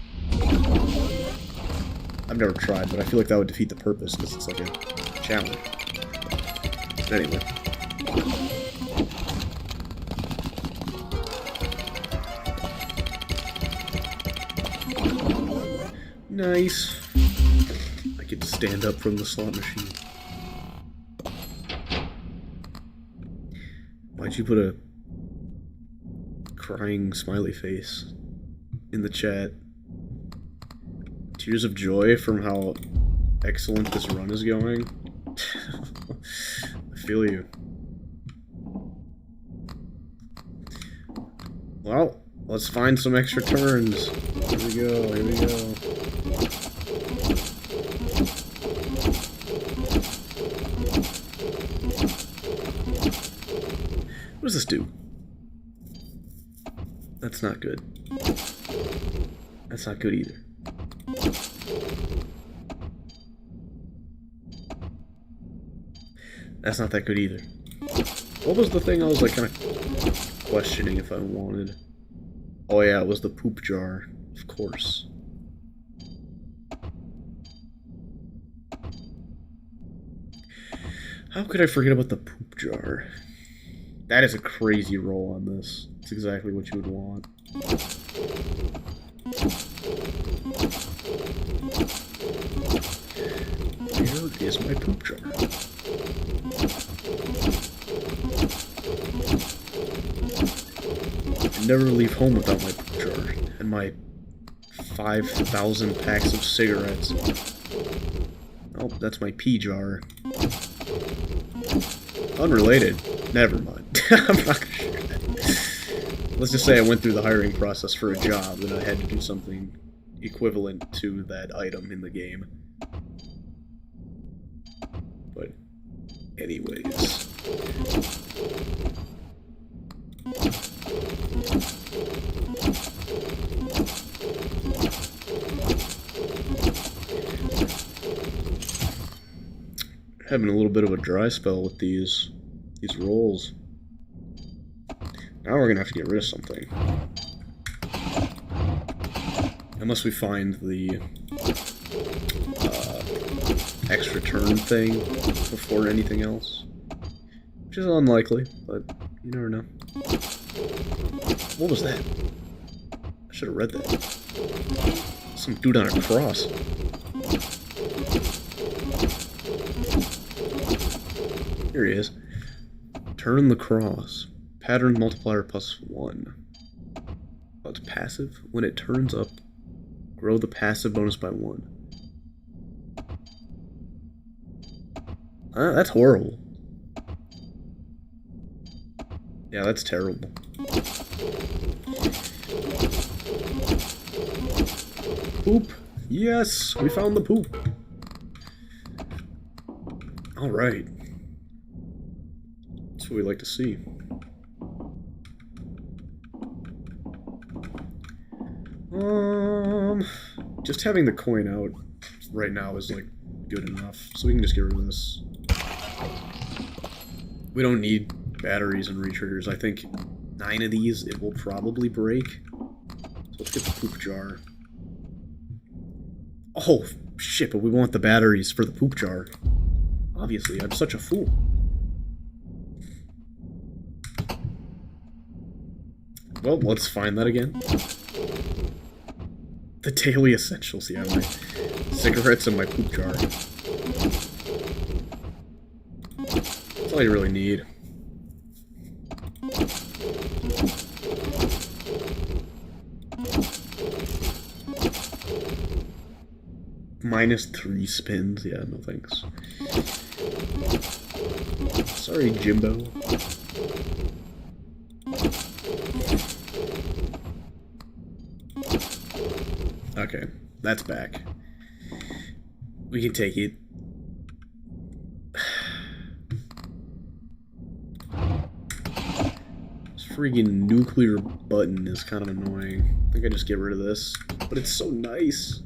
B: I've never tried, but I feel like that would defeat the purpose because it's like a challenge. But anyway. Nice. I get to stand up from the slot machine. Why'd you put a crying smiley face in the chat? Tears of joy from how excellent this run is going. I feel you. Well, let's find some extra turns. Here we go, here we go. What does this do? That's not good. That's not good either. That's not that good either. What was the thing I was like kind of questioning if I wanted? Oh yeah, it was the poop jar, of course. How could I forget about the poop jar? That is a crazy roll on this. It's exactly what you would want. Here is my poop jar. I never leave home without my poop jar and my 5,000 packs of cigarettes. Oh, that's my pee jar. Unrelated. Never mind. I'm not gonna share that. Let's just say I went through the hiring process for a job and I had to do something equivalent to that item in the game. But, anyways. Having a little bit of a dry spell with these rolls. Now we're gonna have to get rid of something. Unless we find the extra turn thing before anything else. Which is unlikely, but you never know. What was that? I should have read that. Some dude on a cross. Here he is. Turn the cross. Pattern multiplier +1. Oh, it's passive. When it turns up, grow the passive bonus by 1. That's horrible. Yeah, that's terrible. Poop. Yes, we found the poop. Alright. That's what we like to see. Just having the coin out right now is, like, good enough. So we can just get rid of this. We don't need batteries and re-triggers. I think 9 of these, it will probably break. So let's get the poop jar. Oh, shit, but we want the batteries for the poop jar. Obviously, I'm such a fool. Well, let's find that again. The daily essentials, yeah, my cigarettes and my poop jar. That's all you really need. -3 spins, yeah, no thanks. Sorry, Jimbo. Okay, that's back. We can take it. This freaking nuclear button is kind of annoying. I think I just get rid of this. But it's so nice.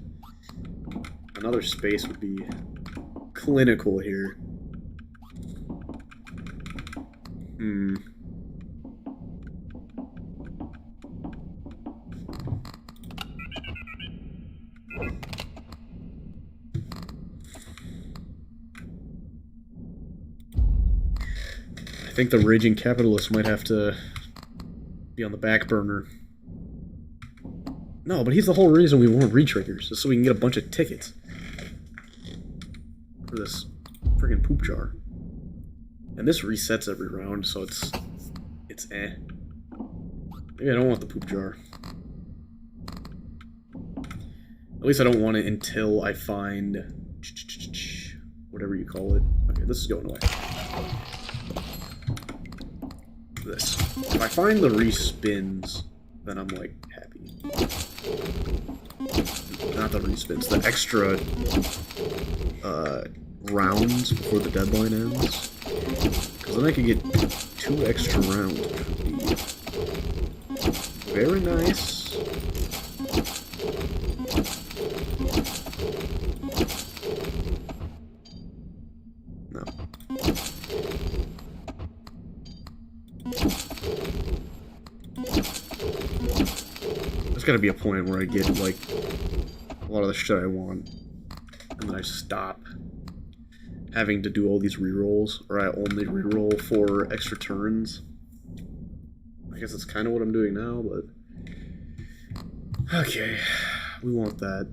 B: Another space would be clinical here. I think the raging capitalist might have to be on the back burner. No, but he's the whole reason we want re-triggers, just so we can get a bunch of tickets for this friggin' poop jar. And this resets every round, so it's eh. Maybe I don't want the poop jar. At least I don't want it until I find whatever you call it. Okay, this is going away. This. If I find the respins, then I'm like happy. Not the respins, the extra rounds before the deadline ends. Because then I could get 2 extra rounds, which would be very nice. No. There's gotta be a point where I get, like, a lot of the shit I want, and then I stop having to do all these rerolls, or I only reroll for extra turns. I guess that's kind of what I'm doing now, but... Okay, we want that.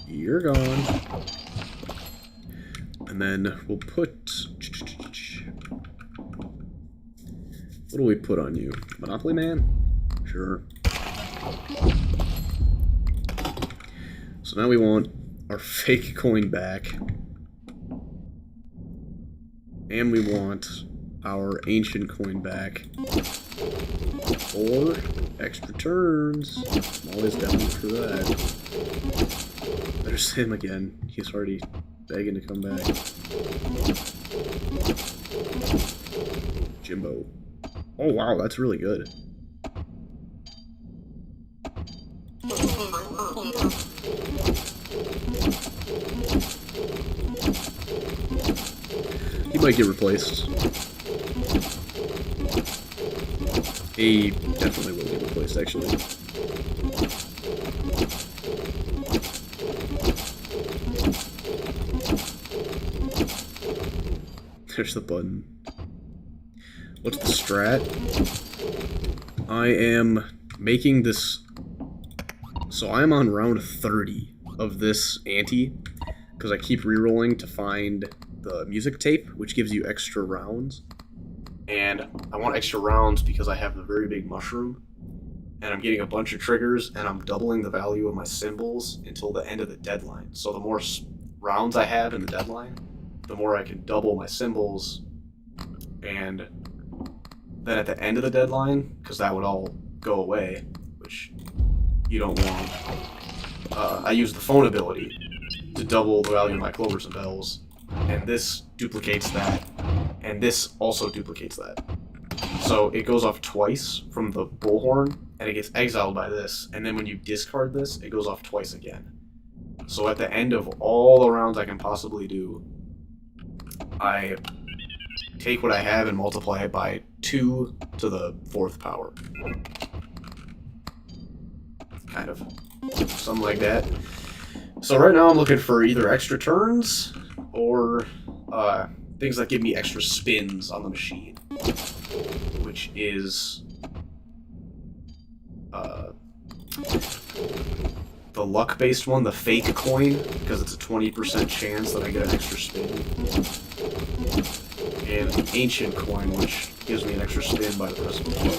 B: You're gone. And then we'll put... What do we put on you? Monopoly Man? Sure. So now we want our fake coin back. And we want our ancient coin back. Or extra turns. I'm always down for that. There's him again. He's already begging to come back. Jimbo. Oh wow, that's really good. He might get replaced. He definitely will get replaced, actually. There's the button. What's the strat? I am making this... So I'm on round 30 of this ante, because I keep rerolling to find the music tape, which gives you extra rounds. And I want extra rounds because I have the very big mushroom, and I'm getting a bunch of triggers, and I'm doubling the value of my symbols until the end of the deadline. So the more rounds I have in the deadline, the more I can double my symbols, and then at the end of the deadline, because that would all go away, which you don't want, I use the phone ability to double the value of my clovers and bells, and this duplicates that, and this also duplicates that. So it goes off twice from the bullhorn, and it gets exiled by this, and then when you discard this, it goes off twice again. So at the end of all the rounds I can possibly do, I take what I have and multiply it by 2 to the 4th power. Kind of. Something like that. So right now I'm looking for either extra turns or things that give me extra spins on the machine, which is the luck-based one, the fake coin, because it's a 20% chance that I get an extra spin, and the ancient coin, which gives me an extra spin by the press of a button,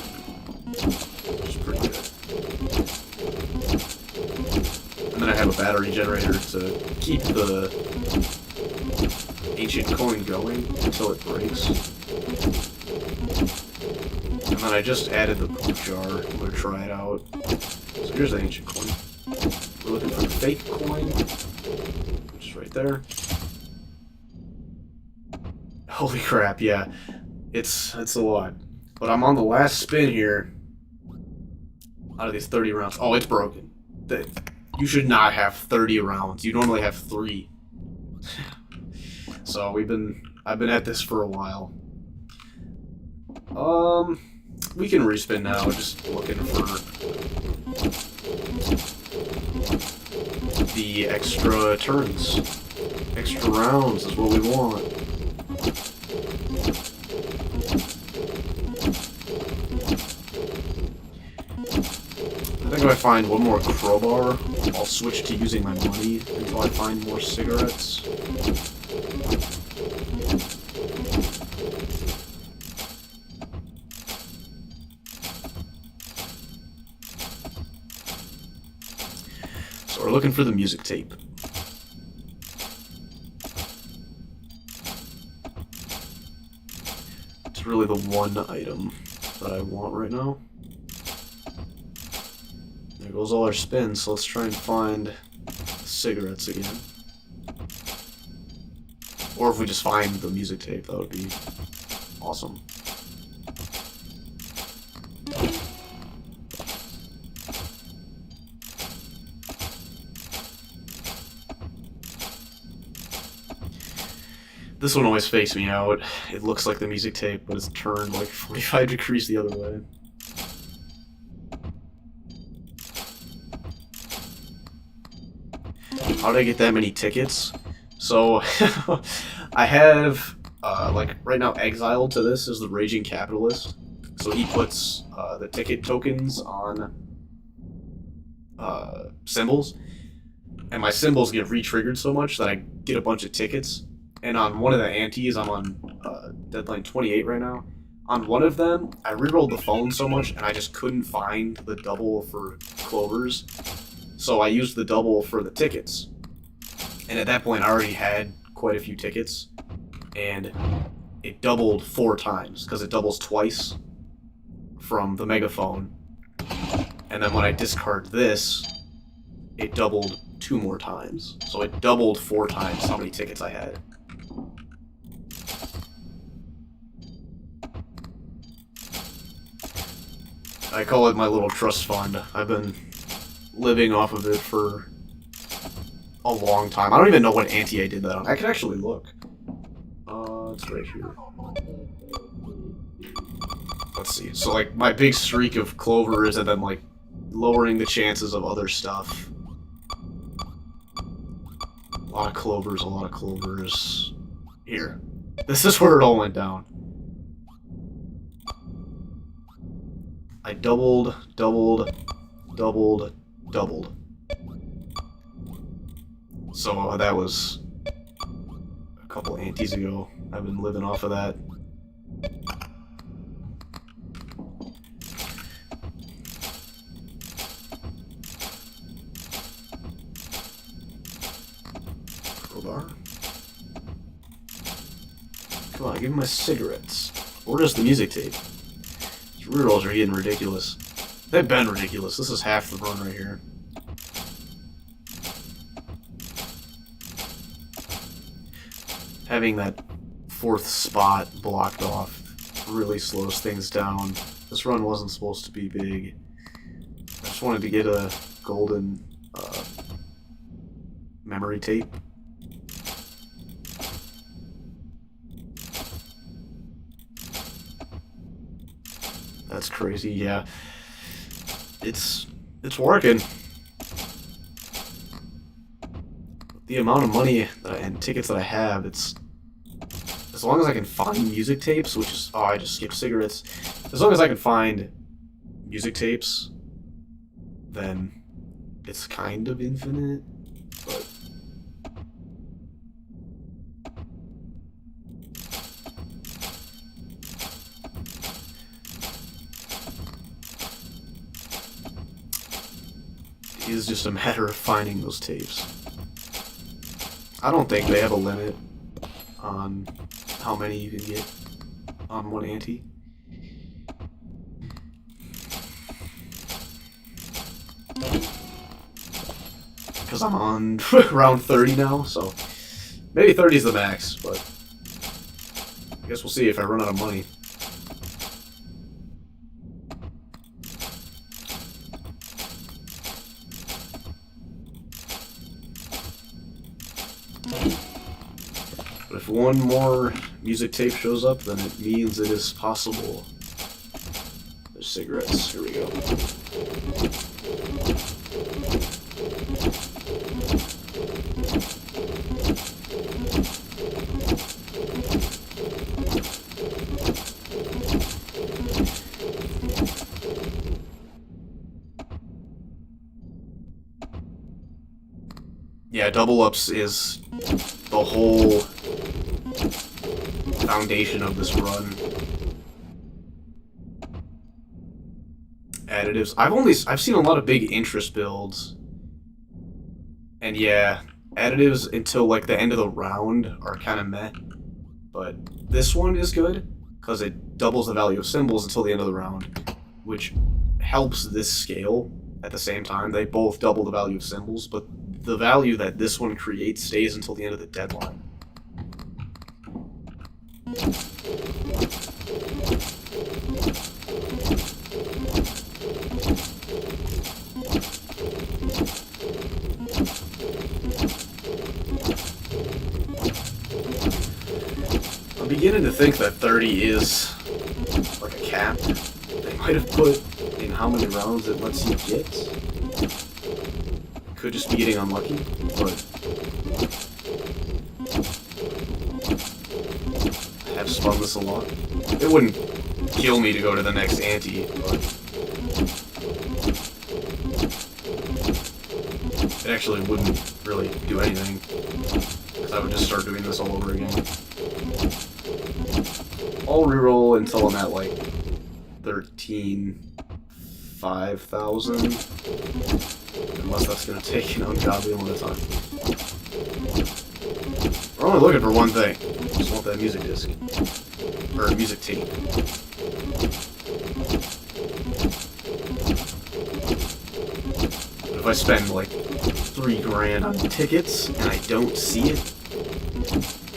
B: which is pretty good. And then I have a battery generator to keep the ancient coin going until it breaks. And then I just added the poop jar. I'm going to try it out. So here's the ancient coin. We're looking for the fake coin, which is right there. Holy crap, yeah. It's a lot. But I'm on the last spin here out of these 30 rounds. Oh, it's broken. You should not have 30 rounds. You normally have 3. So I've been at this for a while. We can respin now, just looking for the extra turns. Extra rounds is what we want. I think if I find one more crowbar, I'll switch to using my money until I find more cigarettes. So we're looking for the music tape. It's really the one item that I want right now. There goes all our spins, so let's try and find cigarettes again. Or if we just find the music tape, that would be awesome. This one always fakes me out. It looks like the music tape, but it's turned like 45 degrees the other way. How did I get that many tickets? So, I have, like, right now exiled to this is the Raging Capitalist. So he puts the ticket tokens on symbols. And my symbols get re-triggered so much that I get a bunch of tickets. And on one of the antes, I'm on deadline 28 right now. On one of them, I rerolled the phone so much, and I just couldn't find the double for clovers. So I used the double for the tickets. And at that point, I already had quite a few tickets. And it doubled 4 times, because it doubles twice from the megaphone. And then when I discard this, it doubled 2 more times. So it doubled 4 times how many tickets I had. I call it my little trust fund. I've been living off of it for a long time. I don't even know what ante I did that on. I can actually look. It's right here. Let's see. So, like, my big streak of clovers and then, like, lowering the chances of other stuff. A lot of clovers, a lot of clovers. Here. This is where it all went down. I doubled. So that was a couple antes ago. I've been living off of that. Crowbar. Come on, give me my cigarettes. Or just the music tape. These rerolls are getting ridiculous. They've been ridiculous. This is half the run right here. Having that fourth spot blocked off really slows things down. This run wasn't supposed to be big. I just wanted to get a golden memory tape. That's crazy, yeah. It's working. The amount of money and tickets that I have, it's as long as I can find music tapes, which is I just skipped cigarettes. As long as I can find music tapes, then it's kind of infinite, but it is just a matter of finding those tapes. I don't think they have a limit on how many you can get on one ante. Because I'm on round 30 now, so maybe 30 is the max, but I guess we'll see if I run out of money. But if one more music tape shows up, then it means it is possible. There's cigarettes. Here we go. Yeah, double ups is the whole foundation of this run. Additives. I've seen a lot of big interest builds. And yeah, additives until like the end of the round are kind of meh. But this one is good because it doubles the value of symbols until the end of the round, which helps this scale at the same time. They both double the value of symbols, but the value that this one creates stays until the end of the deadline. I'm beginning to think that 30 is like a cap. They might have put in how many rounds it lets you get. Could just be getting unlucky, but I have spun this a lot. It wouldn't kill me to go to the next ante, but it actually wouldn't really do anything, because I would just start doing this all over again. I'll reroll until I'm at like 5,000. Unless that's going to take an ungodly amount of time. We're only looking for one thing. Just want that music disc. Or music tape. But if I spend like $3 grand on tickets and I don't see it,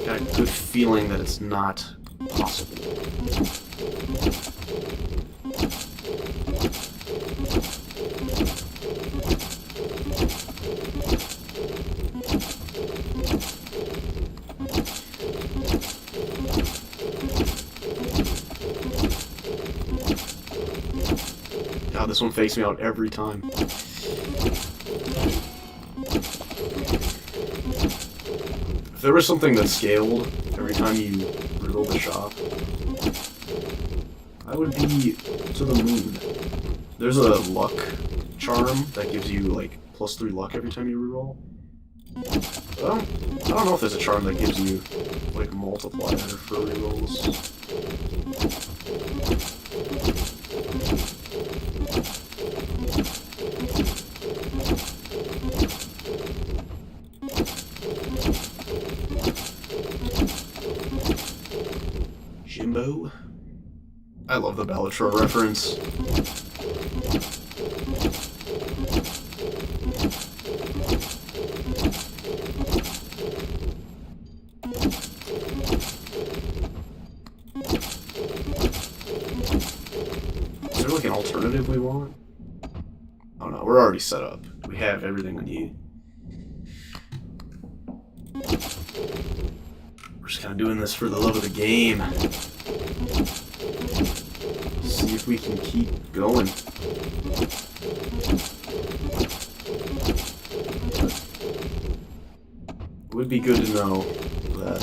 B: I got a good feeling that it's not possible. God, this one fakes me out every time. If there was something that scaled every time you reroll the shop, I would be to the moon. There's a luck charm that gives you like +3 luck every time you reroll. I don't know if there's a charm that gives you like multiplier for rerolls. Jimbo. I love the Bellatrix reference. Is there like an alternative we want? Oh no, we're already set up. We have everything we need. We're just kind of doing this for the love of the game. See if we can keep going. It would be good to know that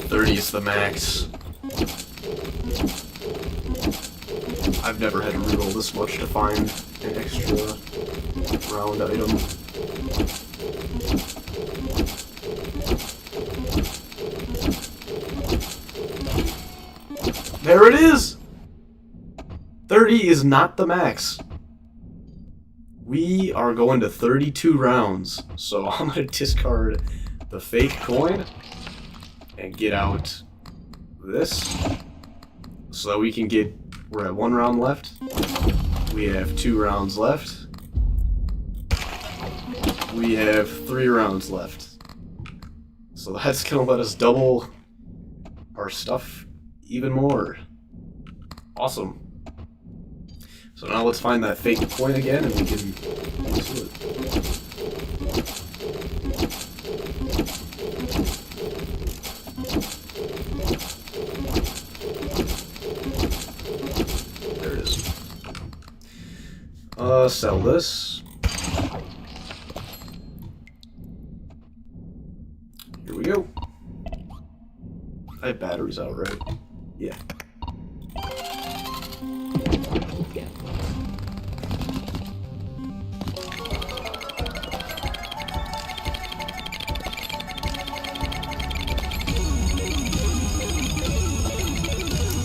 B: 30 is the max. I've never had to reroll this much to find an extra round item. There it is! 30 is not the max. We are going to 32 rounds, so I'm going to discard the fake coin and get out this so that we can get, we're at 1 round left. We have 2 rounds left. We have 3 rounds left. So that's going to let us double our stuff even more. Awesome. So now let's find that fake coin again and we can do it. There it is. Sell this. Here we go. I have batteries out, right? Yeah.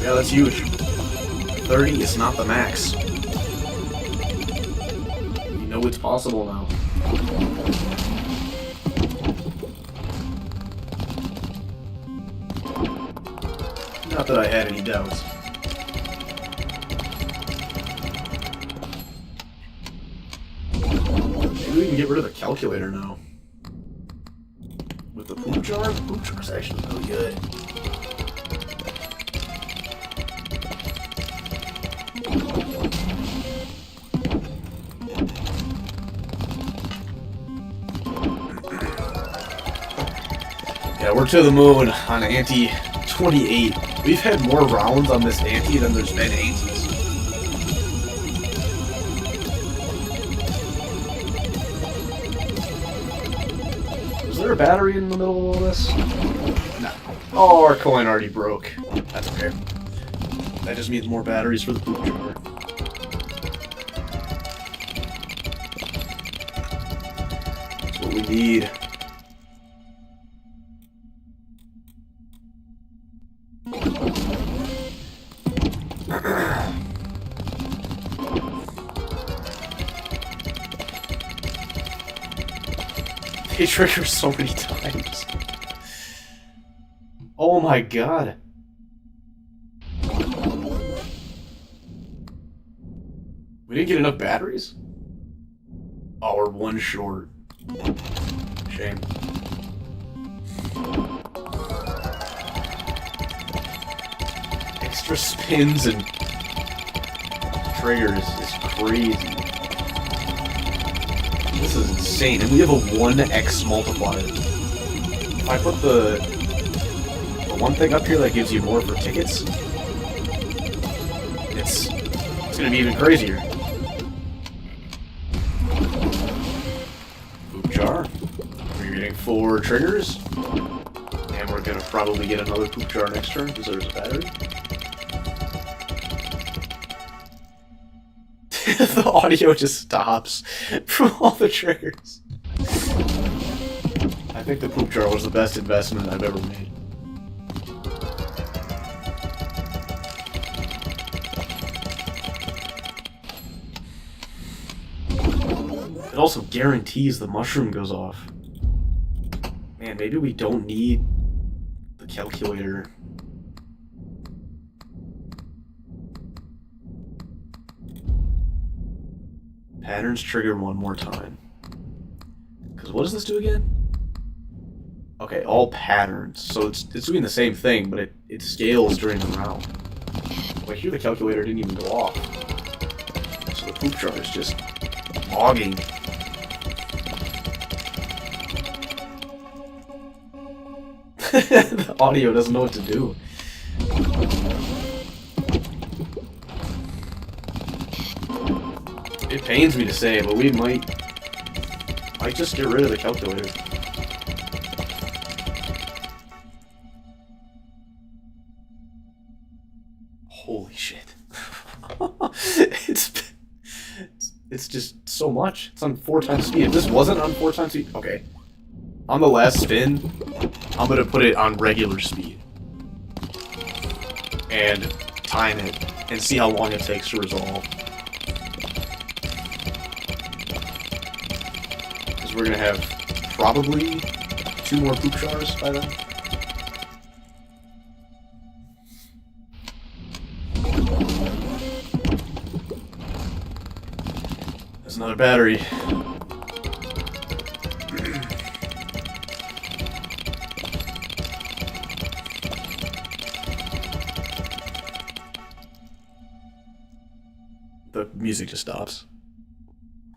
B: Yeah, that's huge. 30 is not the max. You know it's possible now. Not that I had any doubts. Maybe we can get rid of the calculator now. With the poop jar? The poop jar's actually really good. Yeah, we're to the moon on ante 28. We've had more rounds on this ante than there's been antes. Is there a battery in the middle of all this? No. Oh, our coin already broke. That's okay. That just means more batteries for the poop jar. That's what we need. He triggers so many times. Oh my god. We didn't get enough batteries? Oh, we're 1 short. Shame. Extra spins and triggers is crazy. This is insane, and we have a 1x multiplier. If I put the one thing up here that gives you more for tickets, it's gonna be even crazier. Poop jar. We're getting 4 triggers, and we're gonna probably get another poop jar next turn because there's a battery. The audio just stops from all the triggers. I think the poop jar was the best investment I've ever made. It also guarantees the mushroom goes off. Man, maybe we don't need the calculator. Patterns trigger one more time. Because what does this do again? Okay, all patterns. So it's doing the same thing, but it scales during the round. Well, here the calculator didn't even go off. So the poop jar is just logging. The audio doesn't know what to do. It pains me to say, but we might just get rid of the calculator. Holy shit. It's just so much. It's on 4 times speed. If this wasn't on 4 times speed, okay. On the last spin, I'm gonna put it on regular speed. And time it, and see how long it takes to resolve. Because we're gonna have probably 2 more poop jars by then. There's another battery. The music just stops.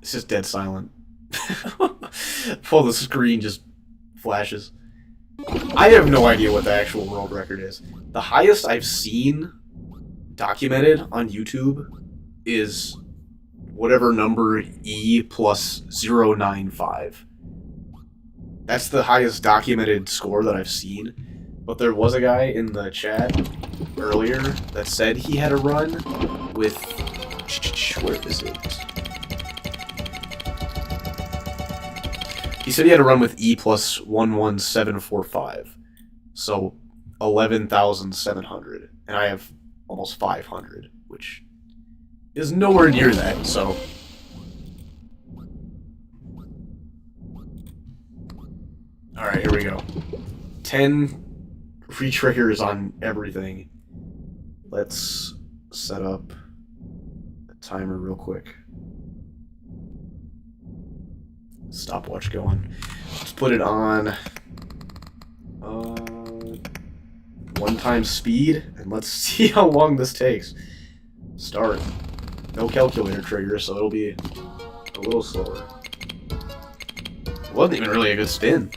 B: It's just dead silent. While the screen just flashes. I have no idea what the actual world record is. The highest I've seen documented on YouTube is whatever number E plus 095. That's the highest documented score that I've seen. But there was a guy in the chat earlier that said he had a run with... Where is it? He said he had a run with E plus 11745. So 11,700. And I have almost 500, which is nowhere near that, so... Alright, here we go. 10 re-triggers on everything. Let's set up a timer real quick. Stopwatch going. Let's put it on 1 time speed, and let's see how long this takes. Start. No calculator trigger, so it'll be a little slower. It wasn't even really a good spin.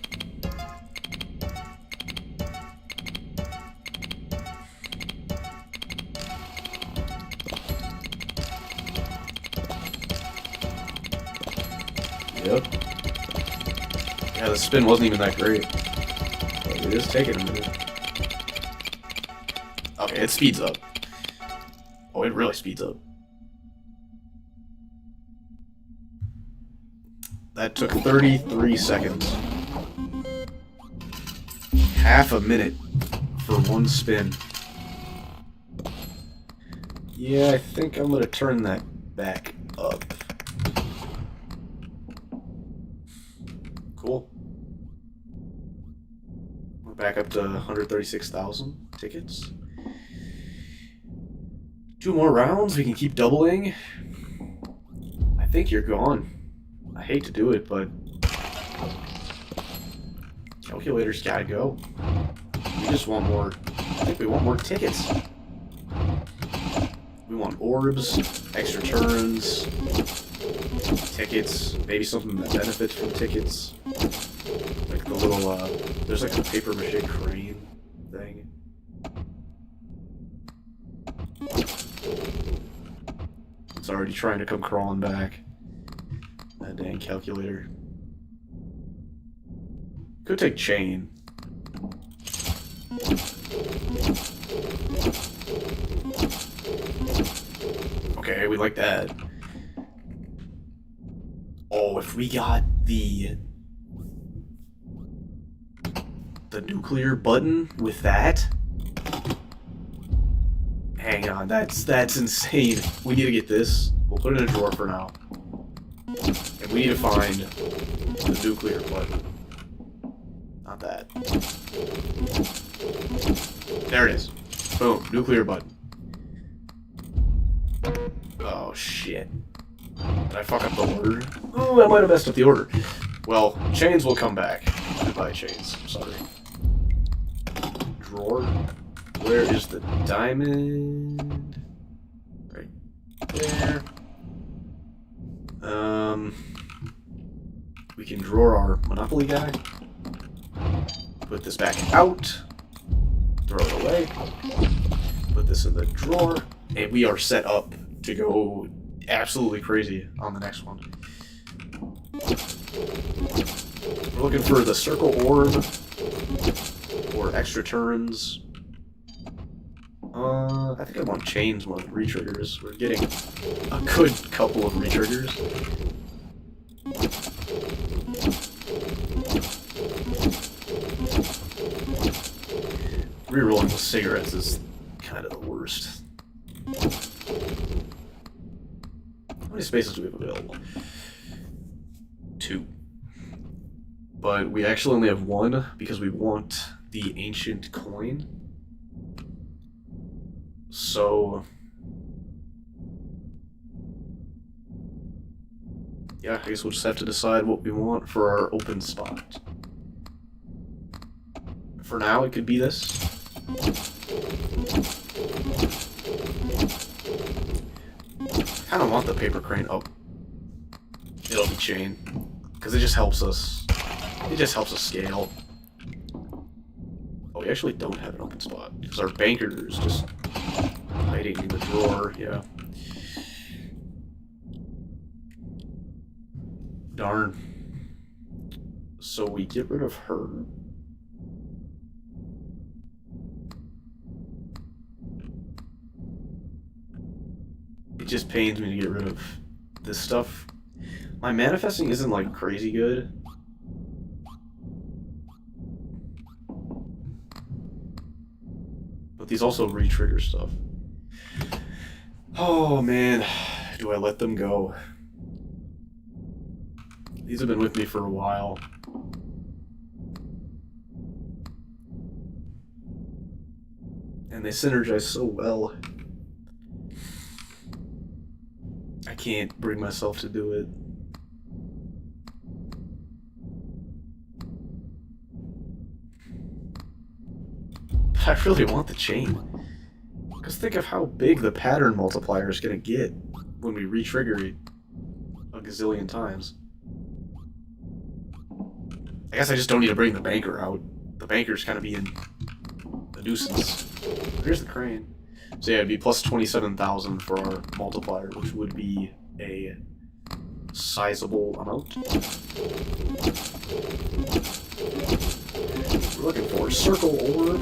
B: Yep. Yeah, the spin wasn't even that great. But it is taking a minute. Okay, it speeds up. Oh, it really speeds up. That took 33 seconds. Half a minute for 1 spin. Yeah, I think I'm gonna turn that back up. Cool. We're back up to 136,000 tickets. 2 more rounds, we can keep doubling. I think you're gone. I hate to do it, but calculator's gotta go. We just want more. I think we want more tickets. We want orbs, extra turns, tickets, maybe something that benefits from tickets. Like the little, there's like a paper mache crane thing. It's already trying to come crawling back. That dang calculator. Could take chain. Okay, we like that. Oh, if we got the nuclear button with that. Hang on, that's insane. We need to get this. We'll put it in a drawer for now. And we need to find the nuclear button. Not that. There it is. Boom, nuclear button. Oh shit. Did I fuck up the order? Oh, I might have messed up the order. Well, chains will come back. Goodbye, chains. Sorry. Drawer. Where is the diamond? Right there. We can draw our Monopoly guy. Put this back out. Throw it away. Put this in the drawer. And we are set up to go absolutely crazy on the next one. We're looking for the circle orb or extra turns. I think I want chains more than re-triggers. We're getting a good couple of re-triggers. Rerolling with cigarettes is kind of the worst. How many spaces do we have available? 2. But we actually only have 1 because we want the ancient coin. So, yeah, I guess we'll just have to decide what we want for our open spot. For now, it could be this. I kind of want the paper crane. Oh, it'll be chain, because it just helps us. It just helps us scale. Oh, we actually don't have an open spot because our banker is just hiding in the drawer. Yeah. Darn. So we get rid of her. It just pains me to get rid of this stuff. My manifesting isn't like crazy good. But these also re-trigger stuff. Oh man, do I let them go? These have been with me for a while. And they synergize so well. I can't bring myself to do it. But I really want the chain. Because think of how big the pattern multiplier is going to get when we re-trigger it a gazillion times. I guess I just don't need to bring the banker out. The banker's kind of being a nuisance. Here's the crane. So yeah, it'd be plus 27,000 for our multiplier, which would be a sizable amount. We're looking for circle orb,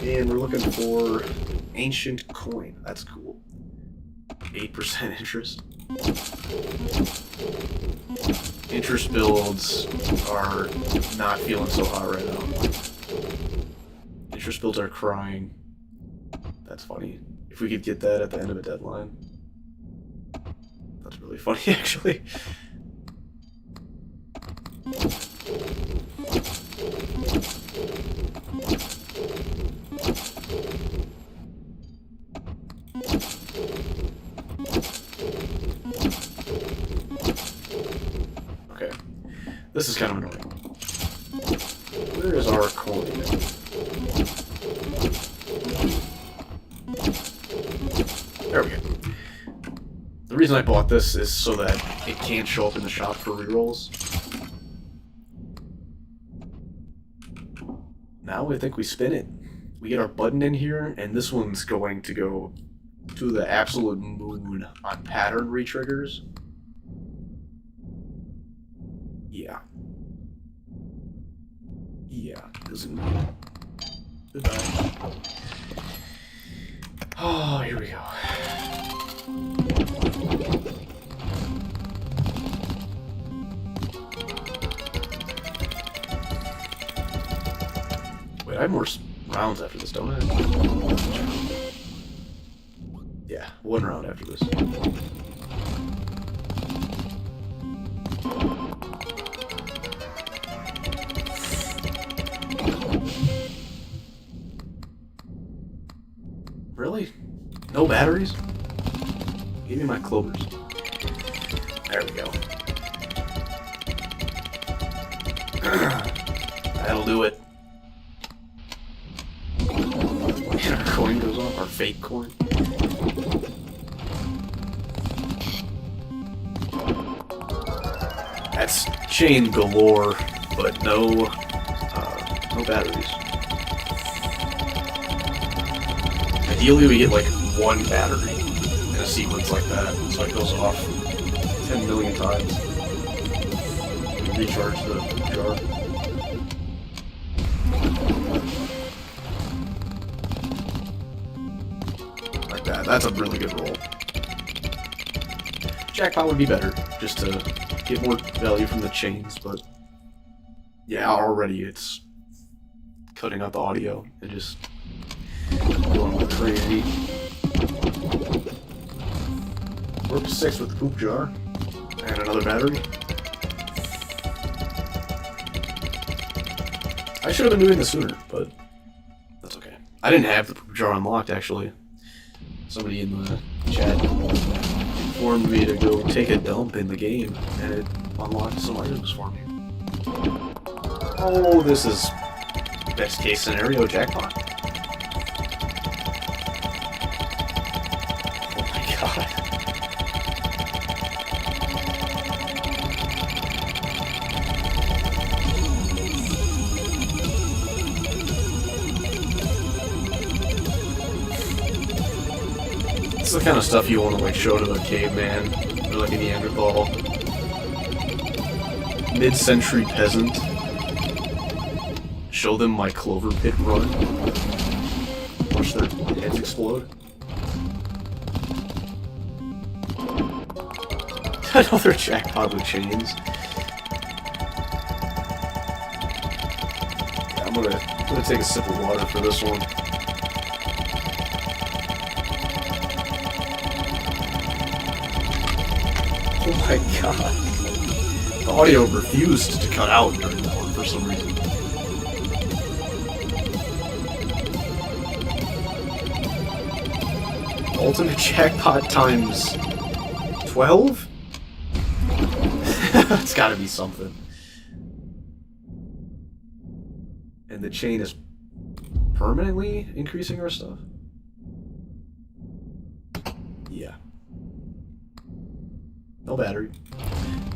B: and we're looking for ancient coin. That's cool. 8% interest. Interest builds are not feeling so hot right now. Interest builds are crying. That's funny. If we could get that at the end of a deadline. That's really funny, actually. Okay. This is kind of annoying. Where is our coin? There we go. The reason I bought this is so that it can't show up in the shop for rerolls. Now I think we spin it. We get our button in here, and this one's going to go to the absolute moon on pattern re-triggers. Yeah. Yeah, isn't it? Goodbye. Oh, here we go. I have more rounds after this, don't I? Yeah, 1 round after this. Really? No batteries? Give me my clovers. There we go. That'll do it. And our coin goes off, our fake coin. That's chain galore, but no batteries. Ideally, we get like 1 battery in a sequence like that, so it goes off 10 million times. We recharge the jar. Like that. That's a really good roll. Jackpot would be better, just to get more value from the chains, but yeah, already it's cutting out the audio and just going crazy. We're up to 6 with the poop jar. And another battery. I should have been doing this sooner, but that's okay. I didn't have the poop jar unlocked, actually. Somebody in the chat informed me to go take a dump in the game, and it unlocked some items for me. Oh, this is best case scenario jackpot. Oh my god. It's the kind of stuff you want to like show to a caveman or like a Neanderthal. Mid-century peasant. Show them my CloverPit run. Watch their heads explode. Another jackpot with chains. Yeah, I'm gonna take a sip of water for this one. Oh my god. The audio refused to cut out during that one for some reason. Ultimate jackpot times 12? It's gotta be something. And the chain is permanently increasing our stuff? Yeah. No battery.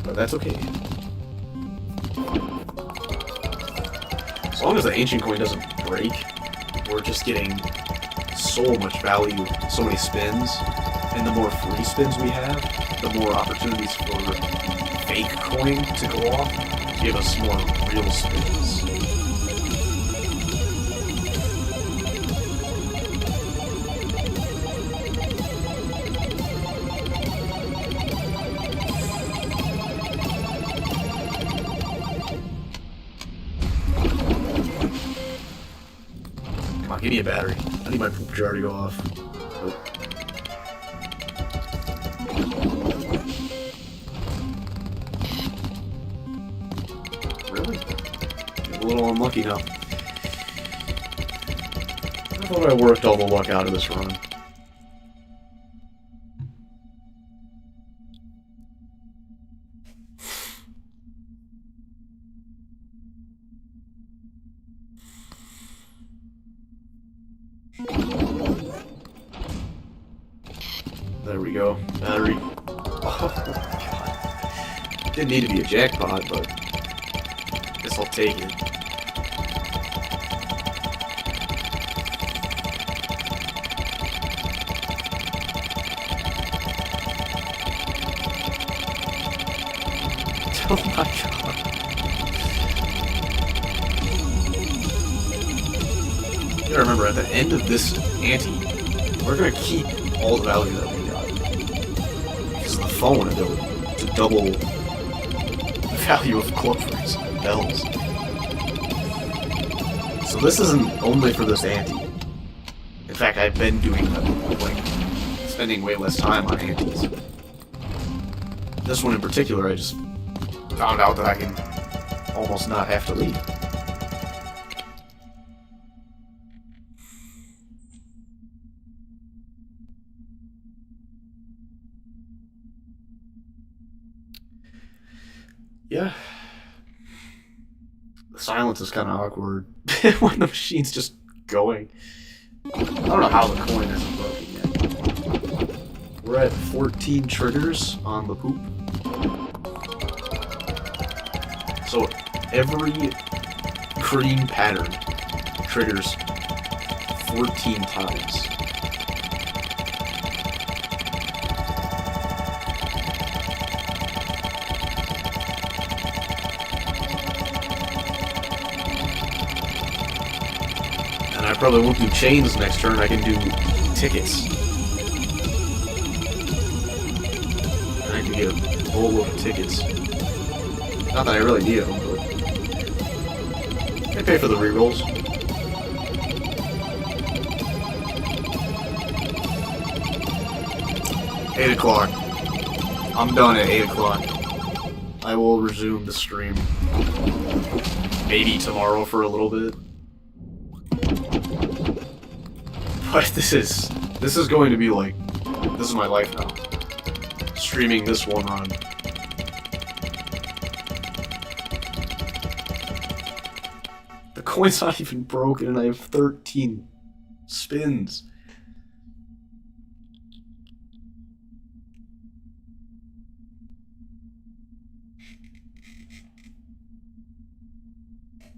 B: But that's okay. As long as the ancient coin doesn't break, we're just getting so much value, so many spins, and the more free spins we have, the more opportunities for fake coin to go off to give us more real spins. Come on, give me a battery. I need my poop jar to go off. Nope. Really? I'm a little unlucky now. I thought I worked all the luck out of this run. There we go. Battery. Oh, God. Didn't need to be a jackpot, but I guess I'll take it. Oh my god. You gotta remember, at the end of this ante, we're gonna keep all the value that we got. Because of the phone ability to double the value of clovers and bells. So this isn't only for this ante. In fact, I've been doing them, like, spending way less time on antes. This one in particular, I just found out that I can almost not have to leave. Yeah. The silence is kind of awkward when the machine's just going. I don't know how the coin isn't broken yet. We're at 14 triggers on the poop. So every green pattern triggers 14 times. And I probably won't do chains next turn, I can do tickets. And I can get a whole load of tickets. Not that I really need them, but I pay for the rerolls. Eight o'clock. I'm done at 8 o'clock. I will resume the stream. Maybe tomorrow for a little bit. But this is going to be like, this is my life now. Streaming this one run. The coin's not even broken and I have 13 spins.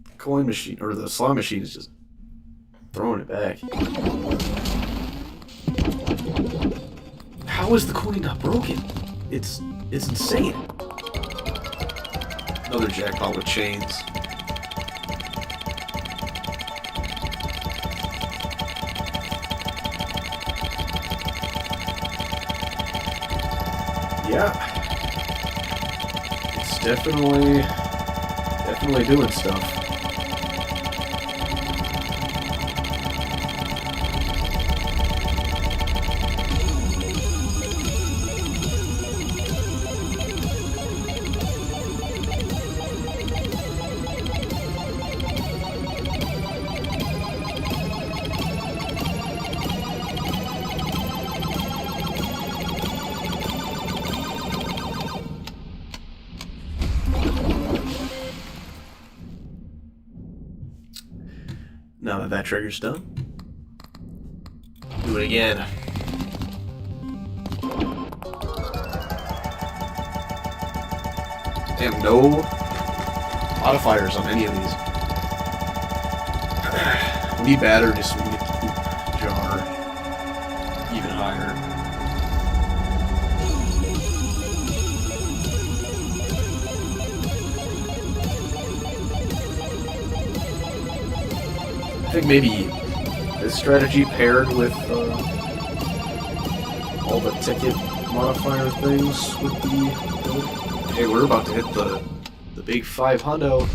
B: The coin machine, or the slot machine is just throwing it back. How is the coin not broken? It's insane. Another jackpot with chains. Yeah. It's definitely doing stuff. Now that that trigger's done, do it again. Damn, no modifiers on any of these. We need batter just so we can get the jar even higher. I think maybe this strategy paired with all the ticket modifier things would be good. Hey, we're about to hit the big 500.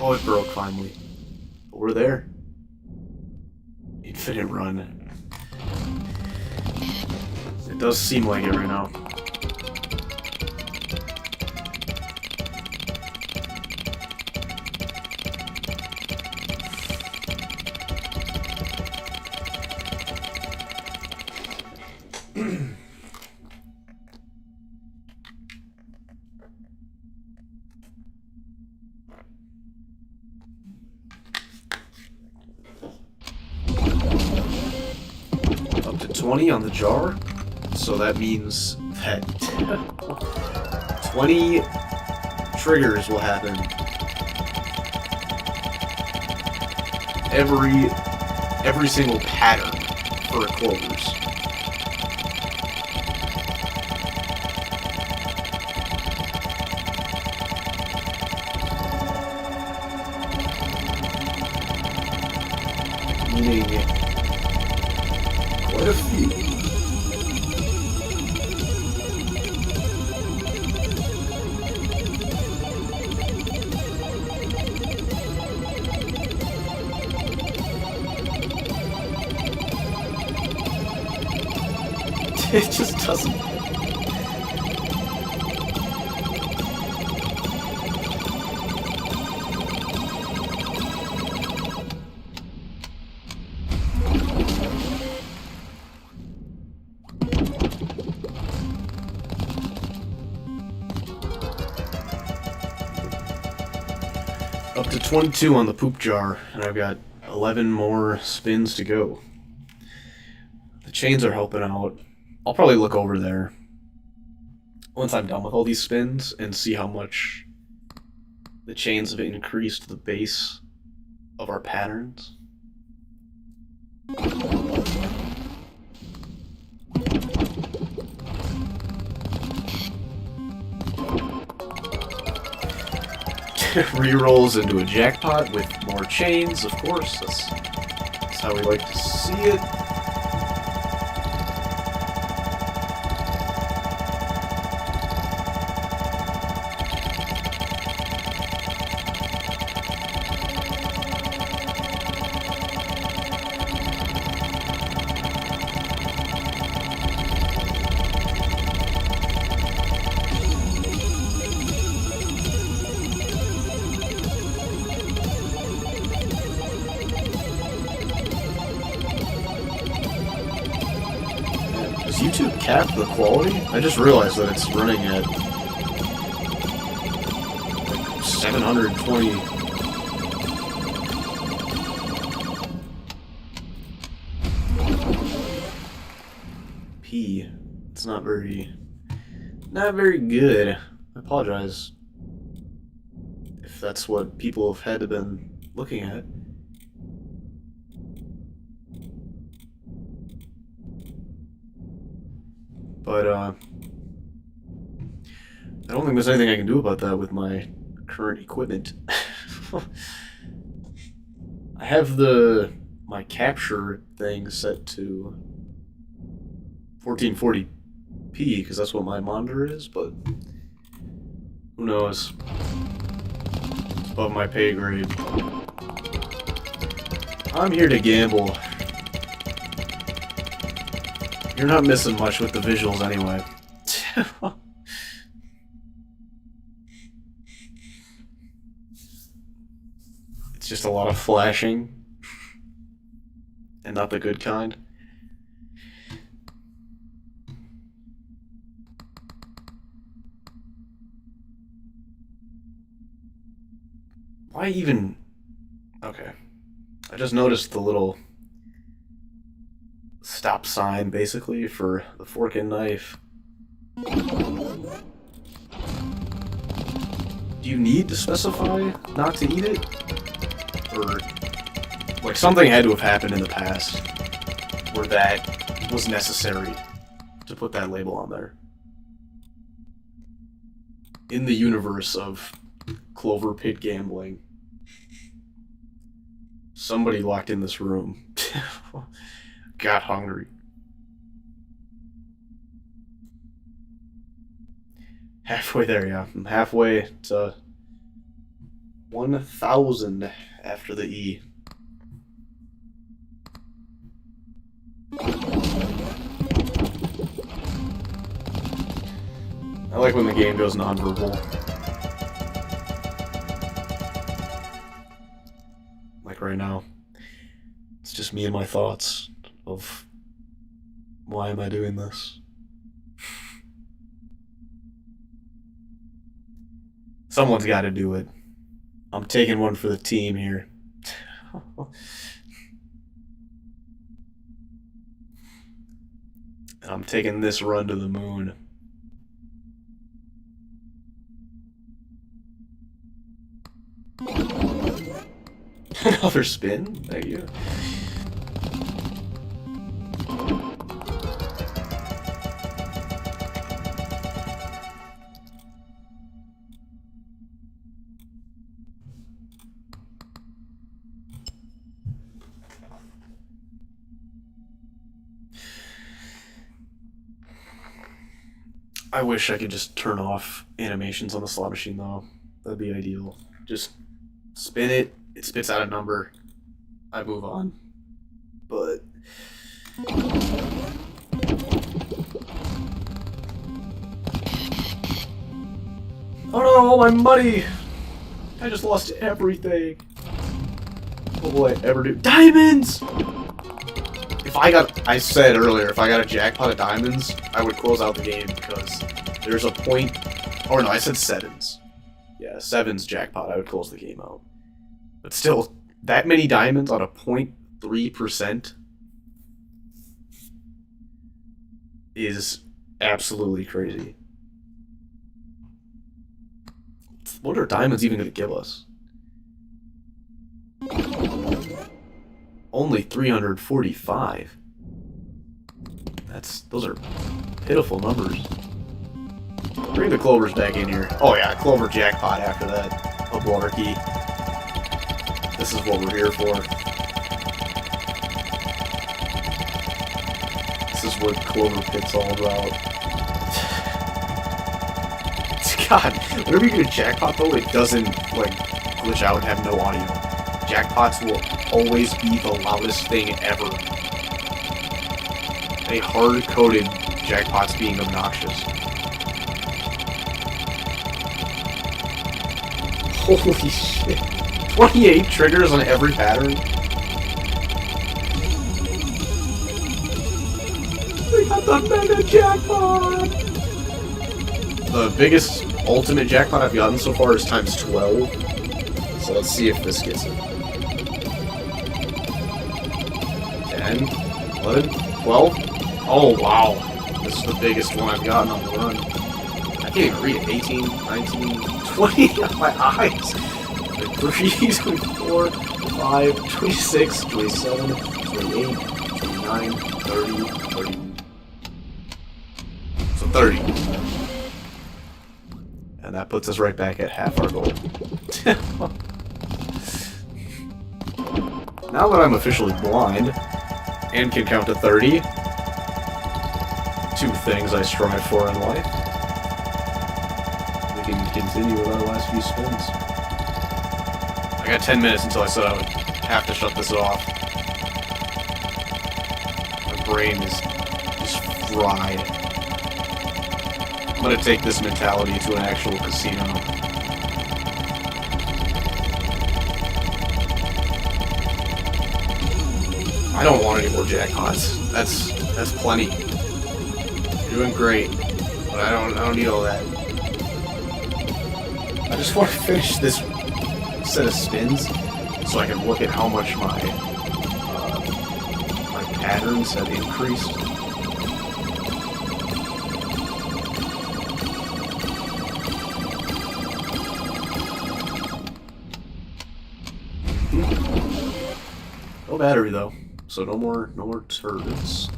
B: Oh, it broke finally. But we're there. Infinite run. It does seem like it right now. Up to 20 on the jar, so that means that 20 triggers will happen every single pattern for clovers. Meaning quite a few. It just doesn't. Up to 22 on the poop jar, and I've got 11 more spins to go. The chains are helping out. I'll probably look over there once I'm done with all these spins and see how much the chains have increased the base of our patterns. Rerolls into a jackpot with more chains, of course. That's how we like to see it. Does YouTube cap the quality? I just realized that it's running at like 720. P. It's not very good. I apologize if that's what people have had to been looking at. But, I don't think there's anything I can do about that with my current equipment. I have my capture thing set to 1440p, because that's what my monitor is, but who knows? It's above my pay grade. I'm here to gamble. You're not missing much with the visuals anyway. It's just a lot of flashing. And not the good kind. Why even... Okay. I just noticed the little stop sign, basically, for the fork and knife. Do you need to specify not to eat it? Or, like, something had to have happened in the past where that was necessary to put that label on there. In the universe of CloverPit gambling, somebody locked in this room got hungry. Halfway there, yeah. I'm halfway to 1,000 after the E. I like when the game goes nonverbal. Like right now. It's just me and my thoughts of why am I doing this? Someone's got to do it. I'm taking one for the team here. And I'm taking this run to the moon. Another spin? Thank you. I wish I could just turn off animations on the slot machine, though. That'd be ideal. Just spin it, it spits out a number, I move on. But Oh no, all my money! I just lost everything. What will I ever do? Diamonds! I said earlier, if I got a jackpot of diamonds, I would close out the game because there's a point, or no, I said sevens. Yeah, sevens jackpot, I would close the game out. But still, that many diamonds on a 0.3% is absolutely crazy. What are diamonds even going to give us? Only 345. Those are pitiful numbers. Bring the clovers back in here. Oh yeah, clover jackpot after that. A water key. This is what we're here for. This is what CloverPit's all about. God, whenever you get a jackpot though, it doesn't like glitch out and have no audio. Jackpots will always be the loudest thing ever. A hard-coded jackpots being obnoxious. Holy shit. 28 triggers on every pattern? We got the mega jackpot! The biggest ultimate jackpot I've gotten so far is times 12. So let's see if this gets it. 10, 11, 12. Oh wow. This is the biggest one I've gotten on the run. I can't even read it. 18, 19, 20 on my eyes. 23, 24, 25, 26, 27, 28, 29, 30, 30. So 30. And that puts us right back at half our goal. Now that I'm officially blind and can count to 30, two things I strive for in life, we can continue with our last few spins. I got 10 minutes until I said I would have to shut this off. My brain is just fried. I'm gonna take this mentality to an actual casino. I don't want any more jackpots. That's plenty. You're doing great, but I don't need all that. I just want to finish this set of spins so I can look at how much my patterns have increased. No battery though, so no more turds.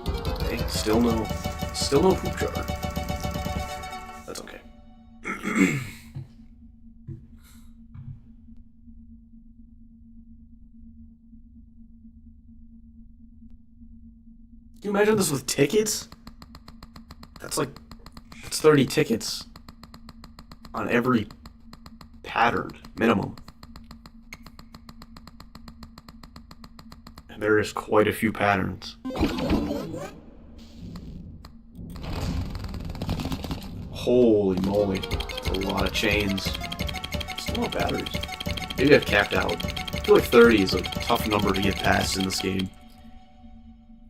B: Okay, still no poop jar. That's okay. Can you imagine this with tickets? That's 30 tickets on every pattern, minimum. And there is quite a few patterns. Holy moly, that's a lot of chains. Still no batteries. Maybe I've capped out. I feel like 30 is a tough number to get past in this game.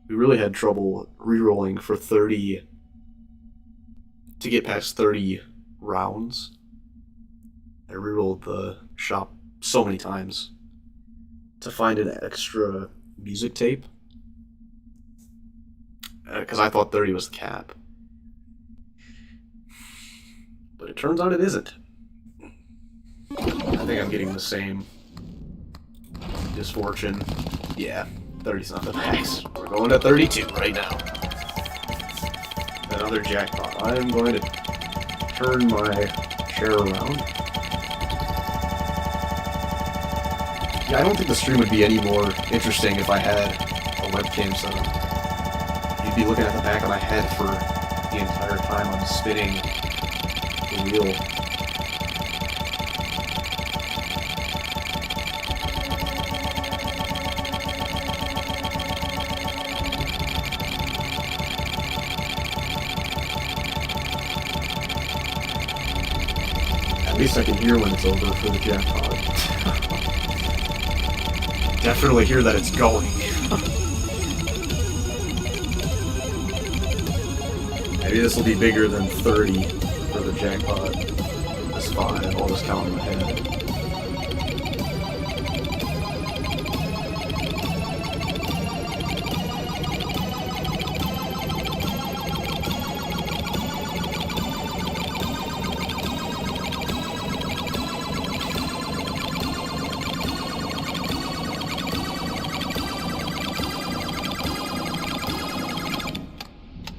B: We really had trouble re-rolling for 30 to get past 30 rounds. I re-rolled the shop so many times to find an extra music tape because I thought 30 was the cap. But it turns out it isn't. I think I'm getting the same misfortune. Yeah. 30's not the max. We're going to 32 right now. Another jackpot. I am going to turn my chair around. Yeah, I don't think the stream would be any more interesting if I had a webcam set up. You'd be looking at the back of my head for the entire time I'm spinning the wheel. least I can hear when it's over for the jackpot. Definitely hear that it's going. Maybe this will be bigger than 30 for the jackpot. That's 5, I'll just count in my head.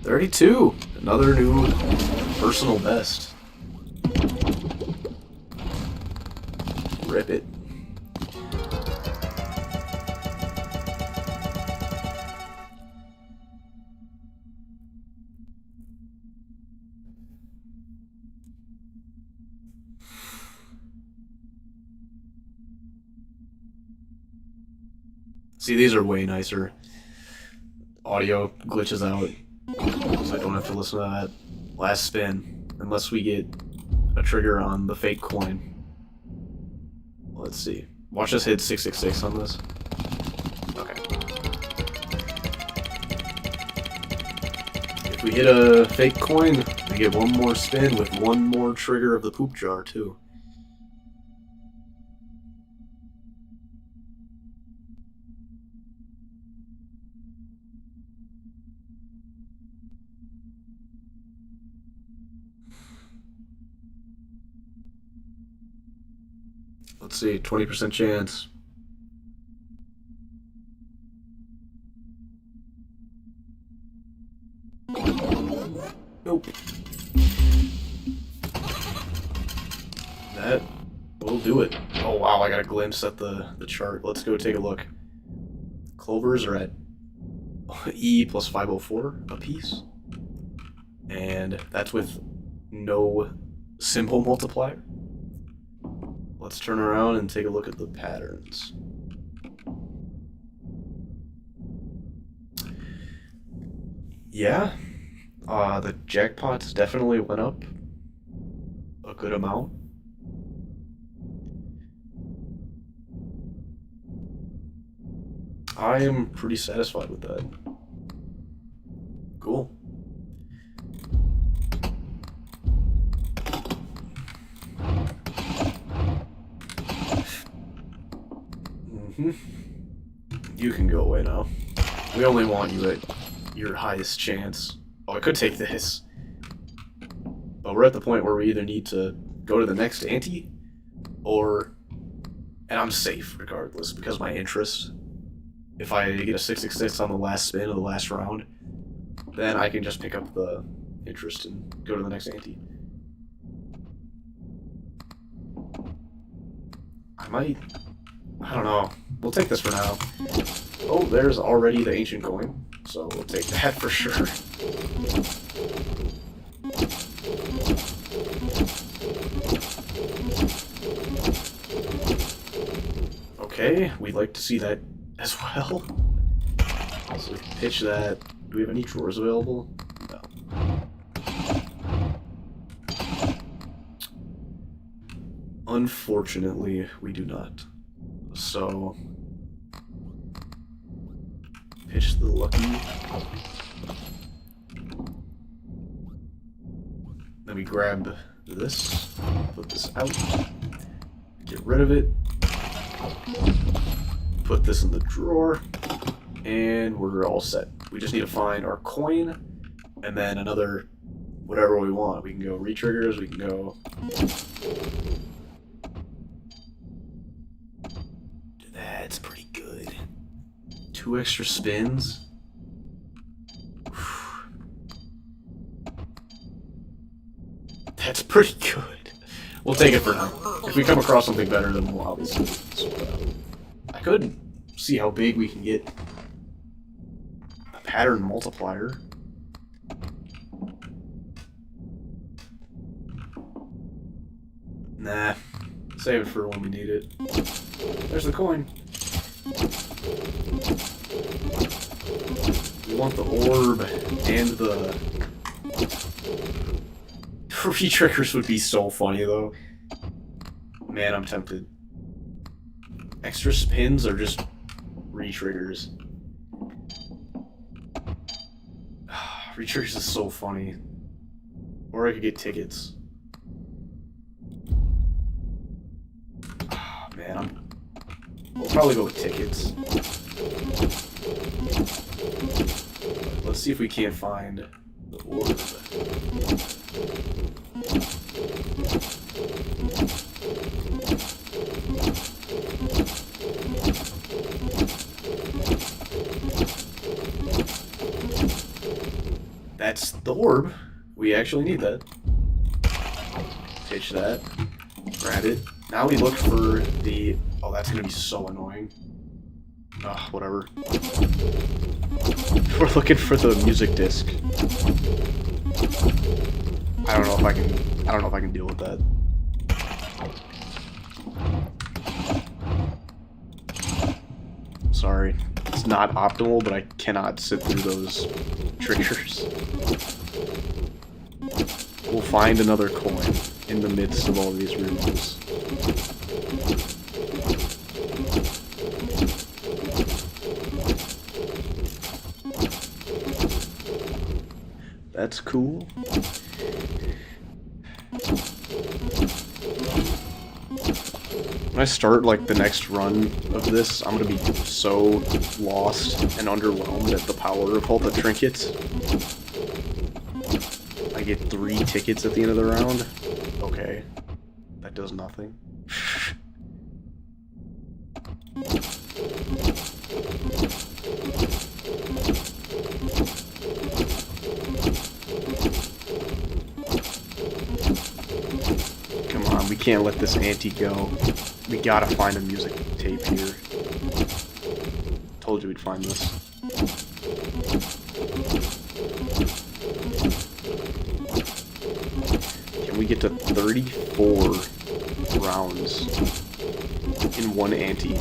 B: $32! Another new personal best. Rip it. See, these are way nicer. Audio glitches out, so I don't have to listen to that last spin, unless we get a trigger on the fake coin. Let's see. Watch us hit 666 on this. Okay. If we hit a fake coin, we get one more spin with one more trigger of the poop jar, too. Let's see, 20% chance. Nope. That will do it. Oh wow, I got a glimpse at the chart. Let's go take a look. Clovers are at E plus 504 a piece. And that's with no symbol multiplier. Let's turn around and take a look at the patterns. Yeah, the jackpots definitely went up a good amount. I am pretty satisfied with that. Cool. You can go away now. We only want you at your highest chance. Oh, I could take this. But we're at the point where we either need to go to the next ante, or... And I'm safe regardless, because my interest. If I get a 666 on the last spin of the last round, then I can just pick up the interest and go to the next ante. I don't know. We'll take this for now. Oh, there's already the ancient coin, so we'll take that for sure. Okay, we'd like to see that as well. So pitch that. Do we have any drawers available? No. Unfortunately, we do not. So, pitch the lucky. Then we grab this, put this out, get rid of it, put this in the drawer, and we're all set. We just need to find our coin, and then another whatever we want. We can go re-triggers, we can go... That's pretty good. 2 extra spins. That's pretty good. We'll take it for now. If we come across something better, then we'll obviously sort it out. I could see how big we can get a pattern multiplier. Nah. Save it for when we need it. There's the coin. We want the orb and the... Re-triggers would be so funny, though. Man, I'm tempted. Extra spins or just re-triggers? Re-triggers is so funny. Or I could get tickets. Man, we'll probably go with tickets. Let's see if we can't find the orb. That's the orb. We actually need that. Pitch that. Grab it. Now we look for the... Oh, that's gonna be so annoying. Ugh, whatever. We're looking for the music disc. I don't know if I can deal with that. Sorry. It's not optimal, but I cannot sit through those triggers. We'll find another coin in the midst of all these rooms. That's cool. When I start, like, the next run of this, I'm gonna be so lost and underwhelmed at the power of all the trinkets. I get 3 tickets at the end of the round. Okay. That does nothing. Come on, we can't let this ante go. We gotta find a music tape here. Told you we'd find this. Can we get to 34 rounds in one ante?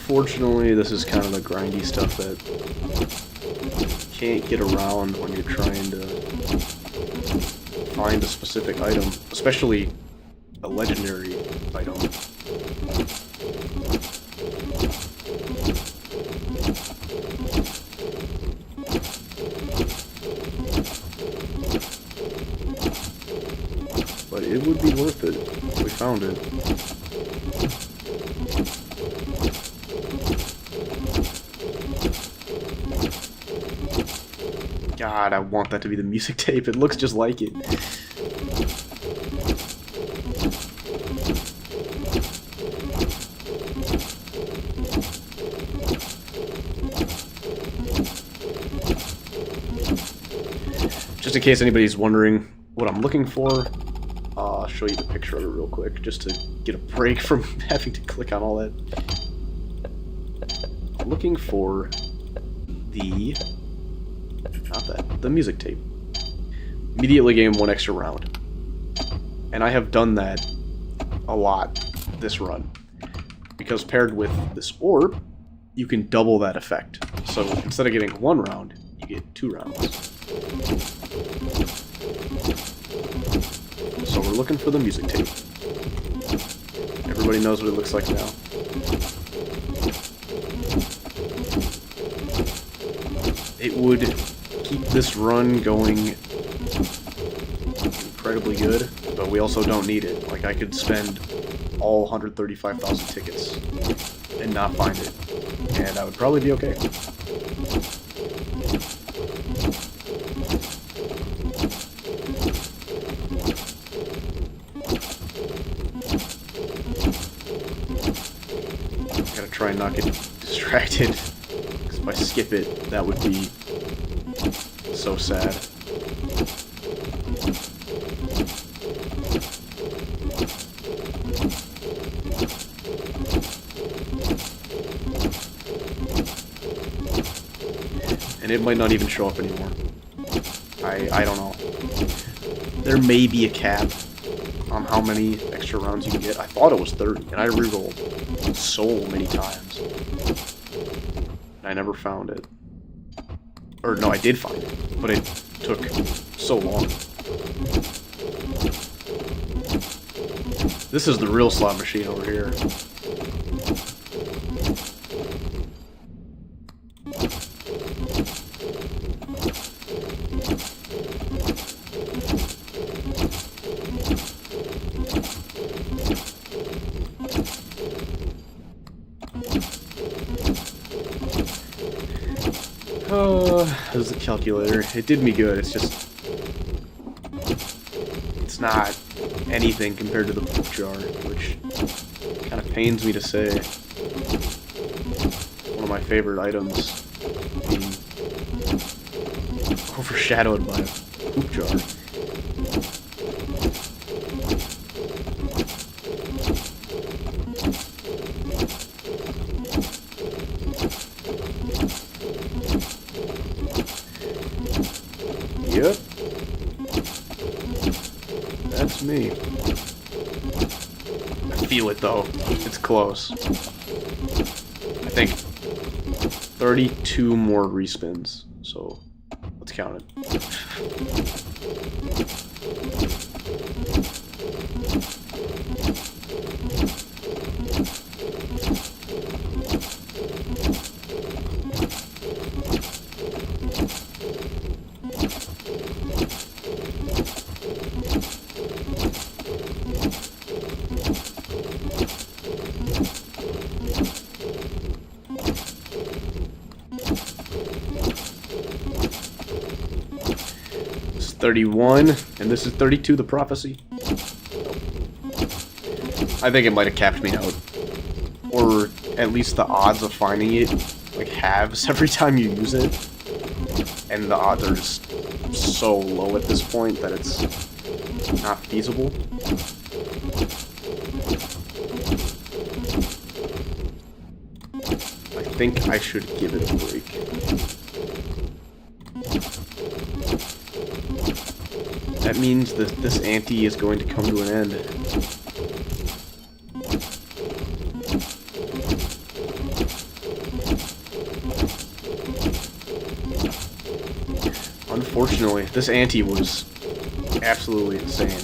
B: Unfortunately, this is kind of the grindy stuff that can't get around when you're trying to find a specific item, especially a legendary item. But it would be worth it if we found it. God, I want that to be the music tape. It looks just like it. Just in case anybody's wondering what I'm looking for, I'll show you the picture of it real quick, just to get a break from having to click on all that. I'm looking for the... the music tape. Immediately gain 1 extra round. And I have done that a lot this run. Because paired with this orb, you can double that effect. So instead of getting 1 round, you get 2 rounds. So we're looking for the music tape. Everybody knows what it looks like now. It would keep this run going incredibly good, but we also don't need it. Like, I could spend all 135,000 tickets and not find it, and I would probably be okay. Gotta try and not get distracted, because if I skip it, that would be so sad. And it might not even show up anymore. I don't know. There may be a cap on how many extra rounds you can get. I thought it was 30, and I rerolled so many times. And I never found it. Or no, I did find it, but it took so long. This is the real slot machine over here. Oh, that was the calculator. It did me good. It's just... it's not anything compared to the poop jar, which kind of pains me to say. One of my favorite items being overshadowed by a poop jar. Yep. That's me. I feel it though. It's close. I think 32 more respins. So let's count it. This is 31, and this is 32, the prophecy. I think it might have capped me out. Or at least the odds of finding it, like, halves every time you use it. And the odds are just so low at this point that it's not feasible. I think I should give it a break. That means that this ante is going to come to an end. Unfortunately, this ante was absolutely insane.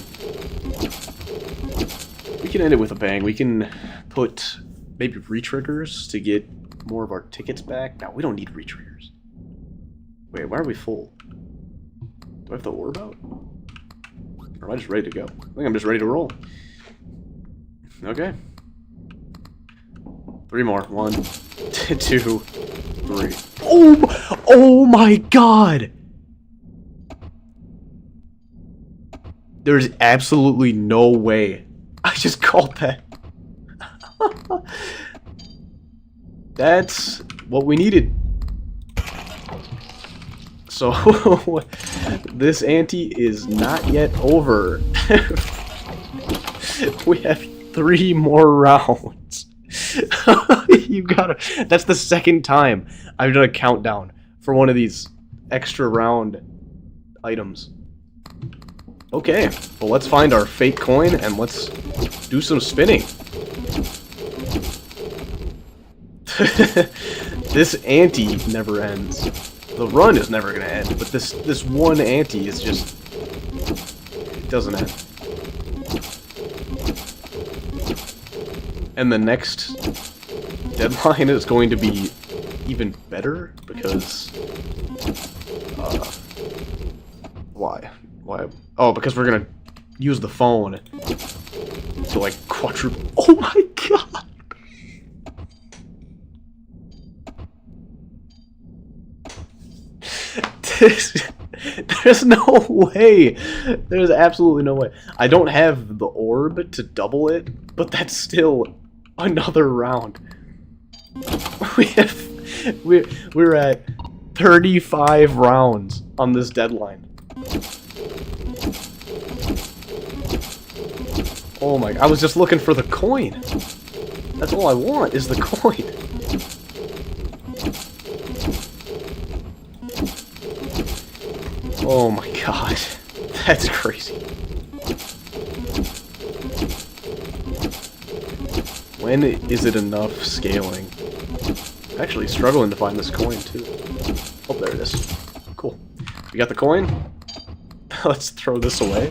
B: We can end it with a bang. We can put maybe re-triggers to get more of our tickets back. No, we don't need re-triggers. Wait, why are we full? Do I have the orb out? Or am I just ready to go? I think I'm just ready to roll. Okay. 3 more. 1, 2, 3. Oh my god! There's absolutely no way. I just called that. That's what we needed. So, this ante is not yet over. We have 3 more rounds. You gotta... That's the second time I've done a countdown for one of these extra round items. Okay, well let's find our fake coin and let's do some spinning. This ante never ends. The run is never gonna end, but this one ante is just... it doesn't end. And the next deadline is going to be even better because... why? Why? Oh, because we're gonna use the phone to like quadruple. Oh my god! There's no way. There's absolutely no way. I don't have the orb to double it, but that's still another round. We're at 35 rounds on this deadline. Oh my, I was just looking for the coin. That's all I want, is the coin. Oh my god. god. That's crazy. When is it enough scaling? I'm actually struggling to find this coin, too. Oh, there it is. Cool. We got the coin. Let's throw this away.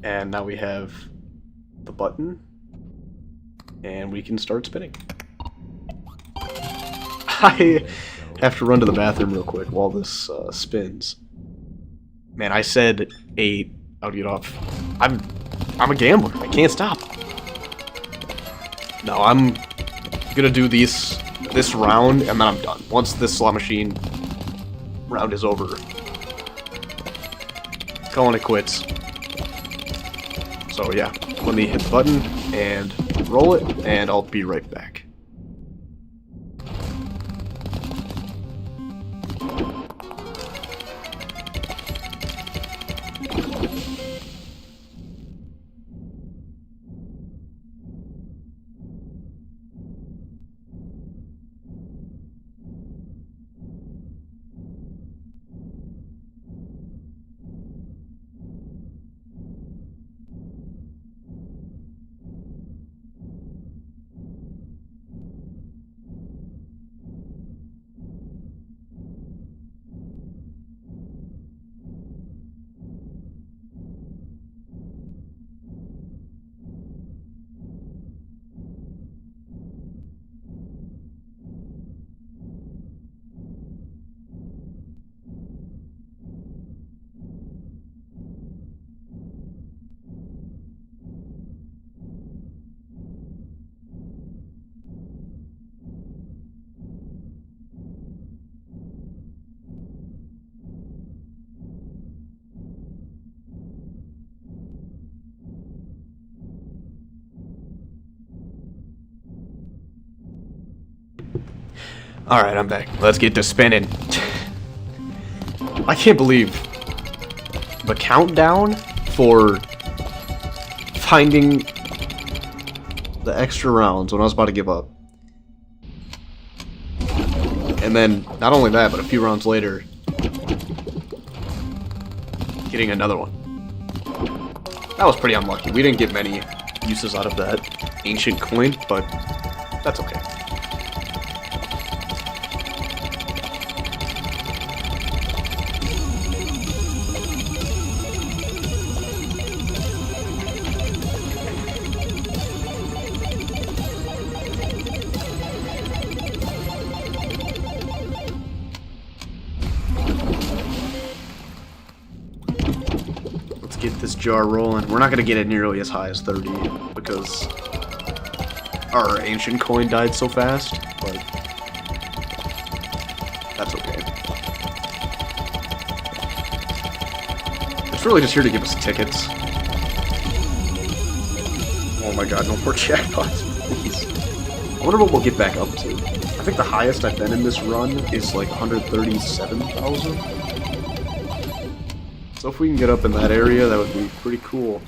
B: And now we have the button. And we can start spinning. I have to run to the bathroom real quick while this spins. Man, I said 8. I'll get off. I'm a gambler. I can't stop. No, I'm gonna do this round, and then I'm done. Once this slot machine round is over, calling it quits. So yeah, let me hit the button and roll it, and I'll be right back. Alright, I'm back. Let's get to spinning. I can't believe the countdown for finding the extra rounds when I was about to give up. And then, not only that, but a few rounds later, getting another one. That was pretty unlucky. We didn't get many uses out of that ancient coin, but that's okay. Get this jar rolling. We're not going to get it nearly as high as 30 because our ancient coin died so fast, but that's okay. It's really just here to give us tickets. Oh my god, no more jackpots, please. I wonder what we'll get back up to. I think the highest I've been in this run is like 137,000. So if we can get up in that area, that would be pretty cool.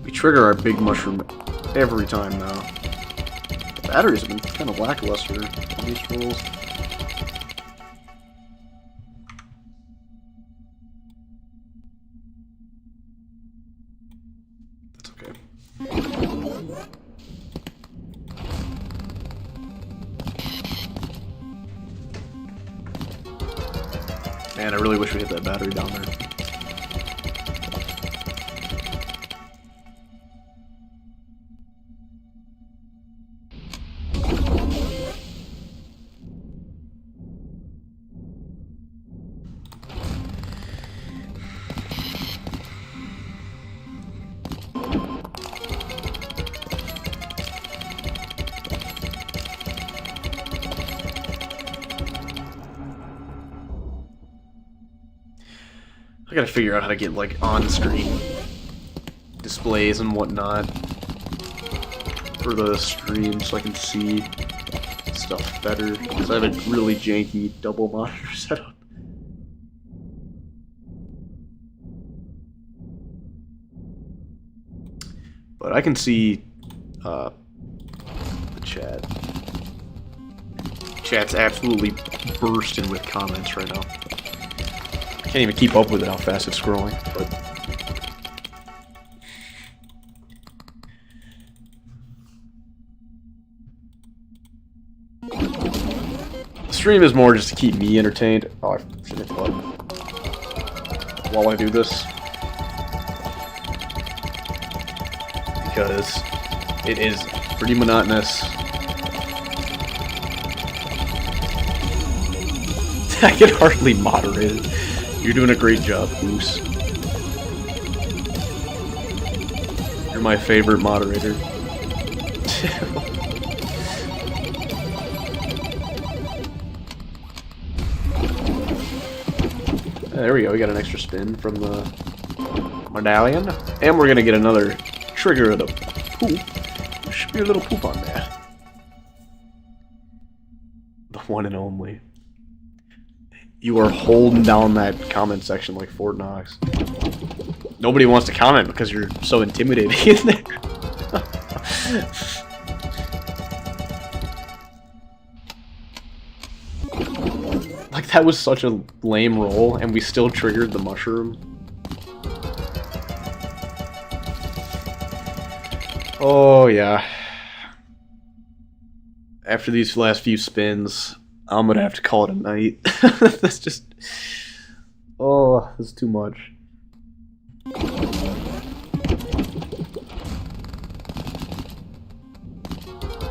B: We trigger our big mushroom every time now. The batteries have been kind of lackluster on these rolls. Man, I really wish we hit that battery down there. I gotta figure out how to get, like, on-screen displays and whatnot for the stream so I can see stuff better, because I have a really janky double monitor setup. But I can see the chat. Chat's absolutely bursting with comments right now. I can't even keep up with it how fast it's scrolling, but the stream is more just to keep me entertained. Oh, I should hit the button while I do this. Because it is pretty monotonous. I can hardly moderate it. You're doing a great job, Bruce. You're my favorite moderator. There we go, we got an extra spin from the medallion. And we're gonna get another trigger of the poop. There should be a little poop on there. The one and only. You are holding down that comment section like Fort Knox. Nobody wants to comment because you're so intimidating in there. Like, that was such a lame roll, and we still triggered the mushroom. Oh, yeah. After these last few spins, I'm gonna have to call it a night. That's just... Oh, that's too much.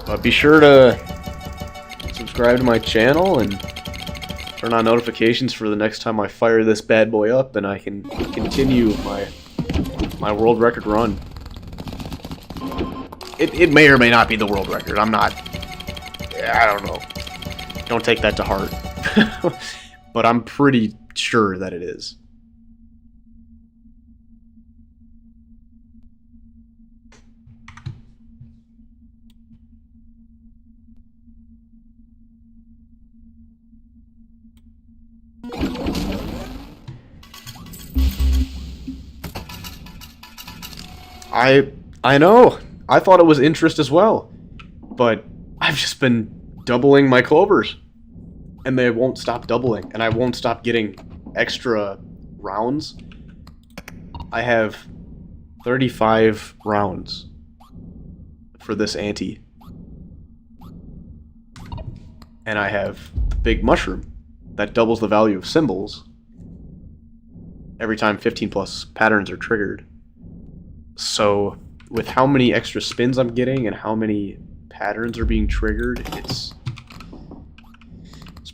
B: But be sure to subscribe to my channel and turn on notifications for the next time I fire this bad boy up and I can continue my world record run. It may or may not be the world record. I'm not... I don't know. Don't take that to heart. But I'm pretty sure that it is. I know. I thought it was interest as well. But I've just been doubling my clovers. And they won't stop doubling. And I won't stop getting extra rounds. I have 35 rounds for this ante. And I have the big mushroom that doubles the value of symbols every time 15 plus patterns are triggered. So with how many extra spins I'm getting and how many patterns are being triggered, it's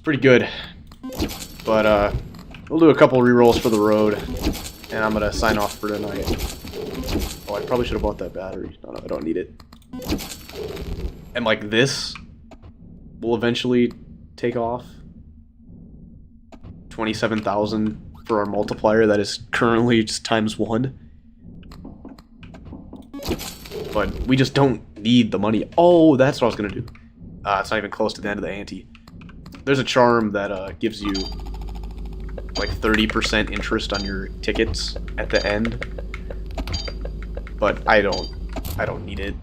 B: pretty good. But we'll do a couple rerolls for the road, and I'm gonna sign off for tonight. Oh, I probably should have bought that battery. No, I don't need it. And like this will eventually take off. 27,000 for our multiplier that is currently just ×1. But we just don't need the money. Oh, that's what I was gonna do. It's not even close to the end of the ante. There's a charm that gives you like 30% interest on your tickets at the end. But I don't need it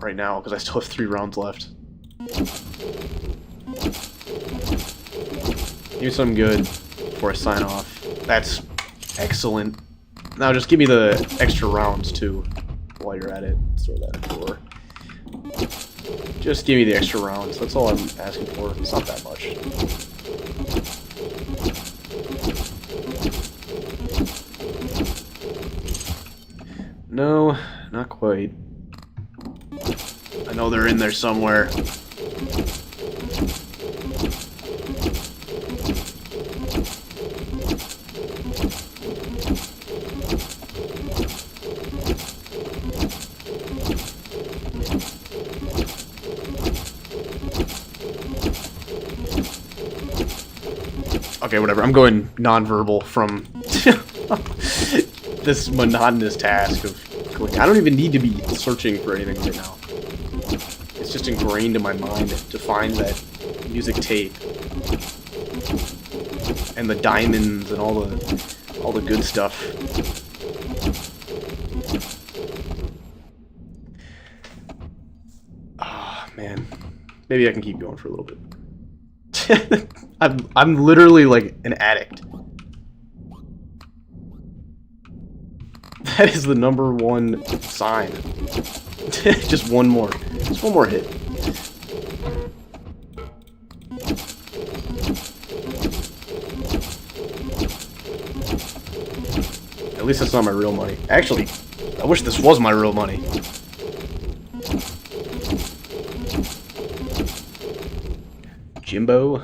B: right now because I still have 3 rounds left. Give me something good before I sign off. That's excellent. Now just give me the extra rounds too while you're at it. Let's throw that in the door. Just give me the extra rounds. That's all I'm asking for. It's not that much. No, not quite. I know they're in there somewhere. Okay, whatever. I'm going non-verbal from this monotonous task of clicking. I don't even need to be searching for anything right now. It's just ingrained in my mind to find that music tape and the diamonds and all the good stuff. Maybe I can keep going for a little bit. I'm literally like an addict. That is the #1 sign. Just one more. Just one more hit. At least it's not my real money. Actually, I wish this was my real money. Jimbo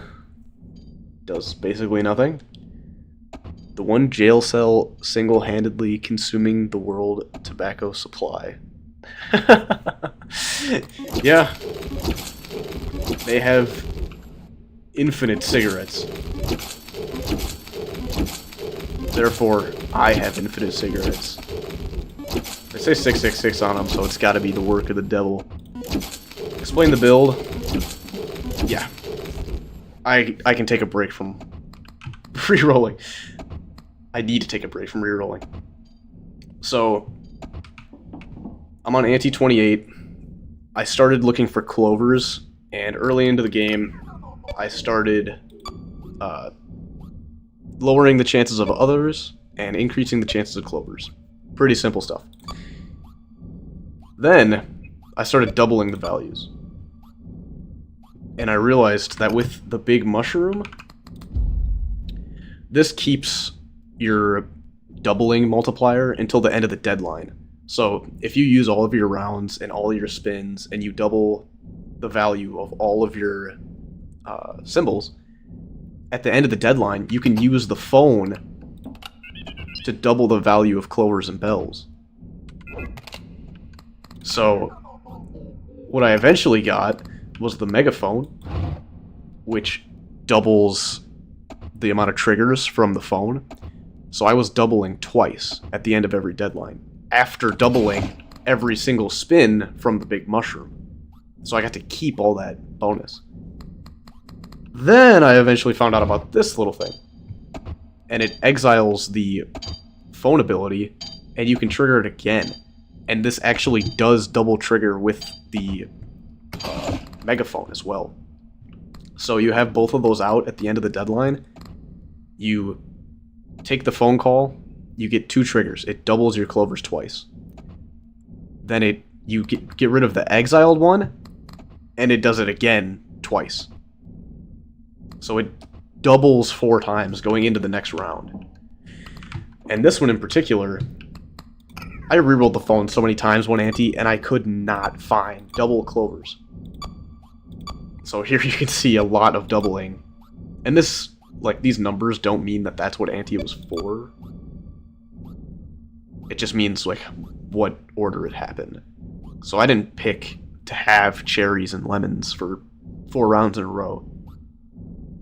B: does basically nothing. The one jail cell single-handedly consuming the world tobacco supply. Yeah. They have infinite cigarettes. Therefore, I have infinite cigarettes. They say 666 on them, so it's gotta be the work of the devil. Explain the build. Yeah. I can take a break from re-rolling. I need to take a break from re-rolling. So, I'm on Ante 28. I started looking for clovers, and early into the game, I started lowering the chances of others and increasing the chances of clovers. Pretty simple stuff. Then, I started doubling the values. And I realized that with the big mushroom, this keeps your doubling multiplier until the end of the deadline. So if you use all of your rounds and all your spins and you double the value of all of your symbols, at the end of the deadline, you can use the phone to double the value of clovers and bells. So what I eventually got was the megaphone, which doubles the amount of triggers from the phone. So I was doubling twice at the end of every deadline, after doubling every single spin from the big mushroom. So I got to keep all that bonus. Then I eventually found out about this little thing. And it exiles the phone ability, and you can trigger it again. And this actually does double trigger with the megaphone as well. So you have both of those out at the end of the deadline. You take the phone call, you get 2 triggers. It doubles your clovers twice. Then you get rid of the exiled one, and it does it again twice. So it doubles 4 times going into the next round. And this one in particular, I rerolled the phone so many times one ante, and I could not find double clovers. So here you can see a lot of doubling. And this, like, these numbers don't mean that that's what ante was for. It just means, like, what order it happened. So I didn't pick to have cherries and lemons for 4 rounds in a row.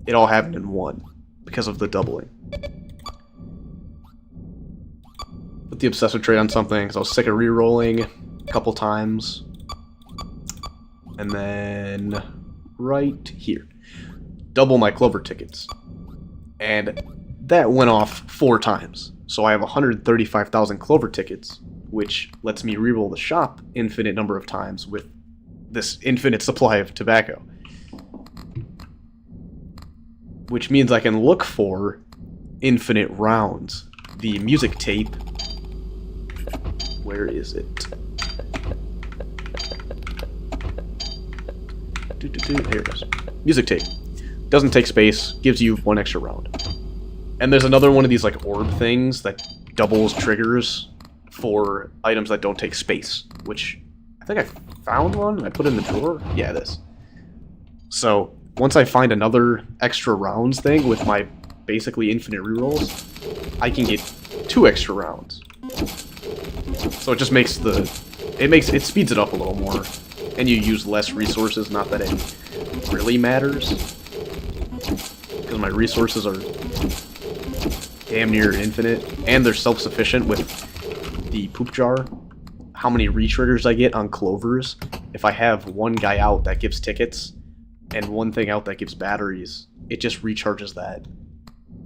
B: It all happened in one because of the doubling. Put the obsessive trait on something because I was sick of re-rolling a couple times. And then right here, double my clover tickets. And that went off 4 times. So I have 135,000 clover tickets, which lets me re-roll the shop infinite number of times with this infinite supply of tobacco. Which means I can look for infinite rounds. The music tape. Where is it? Here it is. Music tape. Doesn't take space, gives you 1 extra round. And there's another one of these like orb things that doubles triggers for items that don't take space, which I think I found one. I put it in the drawer. Yeah, this. So once I find another extra rounds thing with my basically infinite rerolls, I can get 2 extra rounds. So it just makes it speeds it up a little more, and you use less resources. Not that it really matters, because my resources are damn near infinite, and they're self-sufficient with the poop jar. How many re-triggers I get on clovers? If I have one guy out that gives tickets, and one thing out that gives batteries, it just recharges that.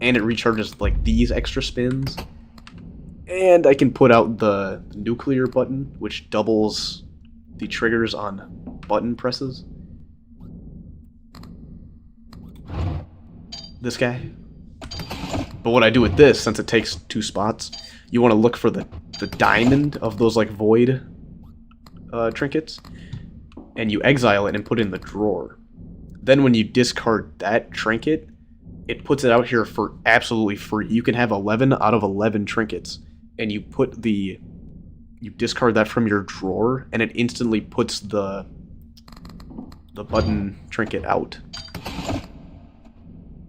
B: And it recharges like these extra spins. And I can put out the nuclear button, which doubles the triggers on button presses. this guy. But what I do with this, since it takes 2 spots, you want to look for the diamond of those like void trinkets, and you exile it and put it in the drawer. Then when you discard that trinket, it puts it out here for absolutely free. You can have 11 out of 11 trinkets, and you discard that from your drawer, and it instantly puts the button trinket out.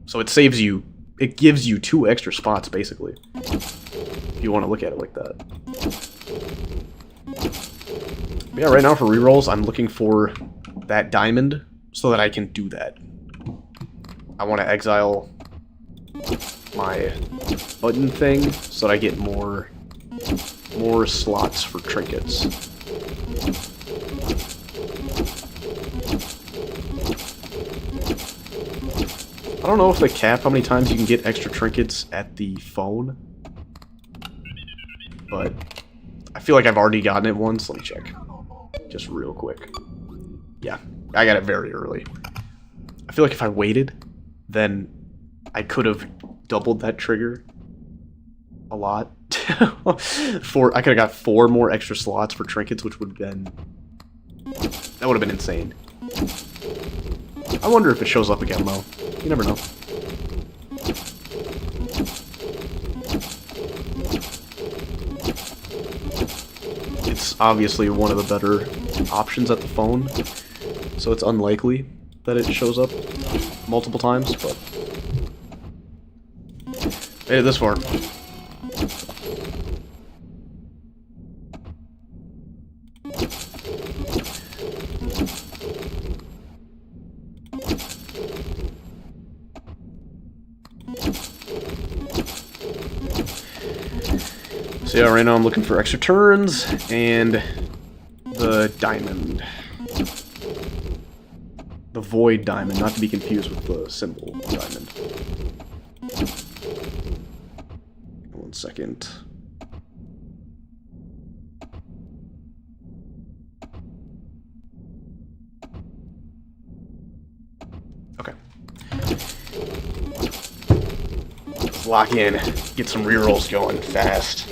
B: So it saves you, it gives you 2 extra spots, basically. If you want to look at it like that. But yeah, right now for rerolls, I'm looking for that diamond so that I can do that. I want to exile my button thing so that I get more slots for trinkets. I don't know if they cap how many times you can get extra trinkets at the phone, but I feel like I've already gotten it once. Let me check. Just real quick. Yeah, I got it very early. I feel like if I waited, then I could have doubled that trigger a lot. I could have got 4 more extra slots for trinkets, which would have been... That would have been insane. I wonder if it shows up again, though. You never know. It's obviously one of the better options at the phone, so it's unlikely that it shows up multiple times, but... Made it this far. So yeah, right now I'm looking for extra turns and the diamond. The void diamond, not to be confused with the symbol diamond. 1 second. Okay. Let's lock in, get some rerolls going fast.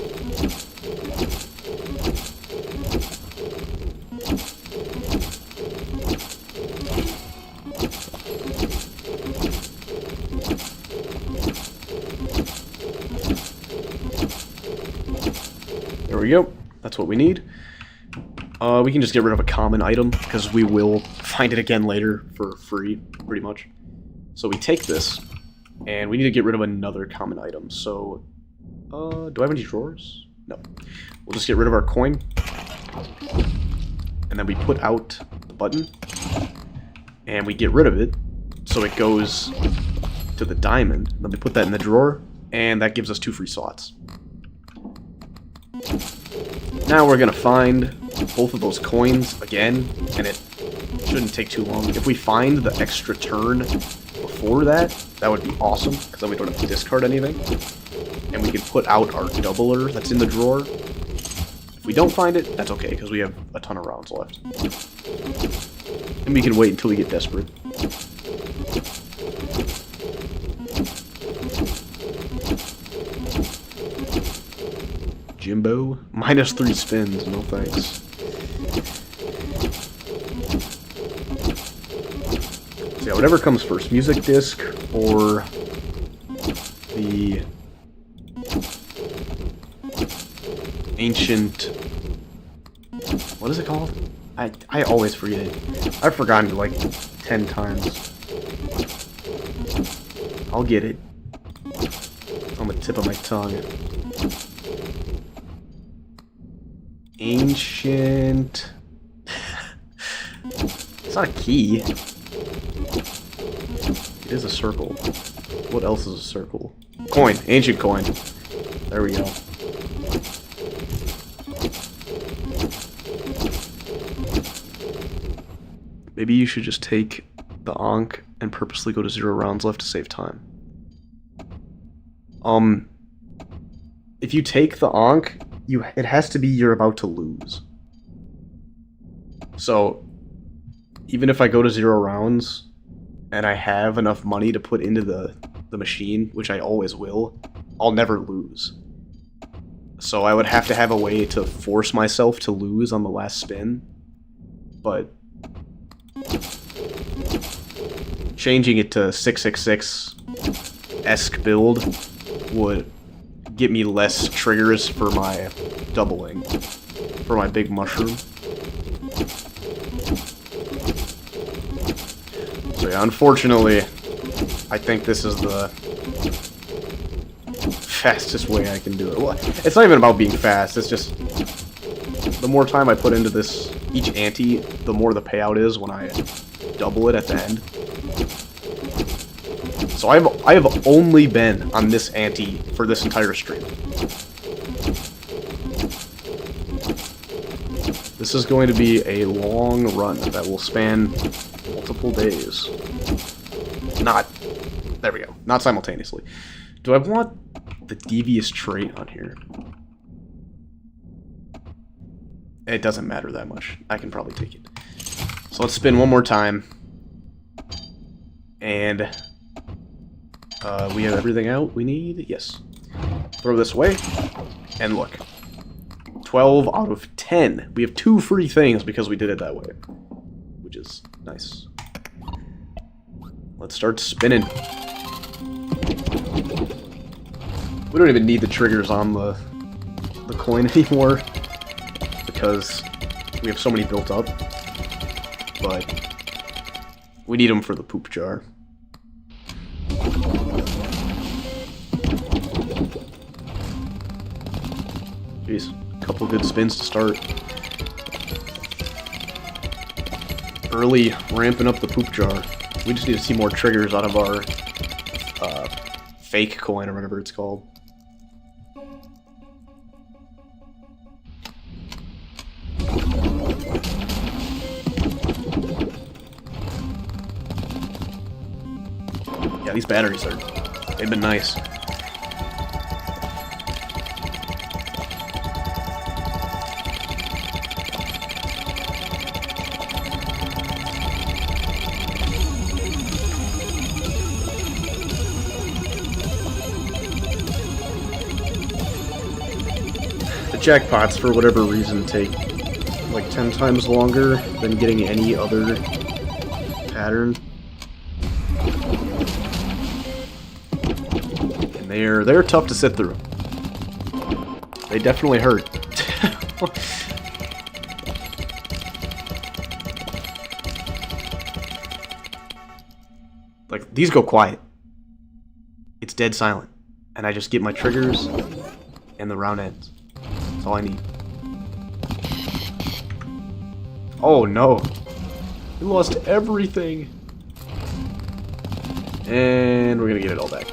B: There we go. That's what we need. We can just get rid of a common item, because we will find it again later for free, pretty much. So we take this, and we need to get rid of another common item. So, do I have any drawers? No. We'll just get rid of our coin, and then we put out the button, and we get rid of it, so it goes to the diamond. Then we put that in the drawer, and that gives us 2 free slots. Now we're gonna find both of those coins again, and it shouldn't take too long. If we find the extra turn before that, that would be awesome, because then we don't have to discard anything. And we can put out our doubler that's in the drawer. If we don't find it, that's okay, because we have a ton of rounds left. And we can wait until we get desperate. Jimbo? -3 spins, no thanks. So yeah, whatever comes first, music disc or the ancient... What is it called? I always forget it. I've forgotten it like 10 times. I'll get it. On the tip of my tongue. Ancient... It's not a key. It is a circle. What else is a circle? Coin. Ancient coin. There we go. Maybe you should just take the Ankh and purposely go to 0 rounds left to save time. If you take the Ankh, it has to be you're about to lose. So, even if I go to 0 rounds, and I have enough money to put into the the machine, which I always will, I'll never lose. So I would have to have a way to force myself to lose on the last spin, but changing it to 666-esque build would get me less triggers for my doubling, for my big mushroom. So yeah, unfortunately, I think this is the fastest way I can do it. Well, it's not even about being fast, it's just the more time I put into this, each ante, the more the payout is when I double it at the end. So I have only been on this ante for this entire stream. This is going to be a long run that will span multiple days. There we go. Not simultaneously. Do I want the devious trait on here? It doesn't matter that much. I can probably take it. So let's spin one more time. And we have everything out we need? Yes. Throw this away. And look. 12 out of 10. We have 2 free things because we did it that way. Which is nice. Let's start spinning. We don't even need the triggers on the coin anymore because we have so many built up. But we need them for the poop jar. Jeez, a couple good spins to start. Early ramping up the poop jar. We just need to see more triggers out of our fake coin or whatever it's called. Yeah, these batteries they've been nice. Jackpots, for whatever reason, take like 10 times longer than getting any other pattern. And they're tough to sit through. They definitely hurt. Like, these go quiet. It's dead silent. And I just get my triggers and the round ends. That's all I need. Oh no! We lost everything! And we're gonna get it all back.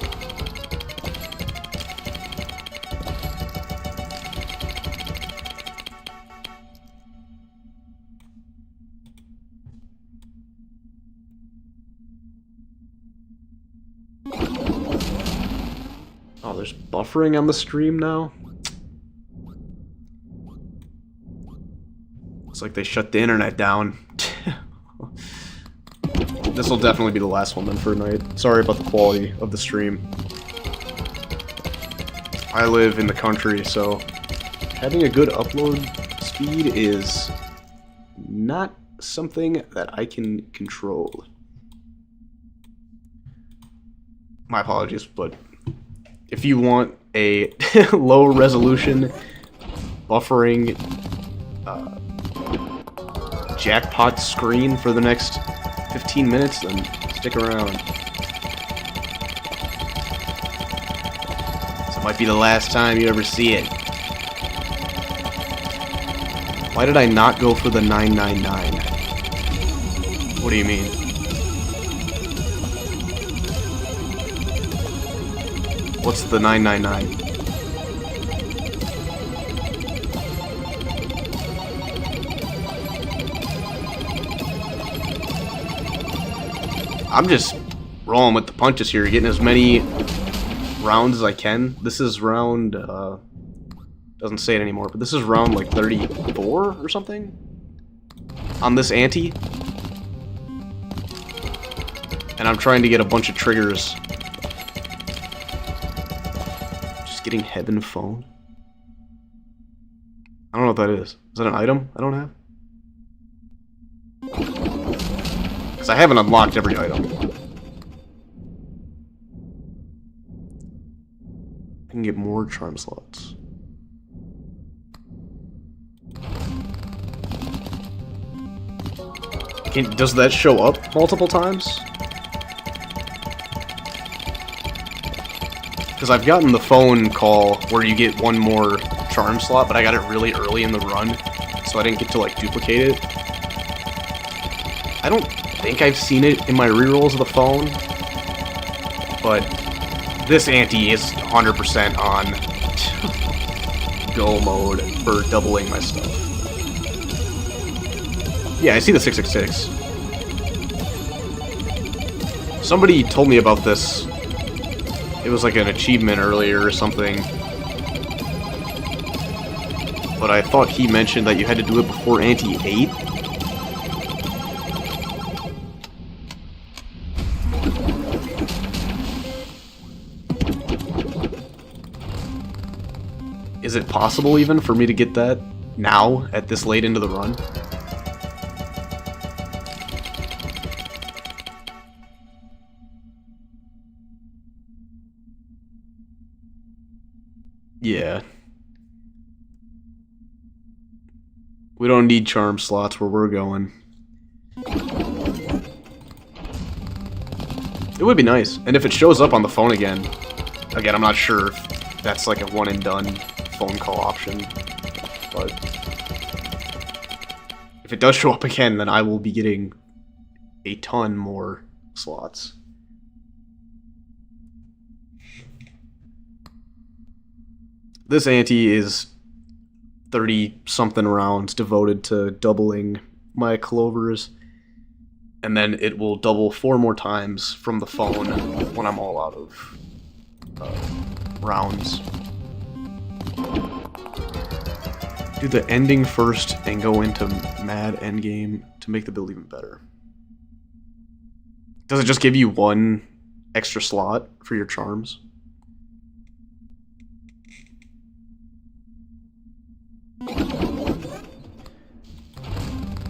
B: Oh, there's buffering on the stream now? Looks like they shut the internet down. This will definitely be the last one then for tonight. Sorry about the quality of the stream. I live in the country, so having a good upload speed is not something that I can control. My apologies, but if you want a low resolution buffering jackpot screen for the next 15 minutes, then stick around. This might be the last time you ever see it. Why did I not go for the 999? What do you mean? What's the 999? I'm just rolling with the punches here, getting as many rounds as I can. This is round, doesn't say it anymore, but this is round like 34 or something on this ante. And I'm trying to get a bunch of triggers Getting heaven phone? I don't know what that is. Is that an item I don't have? Because I haven't unlocked every item. I can get more charm slots. Does that show up multiple times? Because I've gotten the phone call where you get one more charm slot, but I got it really early in the run, so I didn't get to, like, duplicate it. I don't think I've seen it in my rerolls of the phone, but this ante is 100% on go mode for doubling my stuff. Yeah, I see the 666. Somebody told me about this. It was like an achievement earlier or something. But I thought he mentioned that you had to do it before Ante 8. Is it possible even for me to get that now at this late into the run? Yeah. We don't need charm slots where we're going. It would be nice. And if it shows up on the phone again, I'm not sure if that's like a one and done phone call option. But if it does show up again, then I will be getting a ton more slots. This ante is 30-something rounds devoted to doubling my clovers, and then it will double 4 more times from the phone when I'm all out of rounds. Do the ending first and go into mad endgame to make the build even better. Does it just give you 1 extra slot for your charms?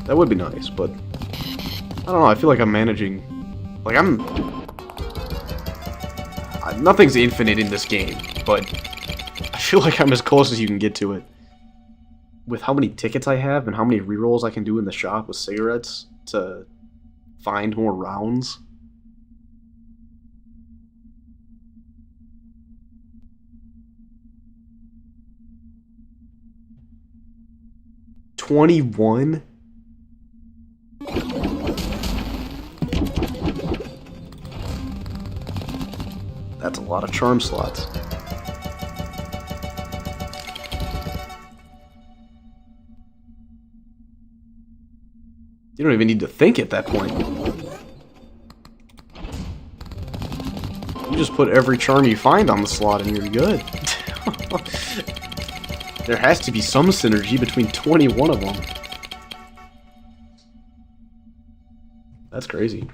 B: That would be nice, but I don't know, I feel like I'm managing... Like, nothing's infinite in this game, but I feel like I'm as close as you can get to it. With how many tickets I have and how many rerolls I can do in the shop with cigarettes to find more rounds. $21? That's a lot of charm slots. You don't even need to think at that point. You just put every charm you find on the slot and you're good. There has to be some synergy between 21 of them. That's crazy.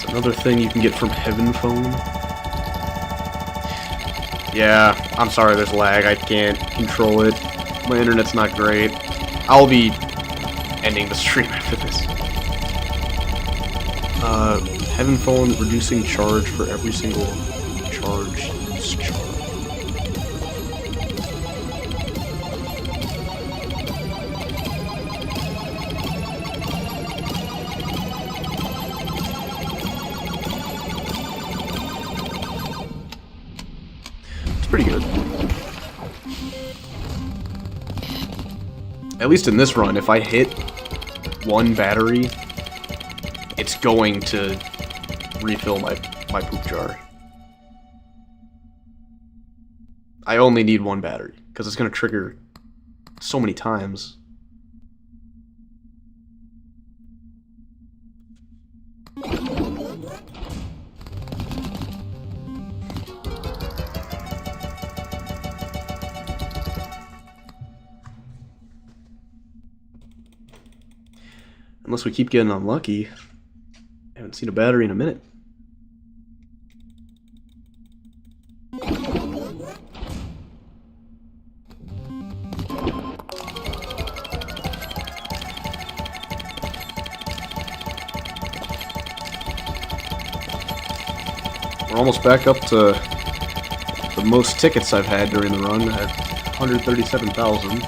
B: Another thing you can get from Heaven Phone. Yeah, I'm sorry there's lag. I can't control it. My internet's not great. I'll be ending the stream after this. Heaven Phone reducing charge for every single charge use charge. Pretty good. At least in this run, if I hit 1 battery, it's going to refill my poop jar. I only need 1 battery. because it's going to trigger so many times. Unless we keep getting unlucky. I haven't seen a battery in a minute. We're almost back up to the most tickets I've had during the run at 137,000.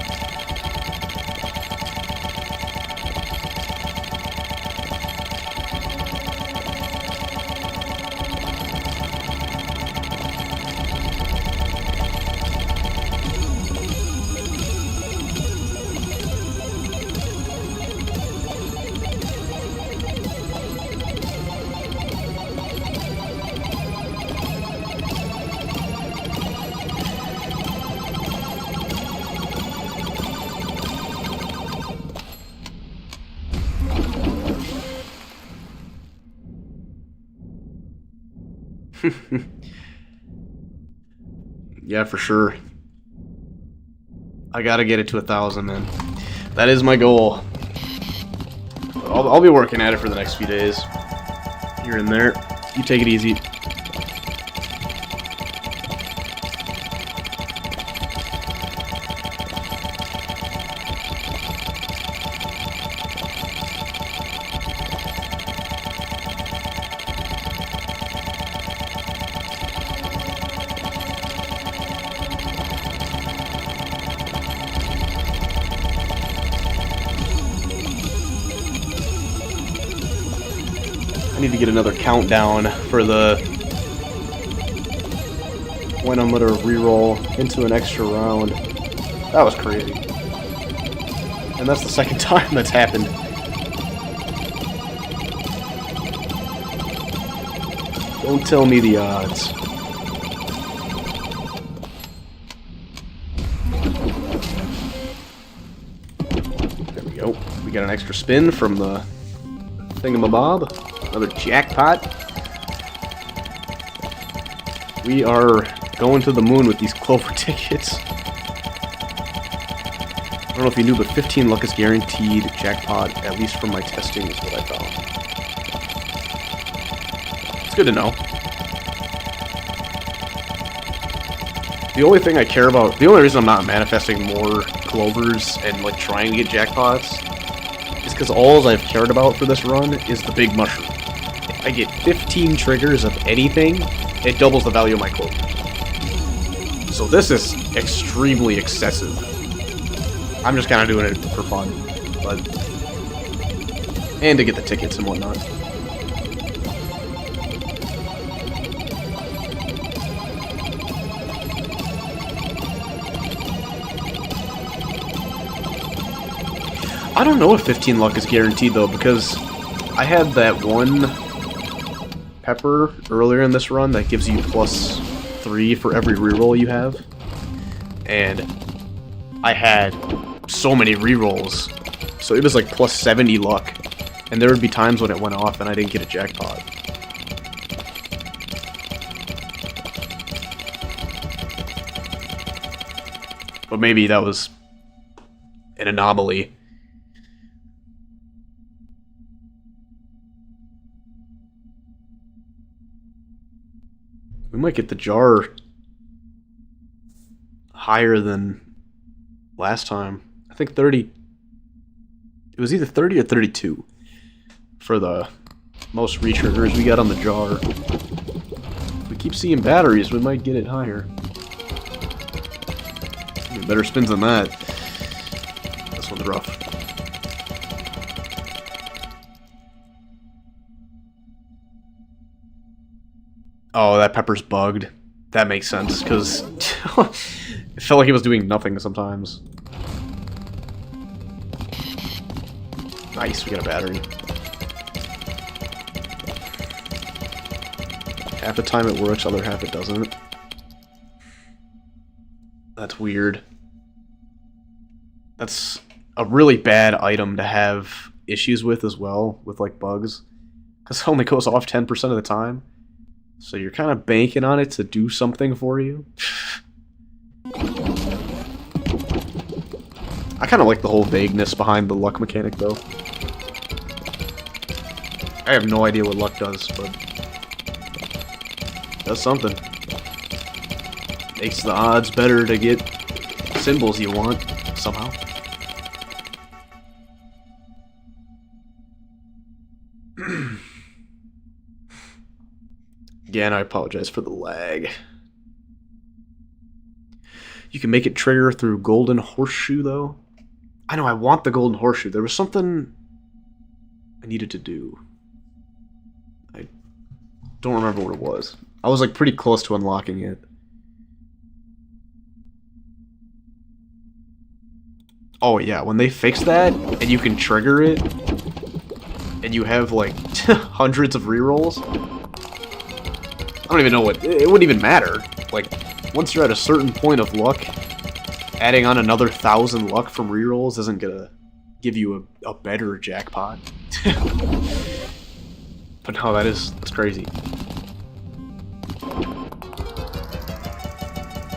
B: Yeah, for sure. I gotta get it to 1,000, man. That is my goal. I'll be working at it for the next few days. Here and there. You take it easy. I need to get another countdown for the when I'm gonna reroll into an extra round. That was crazy. And that's the second time that's happened. Don't tell me the odds. There we go. We got an extra spin from the thingamabob. Another jackpot. We are going to the moon with these Clover tickets. I don't know if you knew, but 15 luck is guaranteed jackpot, at least from my testing, is what I found. It's good to know. The only thing I care about, the only reason I'm not manifesting more Clovers and like trying to get jackpots is because all I've cared about for this run is the big mushroom. If I get 15 triggers of anything, it doubles the value of my Clover. So this is extremely excessive. I'm just kind of doing it for fun, but and to get the tickets and whatnot. I don't know if 15 luck is guaranteed though, because I had that one pepper earlier in this run that gives you +3 for every reroll you have, and I had so many rerolls, so it was like +70 luck, and there would be times when it went off and I didn't get a jackpot. But maybe that was an anomaly. We might get the jar higher than last time. I think 30. It was either 30 or 32 for the most retriggers we got on the jar. If we keep seeing batteries, we might get it higher. Better spins than that. This one's rough. Oh, that pepper's bugged. That makes sense, because it felt like it was doing nothing sometimes. Nice, we got a battery. Half the time it works, other half it doesn't. That's weird. That's a really bad item to have issues with as well, with like bugs. Because it only goes off 10% of the time. So you're kind of banking on it to do something for you. I kind of like the whole vagueness behind the luck mechanic, though. I have no idea what luck does, but it does something. Makes the odds better to get symbols you want, somehow. Again, I apologize for the lag. You can make it trigger through golden horseshoe, though. I know, I want the golden horseshoe. There was something I needed to do. I don't remember what it was. I was like pretty close to unlocking it. Oh yeah, when they fix that, and you can trigger it, and you have like hundreds of rerolls, I don't even know what, it wouldn't even matter. Like, once you're at a certain point of luck, adding on another 1,000 luck from rerolls isn't gonna give you a better jackpot. But no, that's crazy.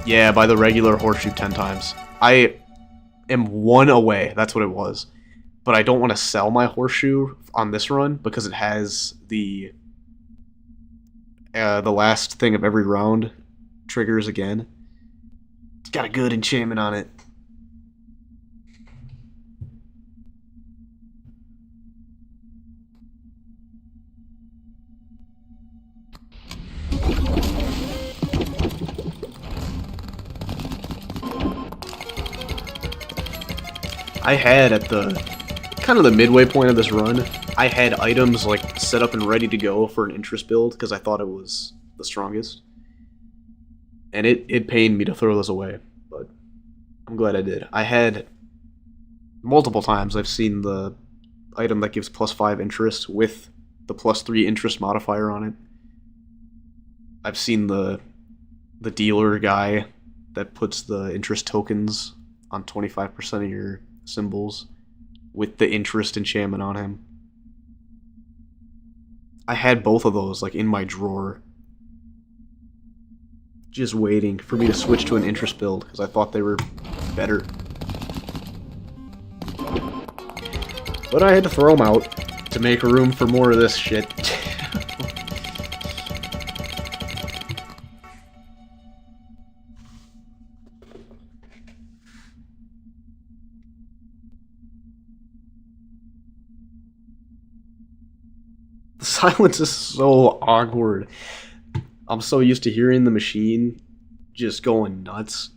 B: Yeah, by the regular horseshoe 10 times. I am 1 away, that's what it was. But I don't want to sell my horseshoe on this run because it has the last thing of every round triggers again. It's got a good enchantment on it. I had at the kind of the midway point of this run, I had items like set up and ready to go for an interest build because I thought it was the strongest. And it pained me to throw those away, but I'm glad I did. I had multiple times I've seen the item that gives +5 interest with the +3 interest modifier on it. I've seen the dealer guy that puts the interest tokens on 25% of your symbols with the interest enchantment on him. I had both of those like in my drawer, just waiting for me to switch to an interest build because I thought they were better. But I had to throw them out to make room for more of this shit. The silence is so awkward. I'm so used to hearing the machine just going nuts,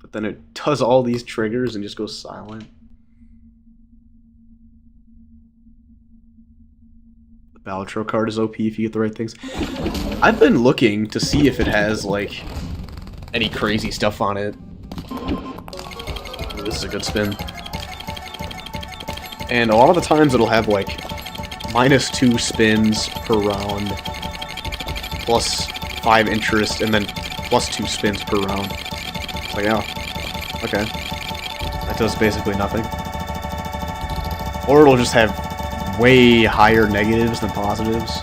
B: but then it does all these triggers and just goes silent. The Balatro card is OP if you get the right things. I've been looking to see if it has, like, any crazy stuff on it. Ooh, this is a good spin. And a lot of the times it'll have, like, -2 spins per round, +5 interest, and then +2 spins per round. It's like, oh, okay. That does basically nothing. Or it'll just have way higher negatives than positives.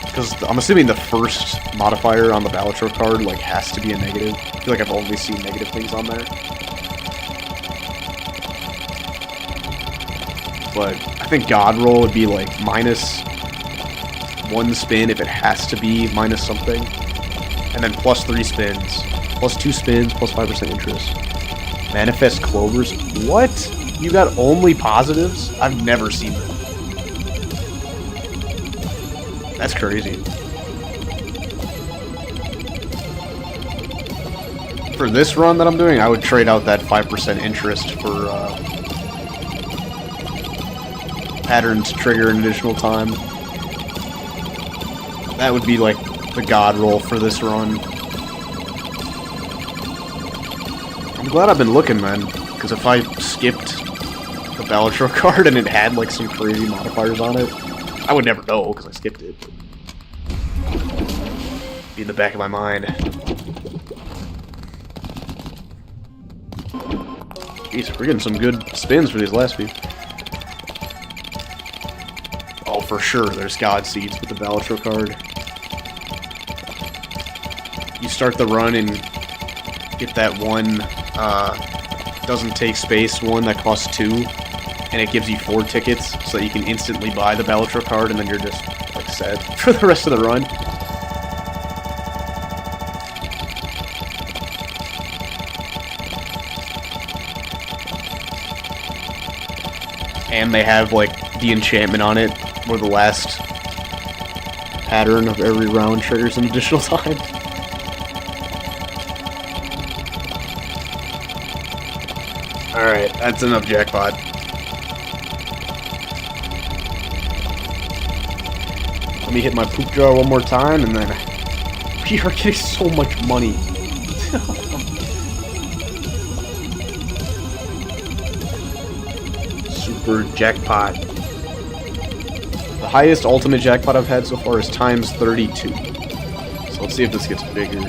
B: Because I'm assuming the first modifier on the Balatro card, like, has to be a negative. I feel like I've only seen negative things on there. But I think God Roll would be like -1 spin if it has to be minus something. And then +3 spins. +2 spins, +5% interest. Manifest Clovers? What? You got only positives? I've never seen that. That's crazy. For this run that I'm doing, I would trade out that 5% interest for patterns trigger an additional time. That would be like the God roll for this run. I'm glad I've been looking, man, because if I skipped the Balatro card and it had like some crazy modifiers on it, I would never know because I skipped it. Be in the back of my mind. Jeez, we're getting some good spins for these last few. Oh, for sure, there's God Seeds with the Balatro card. You start the run and get that one, doesn't take space one that costs 2, and it gives you 4 tickets, so that you can instantly buy the Balatro card, and then you're just, like, set for the rest of the run. And they have, like, the enchantment on it, where the last pattern of every round triggers an additional time. Alright, that's enough jackpot. Let me hit my poop jar one more time, and then we are getting so much money. Super jackpot. The highest ultimate jackpot I've had so far is times 32. So let's see if this gets bigger.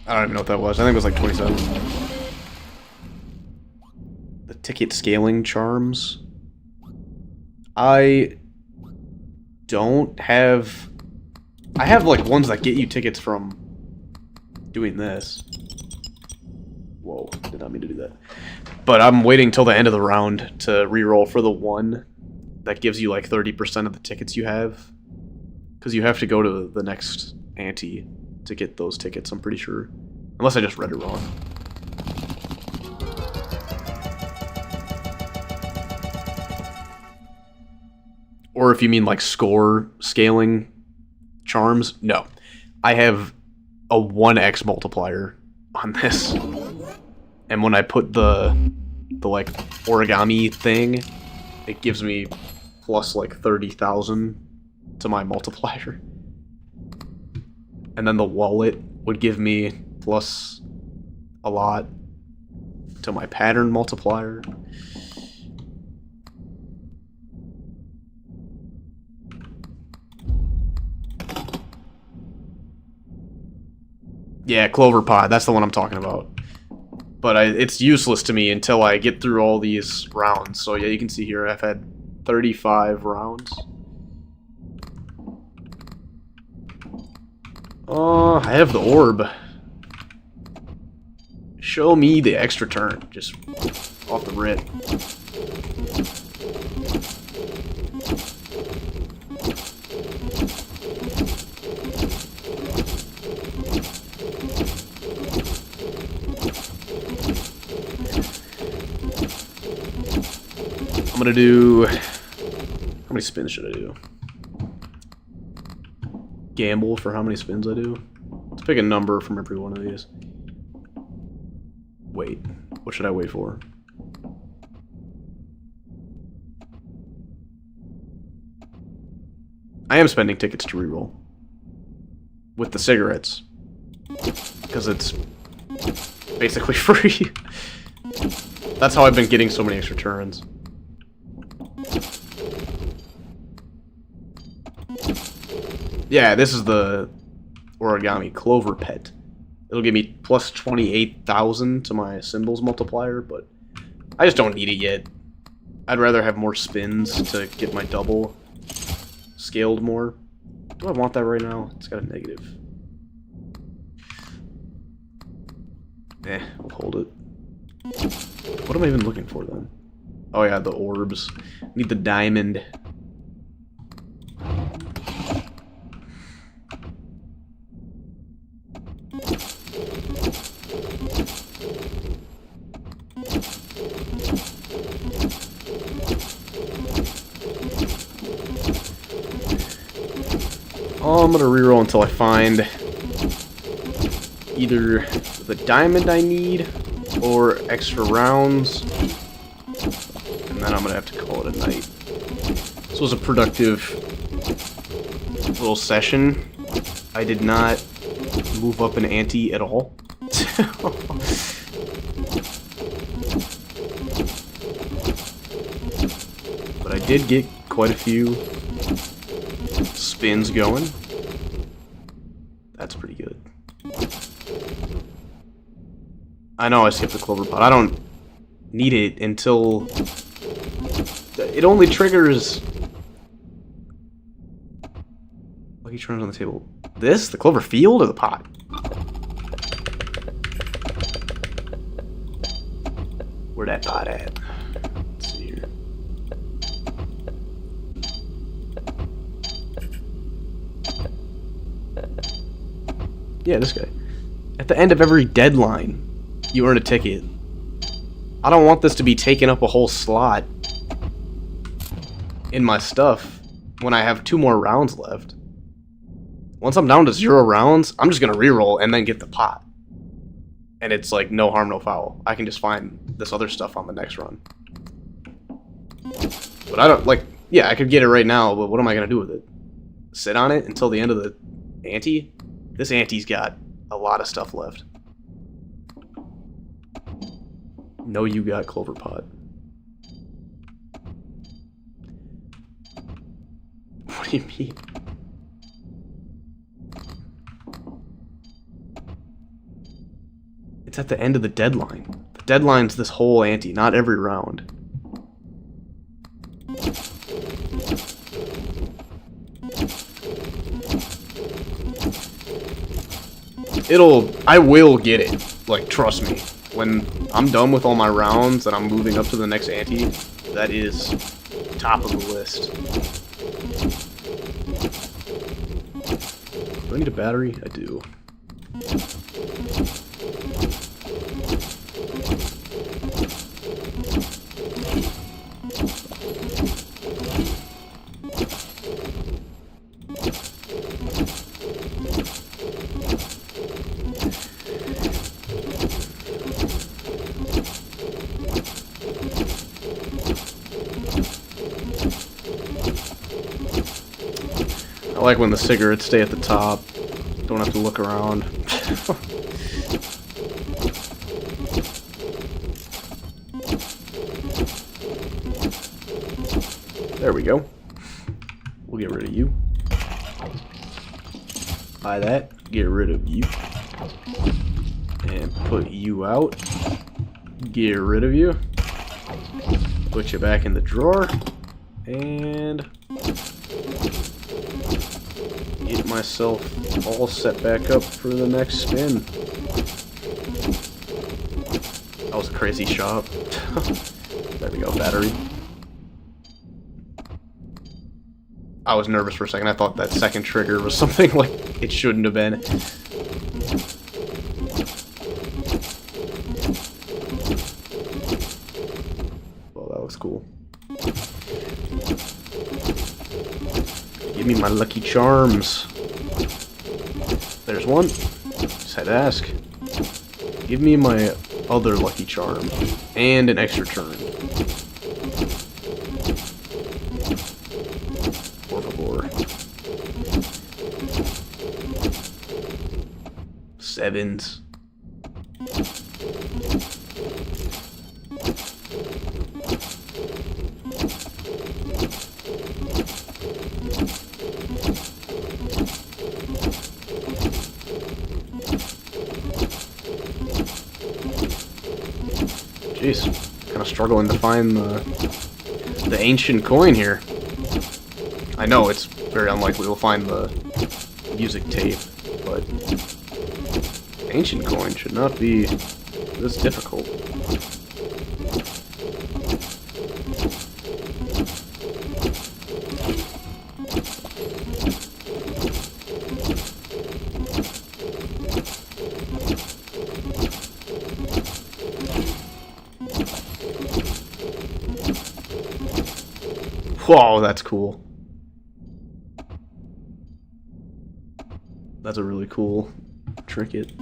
B: I don't even know what that was. I think it was like 27. The ticket scaling charms. I don't have... I have like ones that get you tickets from doing this. Whoa, did not mean to do that. But I'm waiting till the end of the round to reroll for the one that gives you like 30% of the tickets you have. Because you have to go to the next ante to get those tickets, I'm pretty sure. Unless I just read it wrong. Or if you mean like score scaling charms, no. I have a 1x multiplier on this. And when I put the like origami thing, it gives me plus like 30,000 to my multiplier. And then the wallet would give me plus a lot to my pattern multiplier. Yeah, CloverPit, that's the one I'm talking about. But it's useless to me until I get through all these rounds. So yeah, you can see here I've had 35 rounds. Oh, I have the orb. Show me the extra turn, just off the rip. I'm gonna do... How many spins should I do? Gamble for how many spins I do. Let's pick a number from every one of these. Wait. What should I wait for? I am spending tickets to reroll. With the cigarettes. Because it's basically free. That's how I've been getting so many extra turns. Yeah, this is the origami CloverPit. It'll give me plus 28,000 to my symbols multiplier, but I just don't need it yet. I'd rather have more spins to get my double scaled more. Do I want that right now? It's got a negative. Eh, I'll hold it. What am I even looking for then? Oh yeah, the orbs. Need the diamond. Oh, I'm gonna reroll until I find either the diamond I need or extra rounds, and then I'm gonna have to call it a night. This was a productive little session, I did not move up an ante at all. But I did get quite a few spins going. That's pretty good. I know I skipped the clover pot. I don't need it until... It only triggers... Lucky charms on the table. This? The clover field or the pot? Where that pot at? Let's see here. Yeah, this guy. At the end of every deadline, you earn a ticket. I don't want this to be taking up a whole slot in my stuff when I have 2 more rounds left. Once I'm down to 0 rounds, I'm just gonna reroll and then get the pot. And it's like no harm, no foul. I can just find this other stuff on the next run. But I don't, like, yeah, I could get it right now, but what am I gonna do with it? Sit on it until the end of the ante? This ante's got a lot of stuff left. No, you got clover pot. What do you mean? It's at the end of the deadline. The deadline's this whole ante, not every round. I will get it. Like, trust me. When I'm done with all my rounds and I'm moving up to the next ante, that is top of the list. Do I need a battery? I do. I like when the cigarettes stay at the top. Don't have to look around. There we go. We'll get rid of you. Buy that. Get rid of you. And put you out. Get rid of you. Put you back in the drawer. And... get myself all set back up for the next spin. That was a crazy shot. There we go, battery. I was nervous for a second. I thought that second trigger was something like it shouldn't have been. Well, that looks cool. Give me my lucky charms. There's one. Just had to ask. Give me my other lucky charm. And an extra turn. Por favor. 7s. Jeez, kind of struggling to find the ancient coin here. I know it's very unlikely we'll find the music tape, but ancient coin should not be this difficult. Whoa, that's cool. That's a really cool trinket.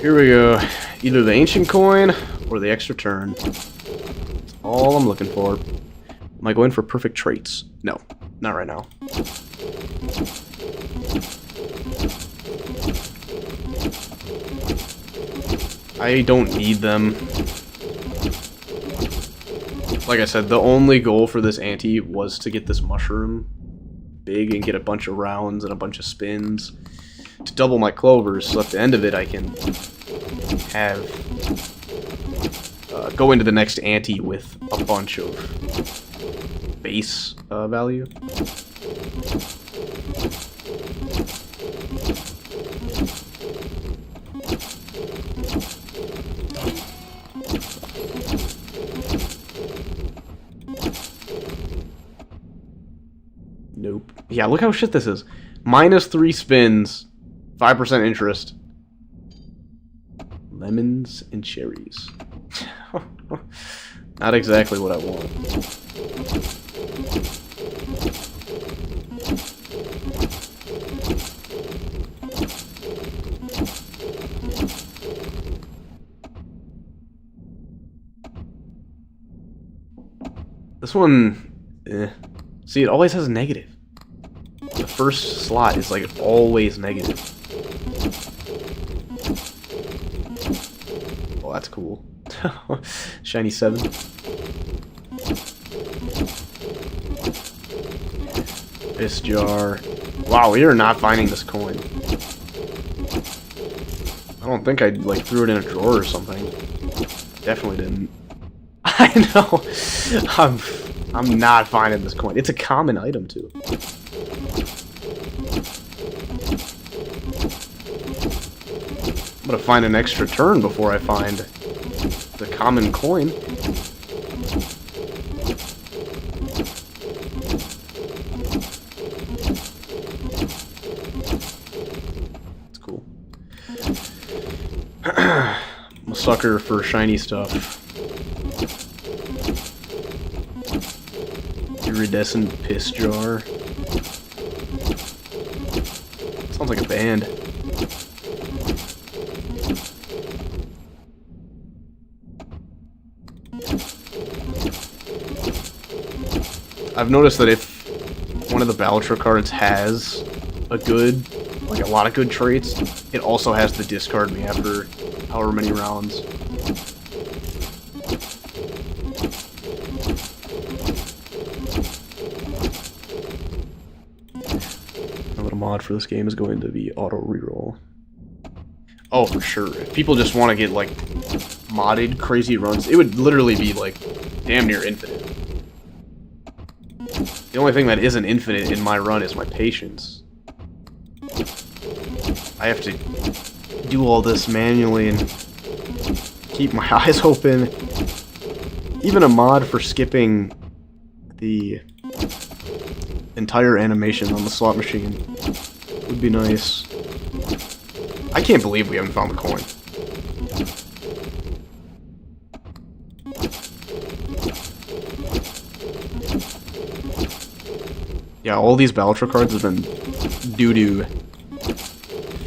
B: Here we go. Either the ancient coin or the extra turn. That's all I'm looking for. Am I going for perfect traits? No, not right now. I don't need them. Like I said, the only goal for this ante was to get this mushroom big and get a bunch of rounds and a bunch of spins to double my clovers, so at the end of it I can have go into the next ante with a bunch of base value. Nope. Yeah, look how shit this is. -3 spins, 5% interest. Lemons and cherries. Not exactly what I want. This one, see, it always has a negative. The first slot is like always negative. Oh, that's cool. Shiny 7. This jar. Wow, we are not finding this coin. I don't think I like threw it in a drawer or something. Definitely didn't. I know. I'm not finding this coin. It's a common item too. I'm gonna find an extra turn before I find the common coin. It's cool. I'm a sucker for shiny stuff. Iridescent piss jar. Sounds like a band. I've noticed that if one of the Balatro cards has a lot of good traits, it also has to discard me after however many rounds. Another mod for this game is going to be auto reroll. Oh, for sure. If people just want to get like modded crazy runs, it would literally be like damn near infinite. The only thing that isn't infinite in my run is my patience. I have to do all this manually and keep my eyes open. Even a mod for skipping the entire animation on the slot machine would be nice. I can't believe we haven't found the coin. Yeah, all these Balatro cards have been doo-doo.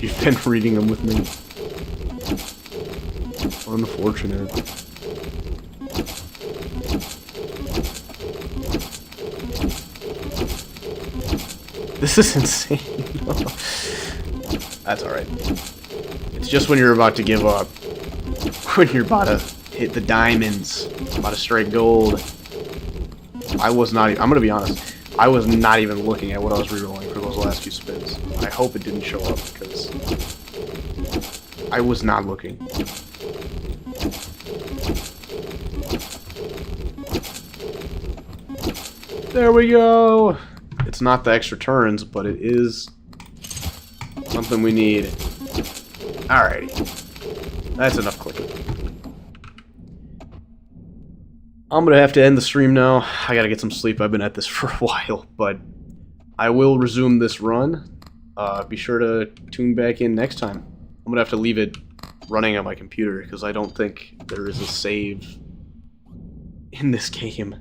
B: You've been reading them with me. Unfortunate. This is insane. That's alright. It's just when you're about to give up. When you're about to hit the diamonds. About to strike gold. I'm gonna be honest. I was not even looking at what I was rerolling for those last few spins. I hope it didn't show up because I was not looking. There we go! It's not the extra turns, but it is something we need. Alrighty. That's enough clicking. I'm gonna have to end the stream now. I gotta get some sleep. I've been at this for a while, but I will resume this run. Be sure to tune back in next time. I'm gonna have to leave it running on my computer because I don't think there is a save in this game.